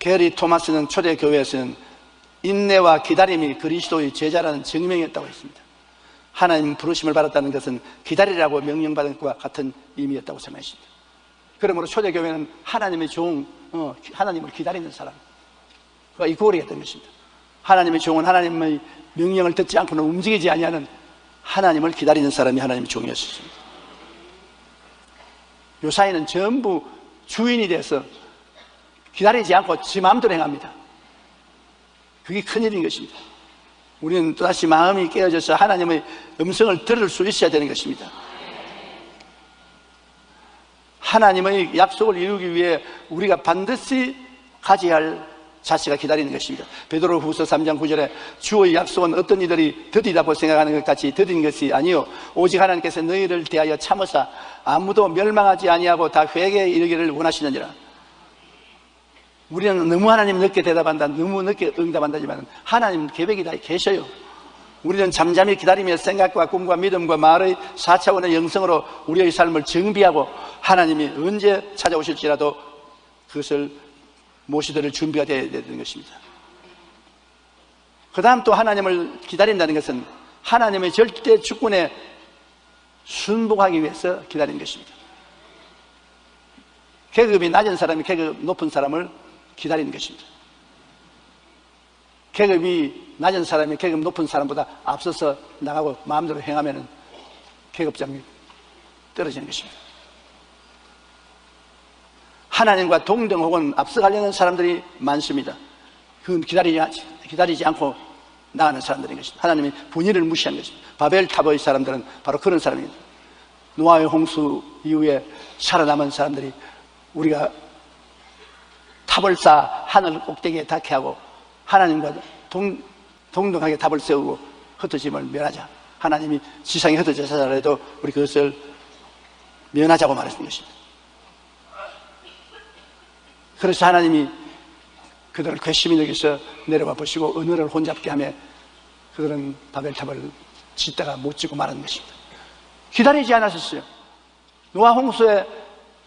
게리 토마스는 초대교회에서는 인내와 기다림이 그리스도의 제자라는 증명이었다고 했습니다. 하나님 부르심을 받았다는 것은 기다리라고 명령받은 것과 같은 의미였다고 설명했습니다. 그러므로 초대교회는 하나님의 종, 하나님을 기다리는 사람, 이 고리가 된 것입니다. 하나님의 종은 하나님의 명령을 듣지 않고는 움직이지 아니하는 하나님을 기다리는 사람이 하나님의 종이었습니다. 요사이는 전부 주인이 돼서 기다리지 않고 지 마음대로 행합니다. 그게 큰일인 것입니다. 우리는 또다시 마음이 깨어져서 하나님의 음성을 들을 수 있어야 되는 것입니다. 하나님의 약속을 이루기 위해 우리가 반드시 가져야 할 자세가 기다리는 것입니다. 베드로후서 3장 9절에 주의 약속은 어떤 이들이 더디다고 생각하는 것 같이 더딘 것이 아니요 오직 하나님께서 너희를 대하여 참으사 아무도 멸망하지 아니하고 다 회개에 이르기를 원하시느니라. 우리는 너무 하나님 늦게 대답한다, 너무 늦게 응답한다지만 하나님 계획이 다 계셔요. 우리는 잠잠히 기다리며 생각과 꿈과 믿음과 말의 4차원의 영성으로 우리의 삶을 정비하고 하나님이 언제 찾아오실지라도 그것을 모시들을 준비가 되어야 되는 것입니다. 그 다음 또 하나님을 기다린다는 것은 하나님의 절대 주권에 순복하기 위해서 기다리는 것입니다. 계급이 낮은 사람이 계급 높은 사람을 기다리는 것입니다. 계급이 낮은 사람이 계급 높은 사람보다 앞서서 나가고 마음대로 행하면 계급장이 떨어지는 것입니다. 하나님과 동등 혹은 앞서가려는 사람들이 많습니다. 그건 기다리지 않고 나가는 사람들인 것입니다. 하나님이 분위를 무시한 것입니다. 바벨탑의 사람들은 바로 그런 사람입니다. 노아의 홍수 이후에 살아남은 사람들이 우리가 탑을 쌓아 하늘 꼭대기에 닿게 하고 하나님과 동등하게 탑을 세우고 흩어짐을 면하자. 하나님이 지상에 흩어져서 살아도 우리 그것을 면하자고 말했던 것입니다. 그래서 하나님이 그들을 괘씸히 여기서 내려와 보시고 언어를 혼잡게 하며 그들은 바벨탑을 짓다가 못 짓고 말하는 것입니다. 기다리지 않았었어요. 노아 홍수의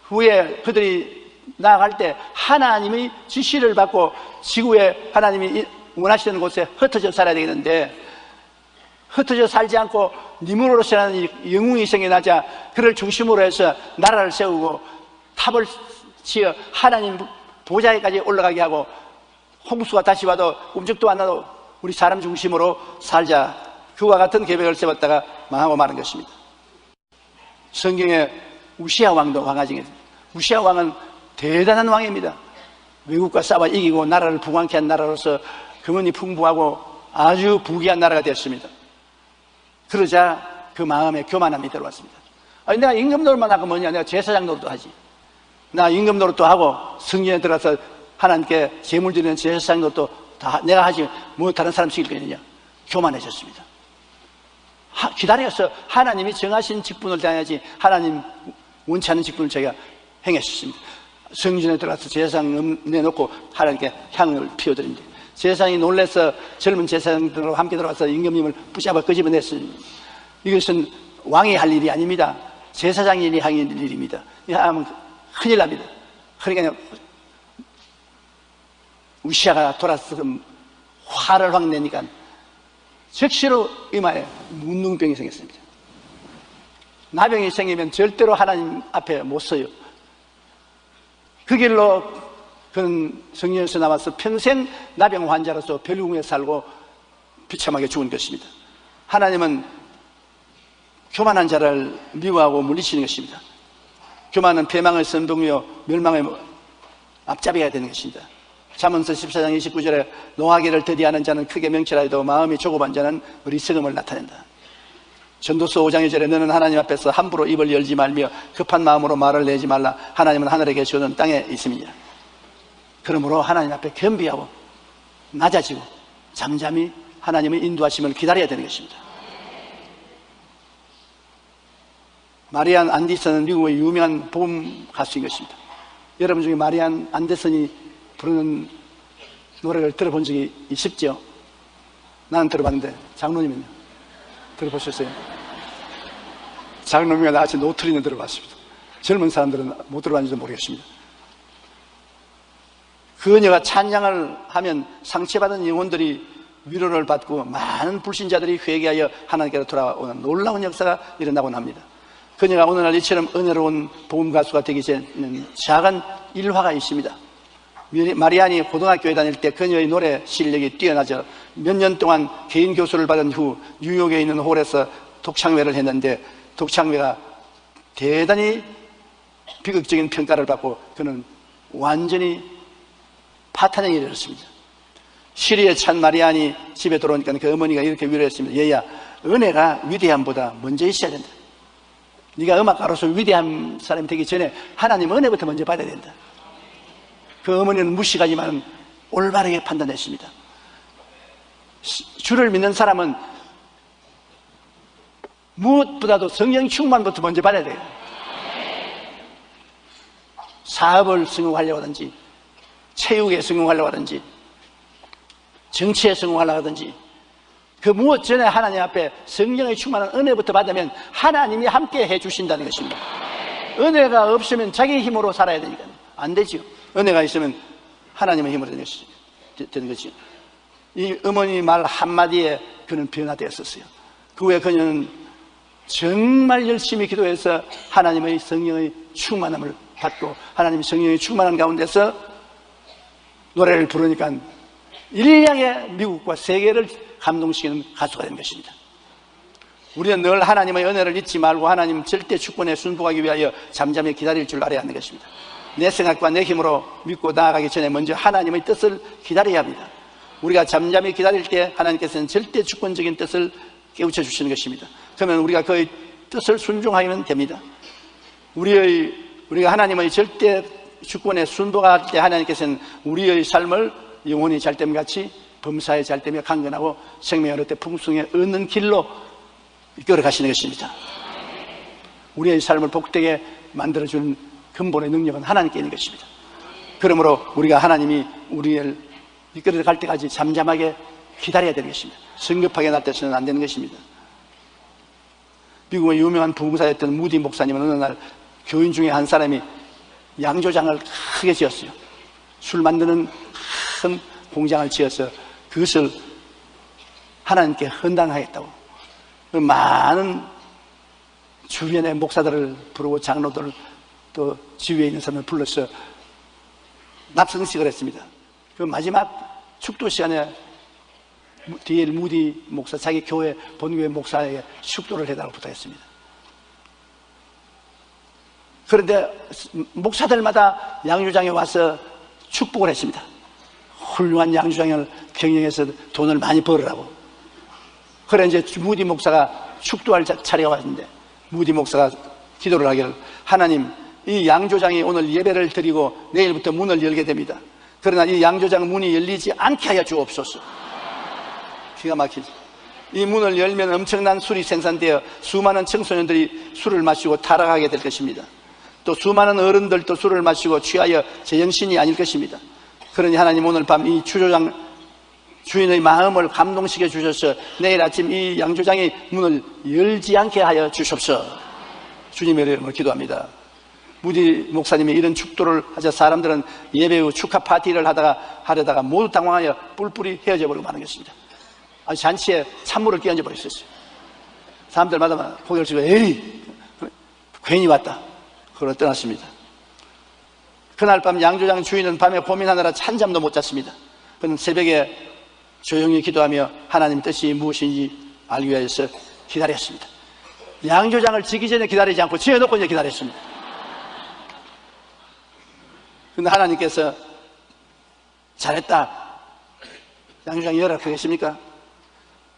후에 그들이 나아갈 때 하나님의 지시를 받고 지구에 하나님이 원하시는 곳에 흩어져 살아야 되겠는데 흩어져 살지 않고 니무롯이라는 영웅이 생겨나자 그를 중심으로 해서 나라를 세우고 탑을 지어 하나님 보좌에까지 올라가게 하고 홍수가 다시 와도 움직도 안 나도 우리 사람 중심으로 살자, 그와 같은 계획을 세웠다가 망하고 마는 것입니다. 성경에 우시아 왕도 왕하 중에 우시아 왕은 대단한 왕입니다. 외국과 싸워 이기고 나라를 부강케 한 나라로서 금은이 풍부하고 아주 부귀한 나라가 되었습니다. 그러자 그 마음에 교만함이 들어왔습니다. 아니, 내가 임금 노릇만 하고 뭐냐, 내가 제사장 노릇도 하지. 나 임금 노릇도 하고 성전에 들어가서 하나님께 제물 드리는 제사장 노릇도 다 내가 하지 뭐 다른 사람 시킬 거느냐. 교만해졌습니다. 기다려서 하나님이 정하신 직분을 다해야지 하나님 원치 않는 직분을 저희가 행했습니다. 성전에 들어가서 제사장 내놓고 하나님께 향을 피워드립니다. 제사장이 놀라서 젊은 제사장들과 함께 들어가서 임금님을 붙잡아 끄집어냈어요. 이것은 왕이 할 일이 아닙니다. 제사장이 할 일입니다. 이거 하면 큰일 납니다. 그러니까 우시아가 돌아서 화를 확 내니까 즉시로 이마에 문둥병이 생겼습니다. 나병이 생기면 절대로 하나님 앞에 못 서요. 그 길로 그는 성령에서 나와서 평생 나병 환자로서 벨궁에 살고 비참하게 죽은 것입니다. 하나님은 교만한 자를 미워하고 물리치는 것입니다. 교만은 패망의 선봉이요 멸망의 앞잡이가 되는 것입니다. 잠언서 14장 29절에 노하기를 더디하는 자는 크게 명철하여도 마음이 조급한 자는 어리석음을 나타낸다. 전도서 5장 2절에 너는 하나님 앞에서 함부로 입을 열지 말며 급한 마음으로 말을 내지 말라. 하나님은 하늘에 계시거든 땅에 있음이니라. 그러므로 하나님 앞에 겸비하고 낮아지고 잠잠히 하나님의 인도하심을 기다려야 되는 것입니다. 마리안 안디슨은 미국의 유명한 복음 가수인 것입니다. 여러분 중에 마리안 안데슨이 부르는 노래를 들어본 적이 있죠? 나는 들어봤는데 장로님은요? 들어보셨어요? 장로님과 나같이 노트리는 들어봤습니다. 젊은 사람들은 못 들어봤는지도 모르겠습니다. 그녀가 찬양을 하면 상처받은 영혼들이 위로를 받고 많은 불신자들이 회개하여 하나님께로 돌아오는 놀라운 역사가 일어나곤 합니다. 그녀가 오늘날 이처럼 은혜로운 복음 가수가 되기 전에는 작은 일화가 있습니다. 마리안이 고등학교에 다닐 때 그녀의 노래 실력이 뛰어나져 몇 년 동안 개인 교수를 받은 후 뉴욕에 있는 홀에서 독창회를 했는데 독창회가 대단히 비극적인 평가를 받고 그는 완전히 파탄에 이르렀습니다. 시리에 찬 마리안이 집에 돌아오니까 그 어머니가 이렇게 위로했습니다. 얘야, 은혜가 위대함보다 먼저 있어야 된다. 네가 음악가로서 위대한 사람이 되기 전에 하나님 은혜부터 먼저 받아야 된다. 그 어머니는 무식하지만 올바르게 판단했습니다. 주를 믿는 사람은 무엇보다도 성령 충만부터 먼저 받아야 돼요. 사업을 성공하려고 하든지 체육에 성공하려고 하든지 정치에 성공하려고 하든지 그 무엇 전에 하나님 앞에 성령의 충만한 은혜부터 받으면 하나님이 함께 해주신다는 것입니다. 은혜가 없으면 자기 힘으로 살아야 되니까요. 안 되죠. 은혜가 있으면 하나님의 힘으로 되는 거죠. 이 어머니 말 한마디에 그는 변화되었었어요. 그 후에 그녀는 정말 열심히 기도해서 하나님의 성령의 충만함을 받고 하나님의 성령의 충만한 가운데서 노래를 부르니까 일량의 미국과 세계를 감동시키는 가수가 된 것입니다. 우리는 늘 하나님의 은혜를 잊지 말고 하나님 절대 주권에 순복하기 위하여 잠잠히 기다릴 줄 알아야 하는 것입니다. 내 생각과 내 힘으로 믿고 나아가기 전에 먼저 하나님의 뜻을 기다려야 합니다. 우리가 잠잠히 기다릴 때 하나님께서는 절대 주권적인 뜻을 깨우쳐 주시는 것입니다. 그러면 우리가 그의 뜻을 순종하면 됩니다. 우리가 하나님의 절대 주권에 순복할 때 하나님께서는 우리의 삶을 영혼이 잘됨 같이 범사에 잘되며 강건하고 생명의 어릴 때 풍성에 얻는 길로 이끌어 가시는 것입니다. 우리의 삶을 복되게 만들어주는 근본의 능력은 하나님께 있는 것입니다. 그러므로 우리가 하나님이 우리를 이끌어 갈 때까지 잠잠하게 기다려야 되는 것입니다. 성급하게 나타서는 안 되는 것입니다. 미국의 유명한 부흥사였던 무디 목사님은 어느 날 교인 중에 한 사람이 양조장을 크게 지었어요. 술 만드는 큰 공장을 지어서 그것을 하나님께 헌당하겠다고 많은 주변의 목사들을 부르고 장로들을 또 지위에 있는 사람을 불러서 납성식을 했습니다. 그 마지막 축도 시간에 D.L. 무디 목사 자기 교회 본교회 목사에게 축도를 해달라고 부탁했습니다. 그런데 목사들마다 양조장에 와서 축복을 했습니다. 훌륭한 양조장을 경영해서 돈을 많이 벌으라고. 그래 이제 무디 목사가 축도할 차례가 왔는데 무디 목사가 기도를 하기를 하나님 이 양조장이 오늘 예배를 드리고 내일부터 문을 열게 됩니다. 그러나 이 양조장 문이 열리지 않게 하여 주옵소서. 기가 막히죠. 이 문을 열면 엄청난 술이 생산되어 수많은 청소년들이 술을 마시고 타락하게 될 것입니다. 또 수많은 어른들도 술을 마시고 취하여 제정신이 아닐 것입니다. 그러니 하나님 오늘 밤 이 주조장 주인의 마음을 감동시켜 주셔서 내일 아침 이 양조장이 문을 열지 않게 하여 주십시오. 주님의 이름으로 기도합니다. 무디 목사님이 이런 축도를 하자 사람들은 예배 후 축하 파티를 하려다가 모두 당황하여 뿔뿔이 헤어져 버리고 마는 것입니다. 잔치에 찬물을 끼얹어 버렸어요. 사람들마다 고개를 숙여 에이 괜히 왔다. 그걸 떠났습니다. 그날 밤 양조장 주인은 밤에 고민하느라 한잠도 못 잤습니다. 그는 새벽에 조용히 기도하며 하나님 뜻이 무엇인지 알기 위해서 기다렸습니다. 양조장을 지기 전에 기다리지 않고 지어놓고 이제 기다렸습니다. 근데 하나님께서 잘했다. 양조장이 열악하겠습니까?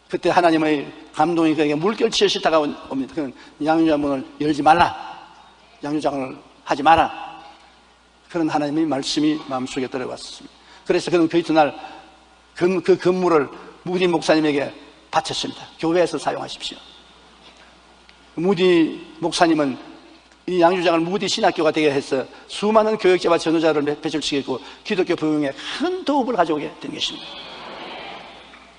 그때 하나님의 감동이 그에게 물결치듯이 다가옵니다. 그는 양조장 문을 열지 말라. 양조장을 하지 마라. 그런 하나님의 말씀이 마음속에 들어왔습니다. 그래서 그는 그 이튿날 그 건물을 무디 목사님에게 바쳤습니다. 교회에서 사용하십시오. 무디 목사님은 이 양조장을 무디 신학교가 되게 해서 수많은 교역자와 전도자를 배출시키고 기독교 부흥에 큰 도움을 가져오게 된 것입니다.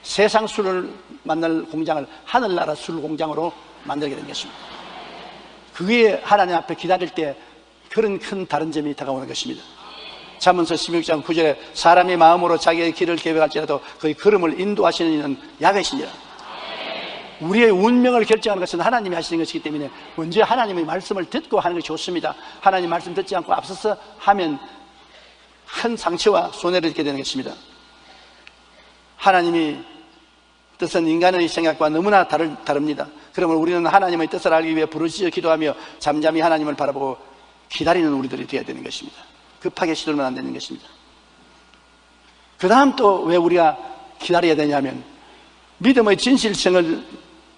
세상 술을 만날 공장을 하늘나라 술 공장으로 만들게 된 것입니다. 그게 하나님 앞에 기다릴 때 그런 큰 다른 점이 다가오는 것입니다. 잠언서 16장 9절에 사람이 마음으로 자기의 길을 계획할지라도 그의 걸음을 인도하시는 이는 야훼시니라. 우리의 운명을 결정하는 것은 하나님이 하시는 것이기 때문에 먼저 하나님의 말씀을 듣고 하는 것이 좋습니다. 하나님 말씀 듣지 않고 앞서서 하면 큰 상처와 손해를 입게 되는 것입니다. 하나님이 뜻은 인간의 생각과 너무나 다릅니다. 그러므로 우리는 하나님의 뜻을 알기 위해 부르짖어 기도하며 잠잠히 하나님을 바라보고 기다리는 우리들이 되어야 되는 것입니다. 급하게 시도하면 안 되는 것입니다. 그 다음 또 왜 우리가 기다려야 되냐면 믿음의 진실성을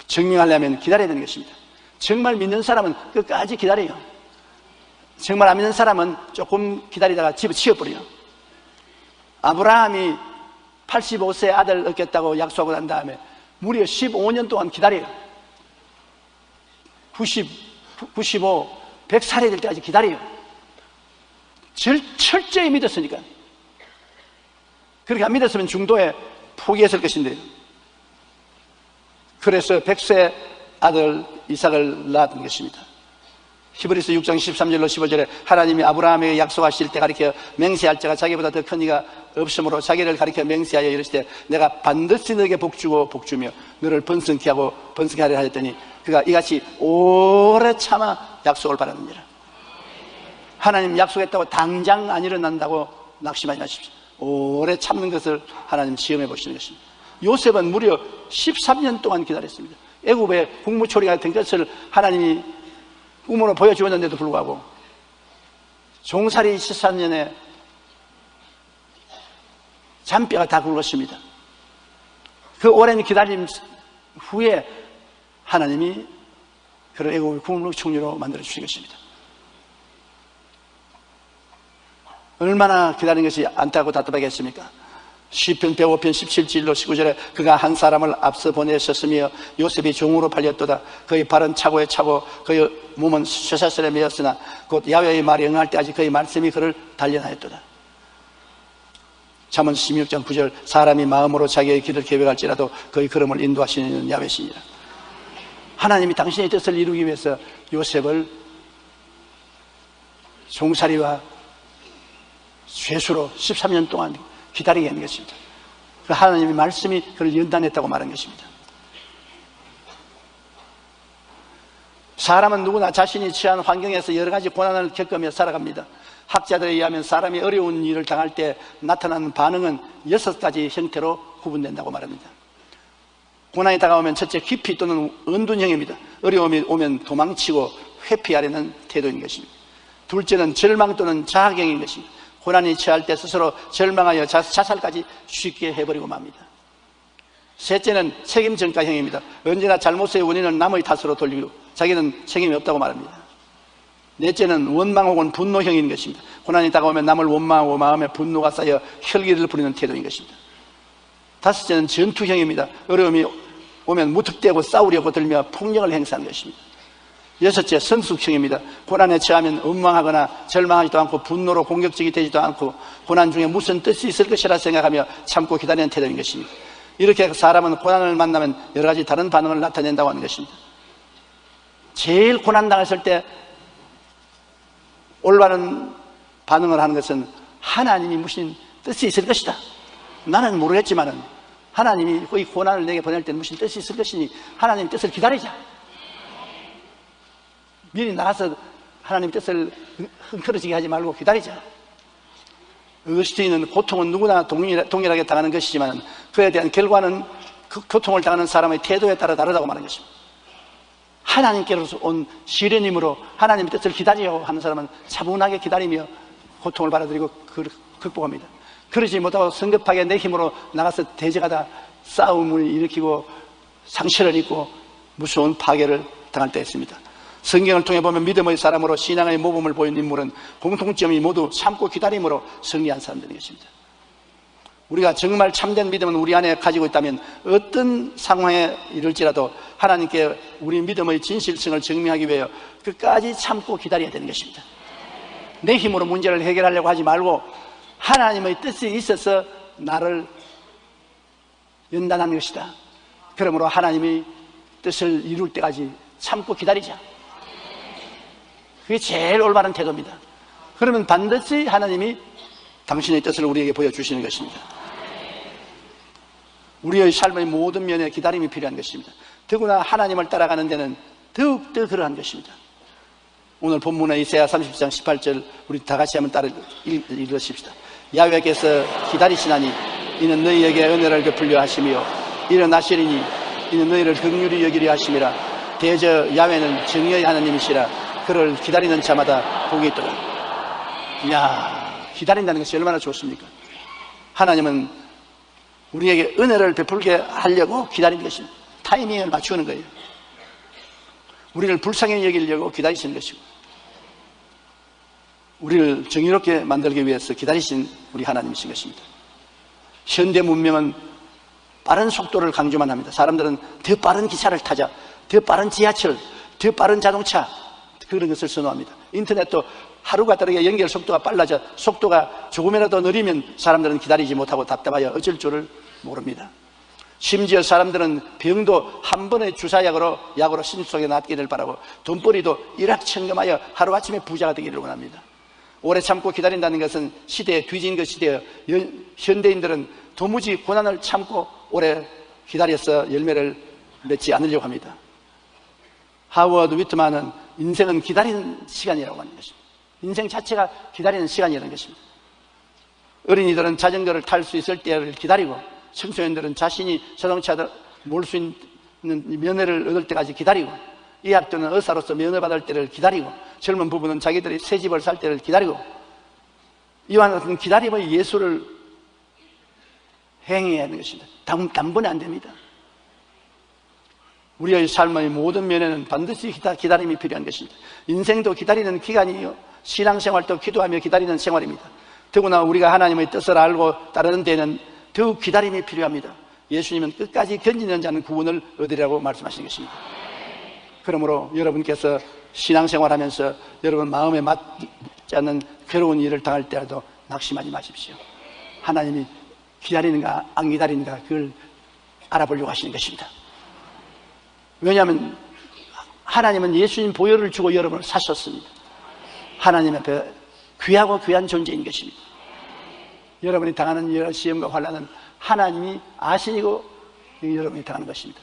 증명하려면 기다려야 되는 것입니다. 정말 믿는 사람은 끝까지 기다려요. 정말 안 믿는 사람은 조금 기다리다가 집어치워버려요. 아브라함이 85세 아들 얻겠다고 약속하고 난 다음에 무려 15년 동안 기다려요. 90, 95, 100살이 될 때까지 기다려요. 철저히 믿었으니까. 그렇게 안 믿었으면 중도에 포기했을 것인데요. 그래서 100세 아들 이삭을 낳았던 것입니다. 히브리서 6장 13절로 15절에 하나님이 아브라함에게 약속하실 때 가리켜 맹세할 자가 자기보다 더 큰 이가 없으므로 자기를 가리켜 맹세하여 이르시되 내가 반드시 너에게 복주고 복주며 너를 번성케 하고 번성케 하리라 하였더니 그가 이같이 오래 참아 약속을 바라느니라. 하나님 약속했다고 당장 안 일어난다고 낙심하지 마십시오. 오래 참는 것을 하나님 시험해 보시는 것입니다. 요셉은 무려 13년 동안 기다렸습니다. 애굽의 국무초리가 된 것을 하나님이 꿈으로 보여주었는데도 불구하고 종살이 13년에 잔뼈가 다 굵었습니다. 그 오랜 기다림 후에 하나님이 그를 애굽의 국무총리로 만들어 주신 것입니다. 얼마나 기다린 것이 안타깝고 답답하겠습니까? 시편 105편 17절로 19절에 그가 한 사람을 앞서 보내셨으며 요셉이 종으로 팔렸도다. 그의 발은 차고에 차고 그의 몸은 쇠사슬에 매였으나 곧 야훼의 말이 응할 때까지 그의 말씀이 그를 단련하였도다. 잠언 16장 9절 사람이 마음으로 자기의 길을 계획할지라도 그의 걸음을 인도하시는 야훼시니라. 하나님이 당신의 뜻을 이루기 위해서 요셉을 종살이와 죄수로 13년 동안 기다리게 하는 것입니다. 하나님의 말씀이 그를 연단했다고 말한 것입니다. 사람은 누구나 자신이 처한 환경에서 여러 가지 고난을 겪으며 살아갑니다. 학자들에 의하면 사람이 어려운 일을 당할 때 나타나는 반응은 6가지 형태로 구분된다고 말합니다. 고난이 다가오면 첫째 기피 또는 은둔형입니다. 어려움이 오면 도망치고 회피하려는 태도인 것입니다. 둘째는 절망 또는 자학형인 것입니다. 고난이 처할 때 스스로 절망하여 자살까지 쉽게 해버리고 맙니다. 셋째는 책임 전가형입니다. 언제나 잘못의 원인을 남의 탓으로 돌리고 자기는 책임이 없다고 말합니다. 넷째는 원망 혹은 분노형인 것입니다. 고난이 다가오면 남을 원망하고 마음에 분노가 쌓여 혈기를 부리는 태도인 것입니다. 다섯째는 전투형입니다. 어려움이 오면 무턱대고 싸우려고 들며 폭력을 행사하는 것입니다. 여섯째 성숙형입니다. 고난에 처하면 원망하거나 절망하지도 않고 분노로 공격적이 되지도 않고 고난 중에 무슨 뜻이 있을 것이라 생각하며 참고 기다리는 태도인 것입니다. 이렇게 사람은 고난을 만나면 여러 가지 다른 반응을 나타낸다고 하는 것입니다. 제일 고난당했을 때 올바른 반응을 하는 것은 하나님이 무슨 뜻이 있을 것이다. 나는 모르겠지만은 하나님이 이 고난을 내게 보낼 때는 무슨 뜻이 있을 것이니 하나님의 뜻을 기다리자. 미리 나가서 하나님 뜻을 흥크러지게 하지 말고 기다리자. 어거스틴은 고통은 누구나 동일하게 당하는 것이지만 그에 대한 결과는 그 고통을 당하는 사람의 태도에 따라 다르다고 말하는 것입니다. 하나님께로서 온 시련임으로 하나님의 뜻을 기다리려고 하는 사람은 차분하게 기다리며 고통을 받아들이고 극복합니다. 그러지 못하고 성급하게 내 힘으로 나가서 대적하다 싸움을 일으키고 상처를 입고 무서운 파괴를 당할 때 있습니다. 성경을 통해 보면 믿음의 사람으로 신앙의 모범을 보인 인물은 공통점이 모두 참고 기다림으로 승리한 사람들인 것입니다. 우리가 정말 참된 믿음은 우리 안에 가지고 있다면 어떤 상황에 이를지라도 하나님께 우리 믿음의 진실성을 증명하기 위해 끝까지 참고 기다려야 되는 것입니다. 내 힘으로 문제를 해결하려고 하지 말고 하나님의 뜻이 있어서 나를 연단하는 것이다. 그러므로 하나님의 뜻을 이룰 때까지 참고 기다리자. 그게 제일 올바른 태도입니다. 그러면 반드시 하나님이 당신의 뜻을 우리에게 보여주시는 것입니다. 우리의 삶의 모든 면에 기다림이 필요한 것입니다. 더구나 하나님을 따라가는 데는 더욱더 그러한 것입니다. 오늘 본문의 이사야 30장 18절 우리 다 같이 한번 따라 읽으십시다. 야훼께서 기다리시나니 이는 너희에게 은혜를 베풀려 하시며 일어나시리니 이는 너희를 긍휼히 여기려 하심이라. 대저 야훼는 정의의 하나님이시라. 그를 기다리는 자마다 복이 있도다. 이야, 기다린다는 것이 얼마나 좋습니까? 하나님은 우리에게 은혜를 베풀게 하려고 기다리는 것입니다. 타이밍을 맞추는 거예요. 우리를 불쌍히 여기려고 기다리시는 것이고 우리를 정의롭게 만들기 위해서 기다리신 우리 하나님이신 것입니다. 현대 문명은 빠른 속도를 강조만 합니다. 사람들은 더 빠른 기차를 타자, 더 빠른 지하철, 더 빠른 자동차 그런 것을 선호합니다. 인터넷도 하루가 다르게 연결 속도가 빨라져 속도가 조금이라도 느리면 사람들은 기다리지 못하고 답답하여 어쩔 줄을 모릅니다. 심지어 사람들은 병도 한 번의 주사약으로 신속하게 낫기를 바라고 돈벌이도 일확천금하여 하루아침에 부자가 되기를 원합니다. 오래 참고 기다린다는 것은 시대에 뒤진 것이되어 현대인들은 도무지 고난을 참고 오래 기다려서 열매를 맺지 않으려고 합니다. 하워드 위트만은 인생은 기다리는 시간이라고 하는 것입니다. 인생 자체가 기다리는 시간이라는 것입니다. 어린이들은 자전거를 탈 수 있을 때를 기다리고 청소년들은 자신이 자동차를 몰 수 있는 면허를 얻을 때까지 기다리고 의학도는 의사로서 면허 받을 때를 기다리고 젊은 부부는 자기들이 새 집을 살 때를 기다리고 이와 같은 기다림의 예술을 행해야 하는 것입니다. 단번에 안 됩니다. 우리의 삶의 모든 면에는 반드시 기다림이 필요한 것입니다. 인생도 기다리는 기간이요 신앙생활도 기도하며 기다리는 생활입니다. 더구나 우리가 하나님의 뜻을 알고 따르는 데는 더욱 기다림이 필요합니다. 예수님은 끝까지 견디는 자는 구원을 얻으리라고 말씀하신 것입니다. 그러므로 여러분께서 신앙생활하면서 여러분 마음에 맞지 않는 괴로운 일을 당할 때라도 낙심하지 마십시오. 하나님이 기다리는가 안 기다리는가 그걸 알아보려고 하시는 것입니다. 왜냐하면 하나님은 예수님 보혈을 주고 여러분을 사셨습니다. 하나님 앞에 귀하고 귀한 존재인 것입니다. 여러분이 당하는 여러 시험과 환난은 하나님이 아시고 여러분이 당하는 것입니다.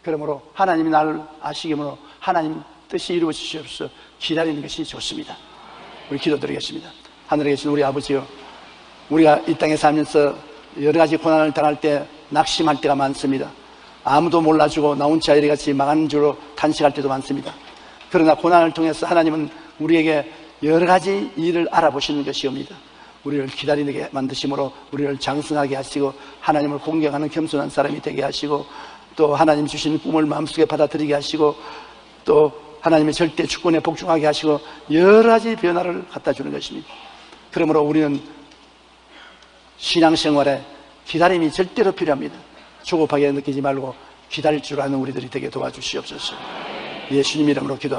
그러므로 하나님이 나를 아시기므로 하나님 뜻이 이루어지시옵소서 기다리는 것이 좋습니다. 우리 기도드리겠습니다. 하늘에 계신 우리 아버지요, 우리가 이 땅에 살면서 여러 가지 고난을 당할 때 낙심할 때가 많습니다. 아무도 몰라주고 나 혼자 이래같이 망하는 줄로 탄식할 때도 많습니다. 그러나 고난을 통해서 하나님은 우리에게 여러 가지 일을 알아보시는 것이옵니다. 우리를 기다리게 만드심으로 우리를 장성하게 하시고 하나님을 공경하는 겸손한 사람이 되게 하시고 또 하나님 주신 꿈을 마음속에 받아들이게 하시고 또 하나님의 절대 주권에 복종하게 하시고 여러 가지 변화를 갖다 주는 것입니다. 그러므로 우리는 신앙생활에 기다림이 절대로 필요합니다. 조급하게 느끼지 말고 기다릴 줄 아는 우리들이 되게 도와주시옵소서. 예수님 이름으로 기도합니다.